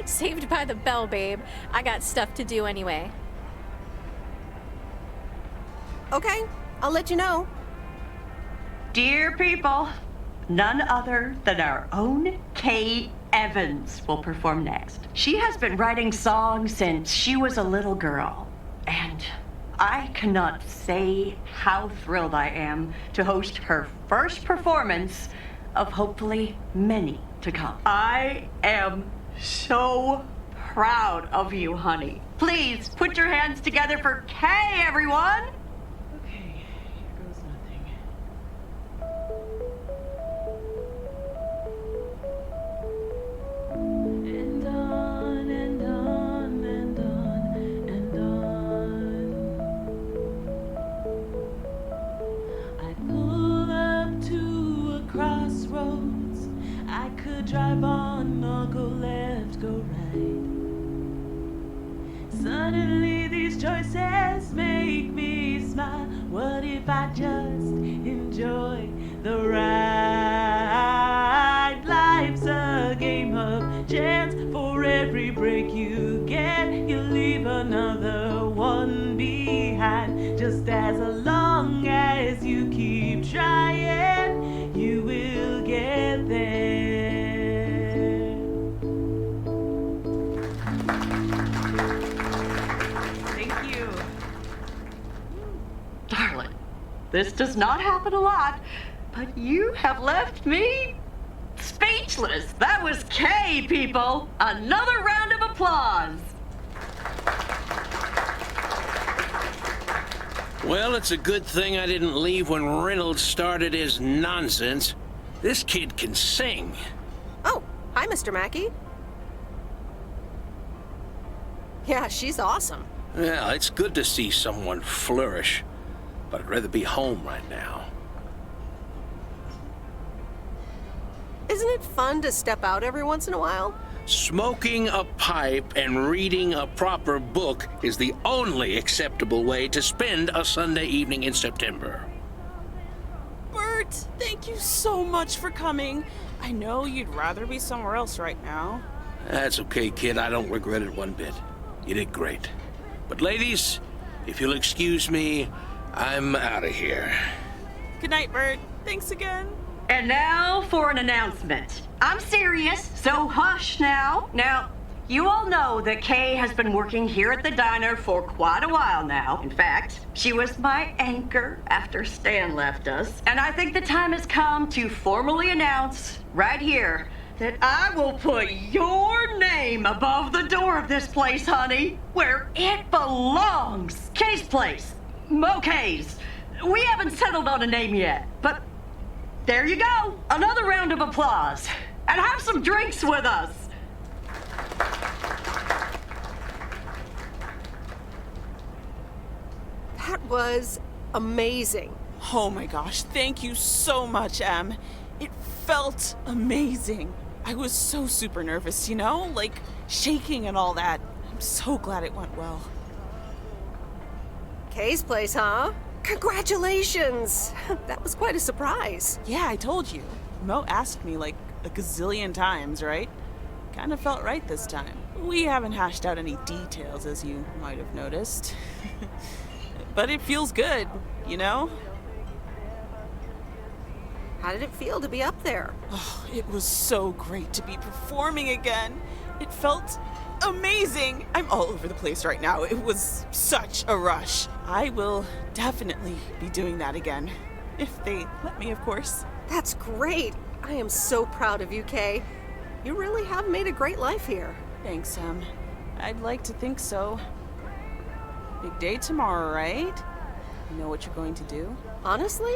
Saved by the bell, babe. I got stuff to do anyway. Okay, I'll let you know. Dear people, none other than our own Kay Evans will perform next. She has been writing songs since she was a little girl, and I cannot say how thrilled I am to host her first performance of hopefully many to come. I am so proud of you, honey. Please put your hands together for Kay, everyone. Okay, here goes nothing. And on and on and on and on. I pull up to a crossroads. I could drive on or go left, go right. Suddenly these choices make me smile. What if I just enjoy the ride? Life's a game of chance. For every break you get, you leave another one behind. Just as long as you keep trying, you will get there. Thank you. Darling, this does not happen a lot, but you have left me speechless. That was Kay, people. Another round of applause. Well, it's a good thing I didn't leave when Reynolds started his nonsense. This kid can sing. Oh, Hi, Mr. Mackey. Yeah, she's awesome. Well, it's good to see someone flourish, but I'd rather be home right now. Isn't it fun to step out every once in a while? Smoking a pipe and reading a proper book is the only acceptable way to spend a Sunday evening in September. Bert, thank you so much for coming. I know you'd rather be somewhere else right now. That's okay, kid. I don't regret it one bit. You did great. But ladies, if you'll excuse me, I'm out of here. Good night, Bert. Thanks again. And now for an announcement. I'm serious, so hush now. Now, you all know that Kay has been working here at the diner for quite a while now. In fact, she was my anchor after Stan left us. And I think the time has come to formally announce right here that I will put your name above the door of this place, honey, where it belongs. Kay's place. Mo Kay's. We haven't settled on a name yet, but there you go. Another round of applause. And have some drinks with us. That was amazing. Oh my gosh, thank you so much, Em. It felt amazing. I was so super nervous, you know? Like, shaking and all that. I'm so glad it went well. Kay's place, huh? Congratulations! That was quite a surprise. Yeah, I told you. Mo asked me like a gazillion times, right? Kind of felt right this time. We haven't hashed out any details, as you might have noticed. But it feels good, you know? How did it feel to be up there? Oh, it was so great to be performing again. It felt amazing. I'm all over the place right now. It was such a rush. I will definitely be doing that again. If they let me, of course. That's great. I am so proud of you, Kay. You really have made a great life here. Thanks, Em. I'd like to think so. Big day tomorrow, right? You know what you're going to do? Honestly?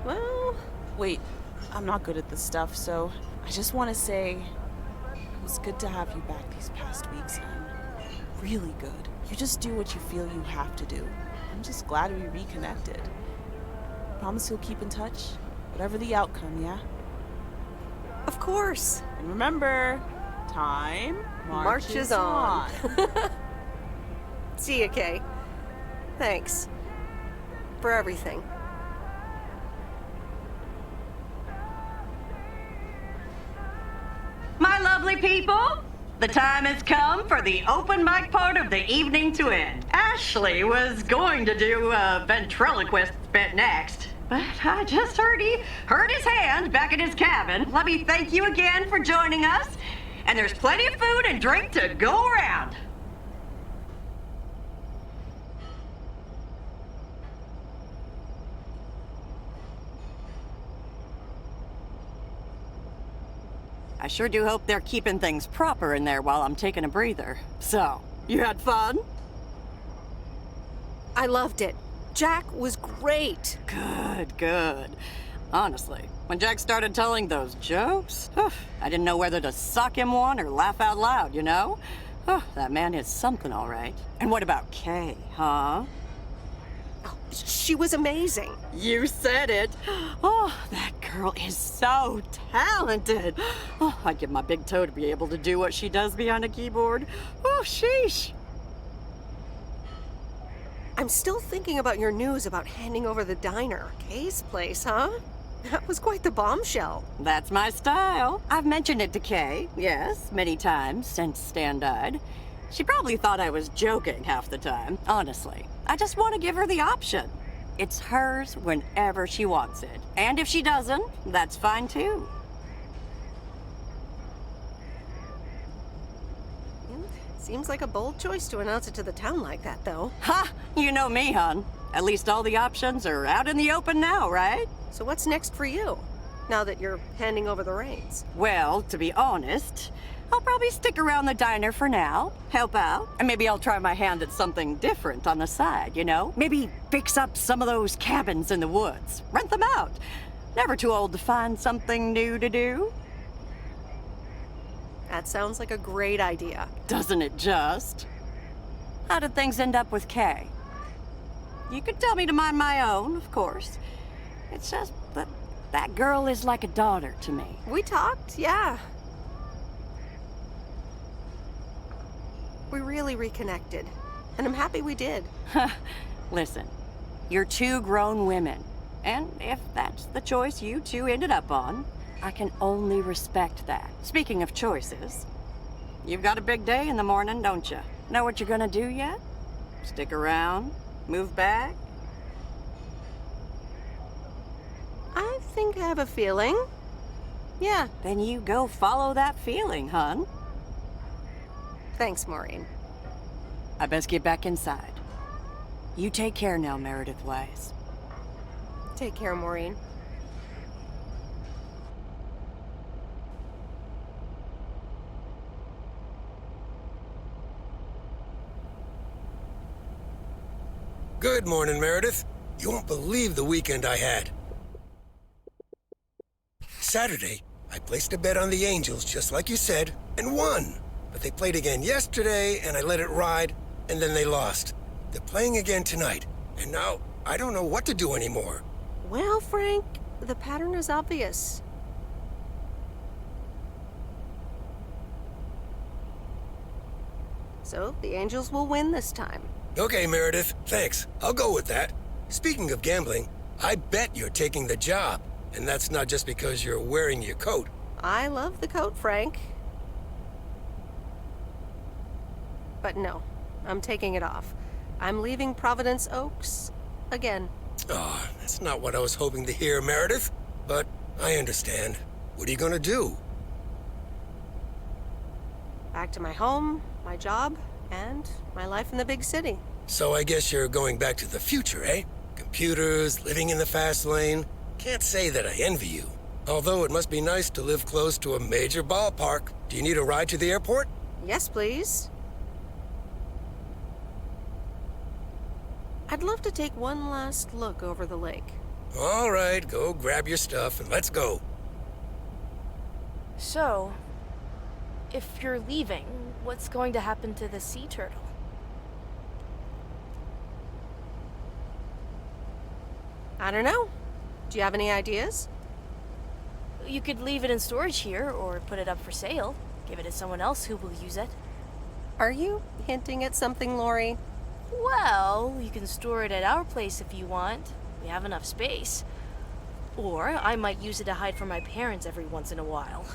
Well... Wait, I'm not good at this stuff, so I just want to say it was good to have you back these past weeks, Em. Really good. You just do what you feel you have to do. I'm just glad we reconnected. Promise you'll keep in touch, whatever the outcome, yeah? Of course. And remember, time marches on. See ya, Kay. Thanks. For everything. My lovely people, the time has come for the open mic part of the evening to end. Ashley was going to do a ventriloquist bit next, but I just heard his hand back in his cabin. Let me thank you again for joining us, and there's plenty of food and drink to go around. I sure do hope they're keeping things proper in there while I'm taking a breather. So, you had fun? I loved it. Jack was great. Good, good. Honestly, when Jack started telling those jokes, I didn't know whether to suck him one or laugh out loud, you know? That man is something, all right. And what about Kay, huh? Oh, she was amazing. You said it. Oh, that girl is so talented. Oh, I'd give my big toe to be able to do what she does behind a keyboard. Oh, sheesh. I'm still thinking about your news about handing over the diner. Kay's place, huh? That was quite the bombshell. That's my style. I've mentioned it to Kay, yes, many times since Stan died. She probably thought I was joking half the time, honestly. I just want to give her the option. It's hers whenever she wants it. And if she doesn't, that's fine too. Seems like a bold choice to announce it to the town like that, though. Ha! You know me, hon. At least all the options are out in the open now, right? So what's next for you, now that you're handing over the reins? Well, to be honest, I'll probably stick around the diner for now, help out, and maybe I'll try my hand at something different on the side, you know? Maybe fix up some of those cabins in the woods, rent them out. Never too old to find something new to do. That sounds like a great idea. Doesn't it just? How did things end up with Kay? You could tell me to mind my own, of course. It's just that that girl is like a daughter to me. We talked, yeah. We really reconnected, and I'm happy we did. Listen, you're two grown women, and if that's the choice you two ended up on, I can only respect that. Speaking of choices, you've got a big day in the morning, don't you? Know what you're gonna do yet? Stick around? Move back? I think I have a feeling. Yeah. Then you go follow that feeling, hun. Thanks, Maureen. I best get back inside. You take care now, Meredith Wise. Take care, Maureen. Good morning, Meredith. You won't believe the weekend I had. Saturday, I placed a bet on the Angels, just like you said, and won. But they played again yesterday, and I let it ride, and then they lost. They're playing again tonight, and now I don't know what to do anymore. Well, Frank, the pattern is obvious. So, the Angels will win this time. Okay, Meredith, thanks. I'll go with that. Speaking of gambling, I bet you're taking the job. And that's not just because you're wearing your coat. I love the coat, Frank. But no, I'm taking it off. I'm leaving Providence Oaks again. Oh, that's not what I was hoping to hear, Meredith. But I understand. What are you gonna do? Back to my home, my job, and my life in the big city. So I guess you're going back to the future, eh? Computers, living in the fast lane. Can't say that I envy you. Although it must be nice to live close to a major ballpark. Do you need a ride to the airport? Yes, please. I'd love to take one last look over the lake. All right, go grab your stuff and let's go. So, if you're leaving, what's going to happen to the sea turtle? I don't know. Do you have any ideas? You could leave it in storage here, or put it up for sale. Give it to someone else who will use it. Are you hinting at something, Lori? Well, you can store it at our place if you want. We have enough space. Or I might use it to hide from my parents every once in a while.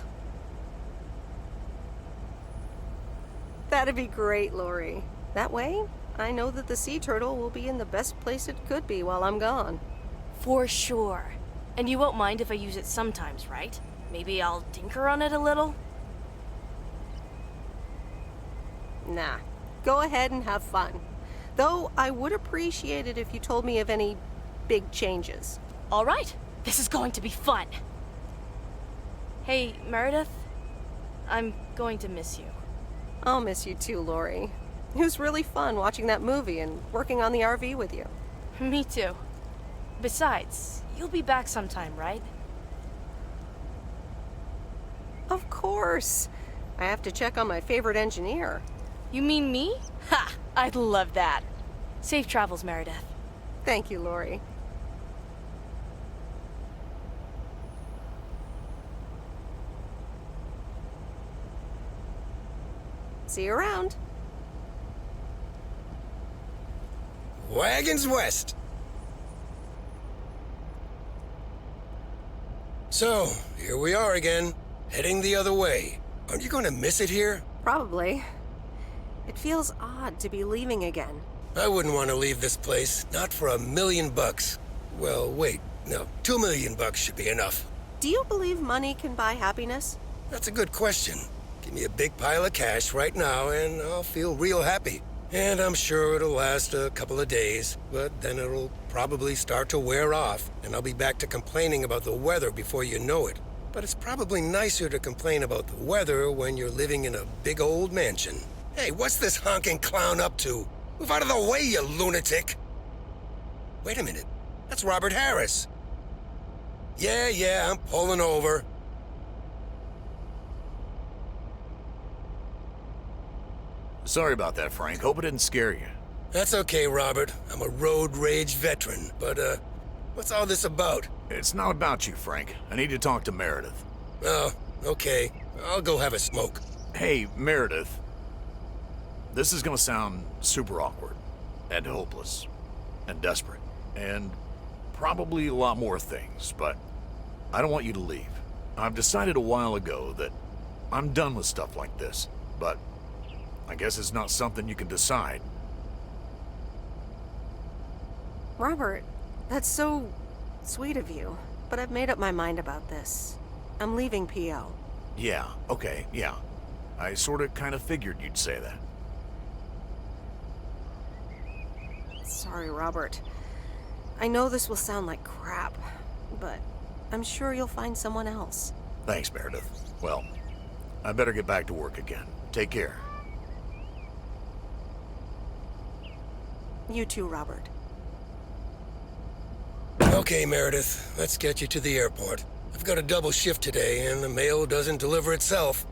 That'd be great, Lori. That way, I know that the sea turtle will be in the best place it could be while I'm gone. For sure. And you won't mind if I use it sometimes, right? Maybe I'll tinker on it a little? Nah. Go ahead and have fun. Though I would appreciate it if you told me of any big changes. All right. This is going to be fun. Hey, Meredith. I'm going to miss you. I'll miss you too, Lori. It was really fun watching that movie and working on the RV with you. Me too. Besides, you'll be back sometime, right? Of course. I have to check on my favorite engineer. You mean me? Ha! I'd love that. Safe travels, Meredith. Thank you, Lori. See you around. Wagons west. So, here we are again, heading the other way. Aren't you gonna miss it here? Probably. It feels odd to be leaving again. I wouldn't want to leave this place, not for $1 million. Well, wait, no, $2 million should be enough. Do you believe money can buy happiness? That's a good question. Give me a big pile of cash right now and I'll feel real happy. And I'm sure it'll last a couple of days, but then it'll probably start to wear off, and I'll be back to complaining about the weather before you know it. But it's probably nicer to complain about the weather when you're living in a big old mansion. Hey, what's this honking clown up to? Move out of the way, you lunatic! Wait a minute, that's Robert Harris. Yeah, I'm pulling over. Sorry about that, Frank. Hope it didn't scare you. That's okay, Robert. I'm a road rage veteran. But, what's all this about? It's not about you, Frank. I need to talk to Meredith. Oh, okay. I'll go have a smoke. Hey, Meredith. This is gonna sound super awkward, and hopeless, and desperate, and probably a lot more things, but I don't want you to leave. I've decided a while ago that I'm done with stuff like this, but I guess it's not something you can decide. Robert, that's so sweet of you, but I've made up my mind about this. I'm leaving PO. Yeah, okay, yeah. I sorta kinda figured you'd say that. Sorry, Robert. I know this will sound like crap, but I'm sure you'll find someone else. Thanks, Meredith. Well, I better get back to work again. Take care. You too, Robert. Okay, Meredith, let's get you to the airport. I've got a double shift today, and the mail doesn't deliver itself.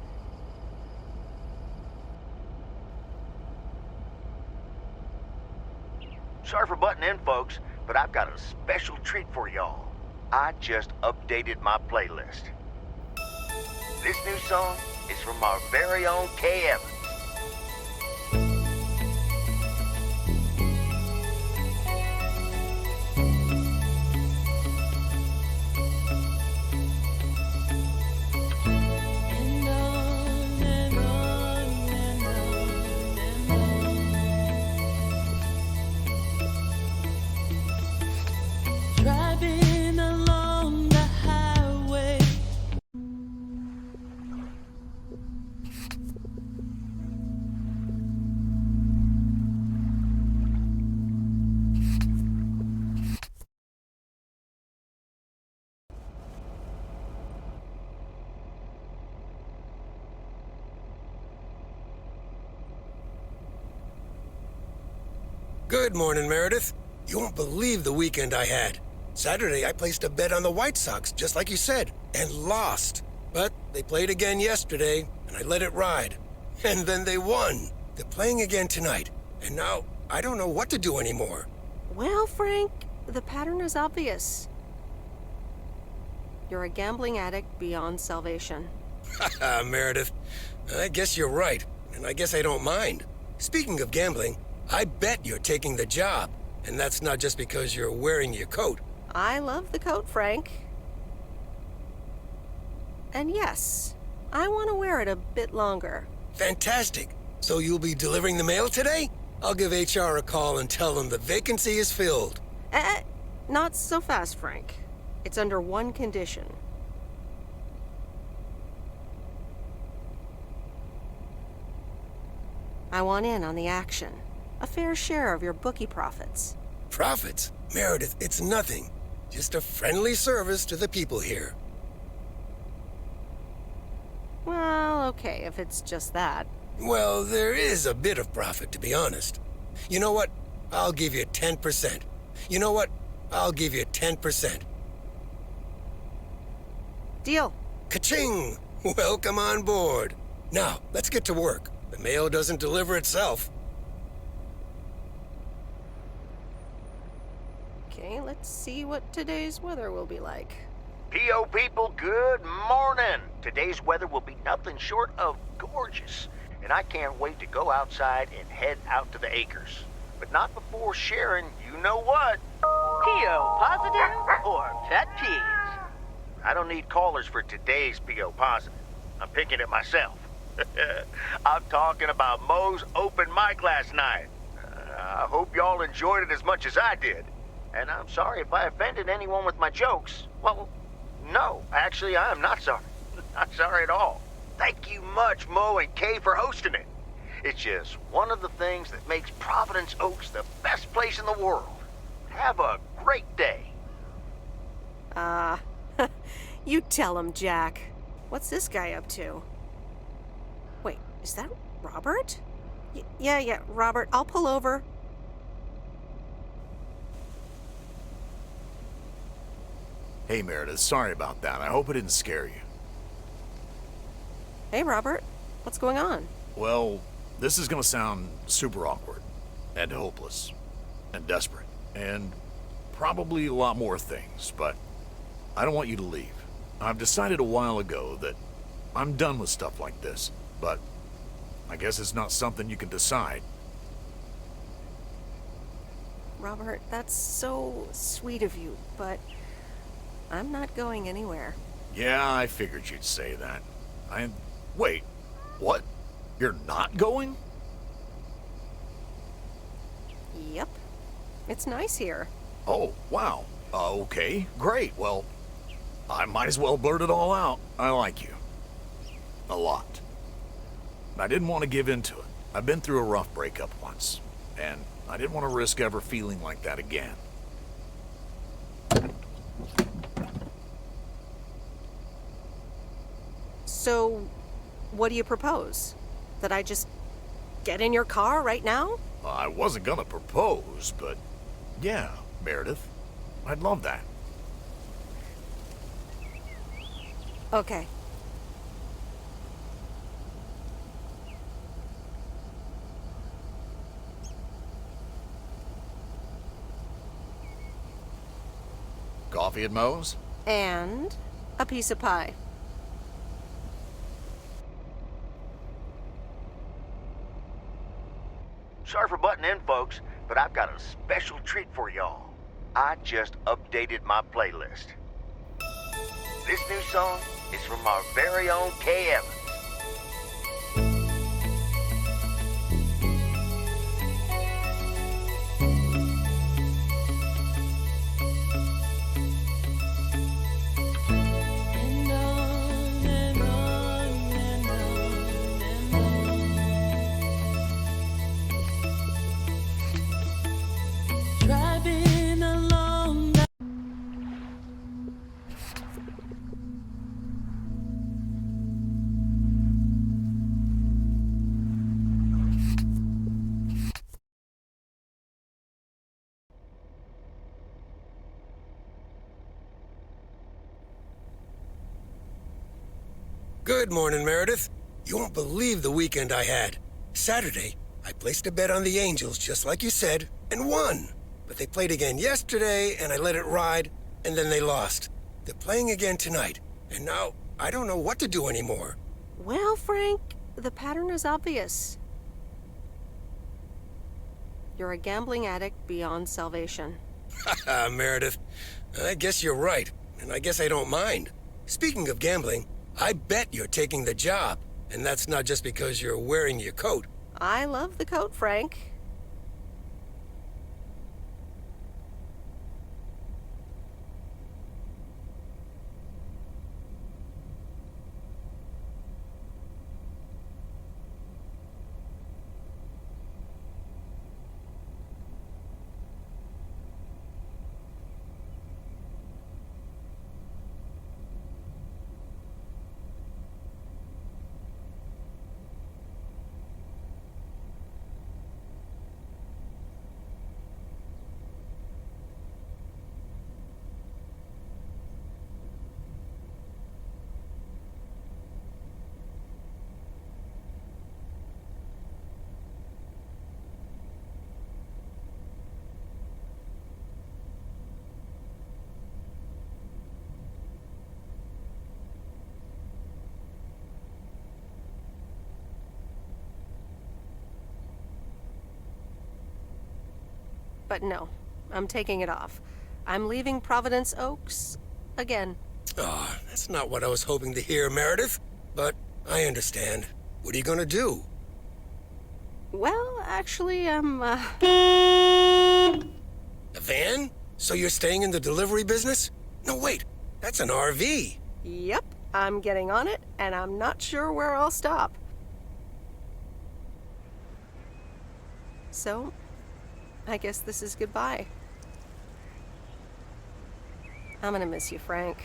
Sorry for butting in, folks, but I've got a special treat for y'all. I just updated my playlist. This new song is from our very own Kay Evans. Driving along the highway. Good morning, Meredith. You won't believe the weekend I had. Saturday, I placed a bet on the White Sox, just like you said, and lost. But they played again yesterday, and I let it ride. And then they won. They're playing again tonight, and now I don't know what to do anymore. Well, Frank, the pattern is obvious. You're a gambling addict beyond salvation. Haha, Meredith. I guess you're right, and I guess I don't mind. Speaking of gambling, I bet you're taking the job, and that's not just because you're wearing your coat. I love the coat, Frank. And yes, I want to wear it a bit longer. Fantastic. So you'll be delivering the mail today? I'll give HR a call and tell them the vacancy is filled. Not so fast, Frank. It's under one condition. I want in on the action. A fair share of your bookie profits. Profits? Meredith, it's nothing. Just a friendly service to the people here. Well, okay, if it's just that. Well, there is a bit of profit, to be honest. You know what? I'll give you 10%. You know what? I'll give you 10%. Deal. Ka-ching! Welcome on board. Now, let's get to work. The mail doesn't deliver itself. Okay, let's see what today's weather will be like. PO people, good morning. Today's weather will be nothing short of gorgeous, and I can't wait to go outside and head out to the acres. But not before sharing, you know what? PO positive or pet peeves? I don't need callers for today's PO positive. I'm picking it myself. I'm talking about Mo's open mic last night. I hope y'all enjoyed it as much as I did. And I'm sorry if I offended anyone with my jokes. Well, no, actually, I am not sorry. Not sorry at all. Thank you much, Mo and Kay, for hosting it. It's just one of the things that makes Providence Oaks the best place in the world. Have a great day. You tell him, Jack. What's this guy up to? Wait, is that Robert? Yeah, Robert, I'll pull over. Hey, Meredith, sorry about that. I hope it didn't scare you. Hey, Robert. What's going on? Well, This is gonna sound super awkward, and hopeless, and desperate, and probably a lot more things, but I don't want you to leave. I've decided a while ago that I'm done with stuff like this, but I guess it's not something you can decide. Robert, that's so sweet of you, but I'm not going anywhere. Yeah, I figured you'd say that. Wait, what? You're not going? Yep. It's nice here. Oh, wow. Okay, great. Well, I might as well blurt it all out. I like you. A lot. I didn't want to give in to it. I've been through a rough breakup once, and I didn't want to risk ever feeling like that again. So, what do you propose? That I just get in your car right now? I wasn't gonna propose, but yeah, Meredith. I'd love that. Okay. Coffee at Moe's? And a piece of pie. Sorry for butting in, folks, but I've got a special treat for y'all. I just updated my playlist. This new song is from our very own Kay Evans. Good morning, Meredith. You won't believe the weekend I had. Saturday, I placed a bet on the Angels, just like you said, and won. But they played again yesterday, and I let it ride, and then they lost. They're playing again tonight, and now I don't know what to do anymore. Well, Frank, the pattern is obvious. You're a gambling addict beyond salvation. Haha, Meredith. I guess you're right, and I guess I don't mind. Speaking of gambling, I bet you're taking the job, and that's not just because you're wearing your coat. I love the coat, Frank. But no, I'm taking it off. I'm leaving Providence Oaks again. Oh, that's not what I was hoping to hear, Meredith. But I understand. What are you gonna do? Well, actually, A van? So you're staying in the delivery business? No, wait. That's an RV. Yep, I'm getting on it, and I'm not sure where I'll stop. So, I guess this is goodbye. I'm gonna miss you, Frank.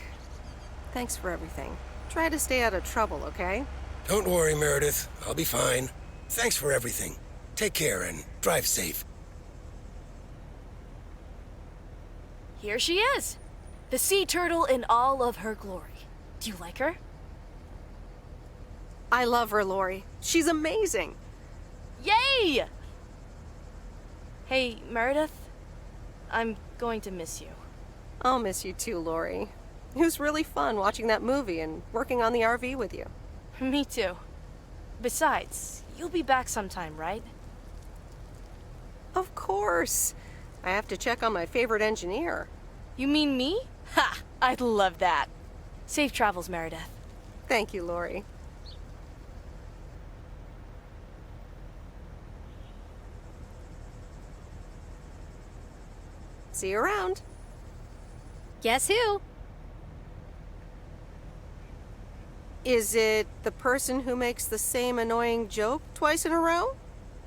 Thanks for everything. Try to stay out of trouble, okay? Don't worry, Meredith. I'll be fine. Thanks for everything. Take care and drive safe. Here she is. The sea turtle in all of her glory. Do you like her? I love her, Lori. She's amazing. Yay! Hey, Meredith, I'm going to miss you. I'll miss you too, Lori. It was really fun watching that movie and working on the RV with you. Me too. Besides, you'll be back sometime, right? Of course. I have to check on my favorite engineer. You mean me? Ha! I'd love that. Safe travels, Meredith. Thank you, Lori. See you around. Guess who? Is it the person who makes the same annoying joke twice in a row?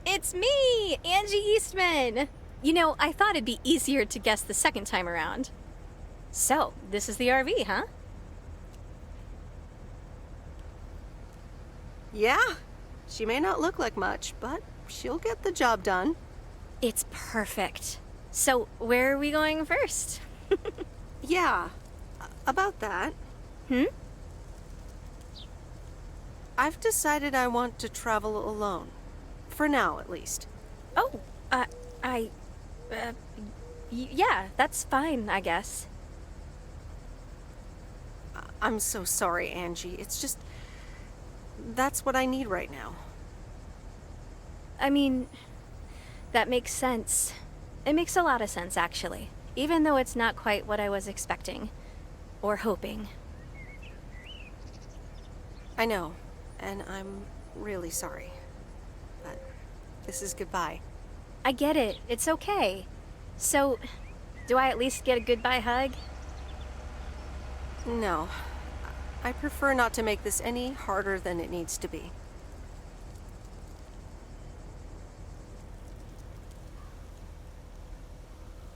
It's me, Angie Eastman. You know, I thought it'd be easier to guess the second time around. So, this is the RV, huh? Yeah. She may not look like much, but she'll get the job done. It's perfect. So, where are we going first? Yeah, about that. I've decided I want to travel alone. For now, at least. Oh, yeah, that's fine, I guess. I'm so sorry, Angie. It's just... that's what I need right now. I mean, that makes sense. It makes a lot of sense, actually. Even though it's not quite what I was expecting. Or hoping. I know. And I'm really sorry. But this is goodbye. I get it. It's okay. So, do I at least get a goodbye hug? No. I prefer not to make this any harder than it needs to be.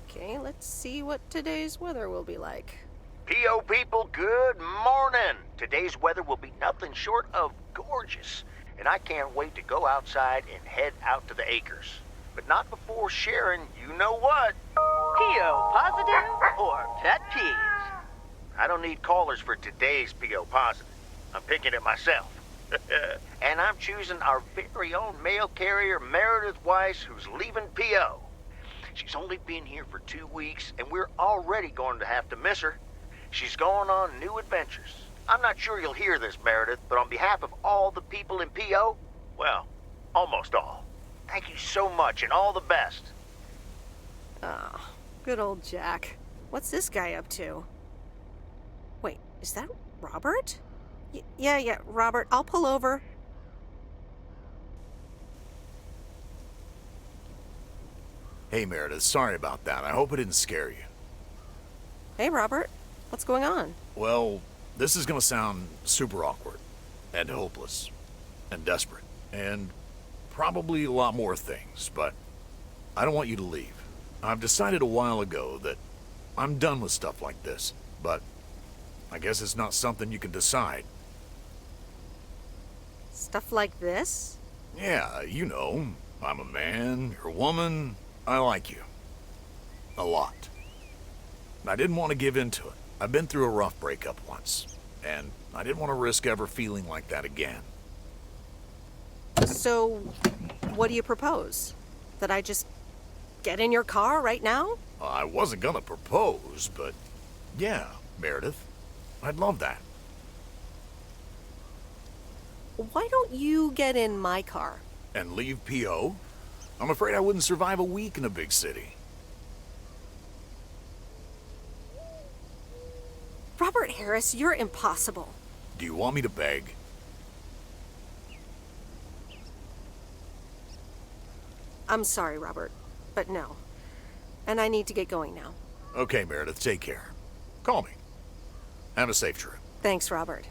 Okay, let's see what today's weather will be like. P.O. people, good morning. Today's weather will be nothing short of gorgeous, and I can't wait to go outside and head out to the acres. But not before sharing you know what. P.O. positive or pet peeves? I don't need callers for today's P.O. positive. I'm picking it myself. And I'm choosing our very own mail carrier, Meredith Weiss, who's leaving P.O. She's only been here for 2 weeks, and we're already going to have to miss her. She's going on new adventures. I'm not sure you'll hear this, Meredith, but on behalf of all the people in P.O., well, almost all, thank you so much and all the best. Ah, good old Jack. What's this guy up to? Wait, is that Robert? Yeah, Robert, I'll pull over. Hey, Meredith, sorry about that. I hope it didn't scare you. Hey, Robert. What's going on? Well, this is gonna sound super awkward, and hopeless, and desperate, and probably a lot more things, but I don't want you to leave. I've decided a while ago that I'm done with stuff like this, but I guess it's not something you can decide. Stuff like this? Yeah, you know, I'm a man, you're a woman, I like you. A lot. I didn't want to give in to it. I've been through a rough breakup once, and I didn't want to risk ever feeling like that again. So, what do you propose? That I just get in your car right now? I wasn't gonna propose, but yeah, Meredith, I'd love that. Why don't you get in my car? And leave P.O.? I'm afraid I wouldn't survive a week in a big city. Robert Harris, you're impossible. Do you want me to beg? I'm sorry, Robert, but no. And I need to get going now. Okay, Meredith, take care. Call me. Have a safe trip. Thanks, Robert.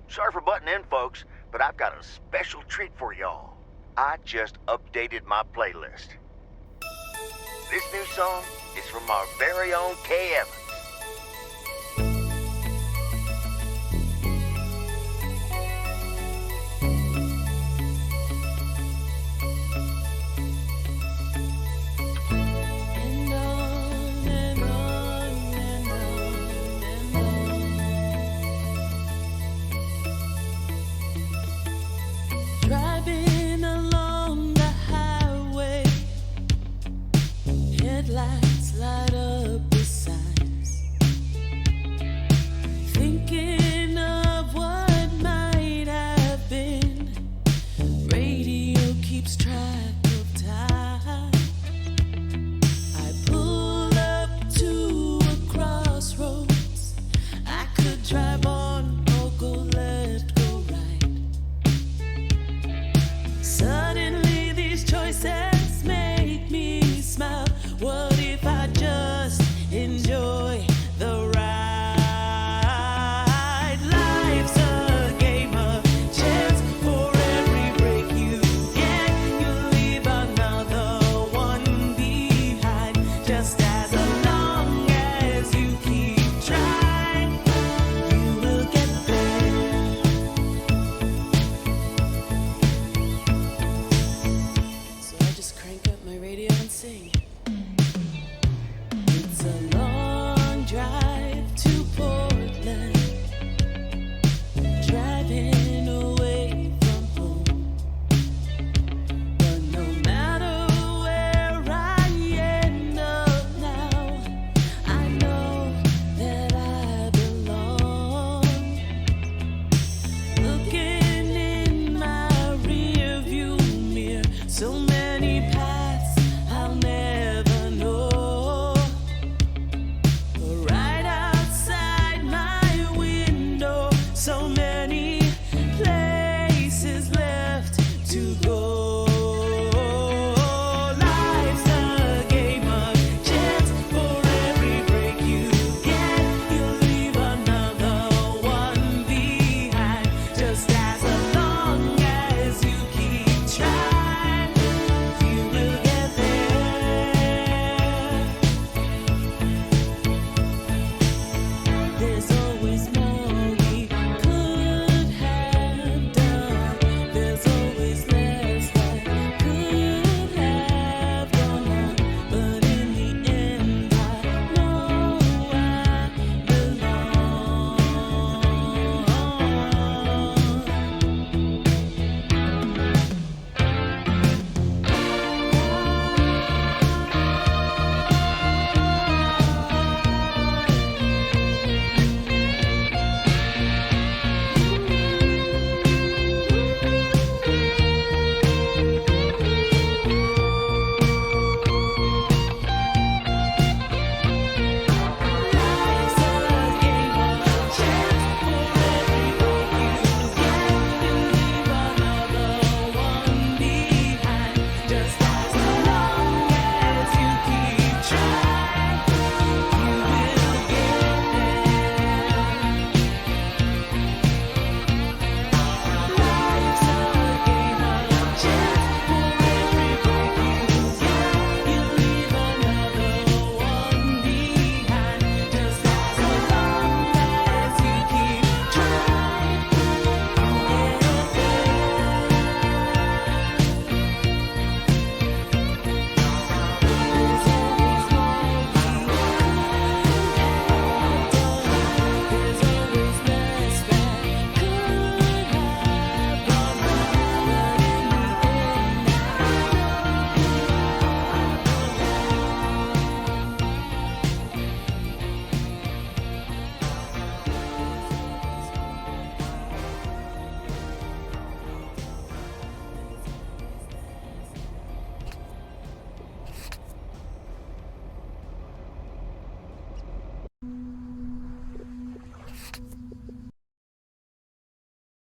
Sorry for butting in, folks, but I've got a special treat for y'all. I just updated my playlist. This new song is from our very own Kay Evans. red light.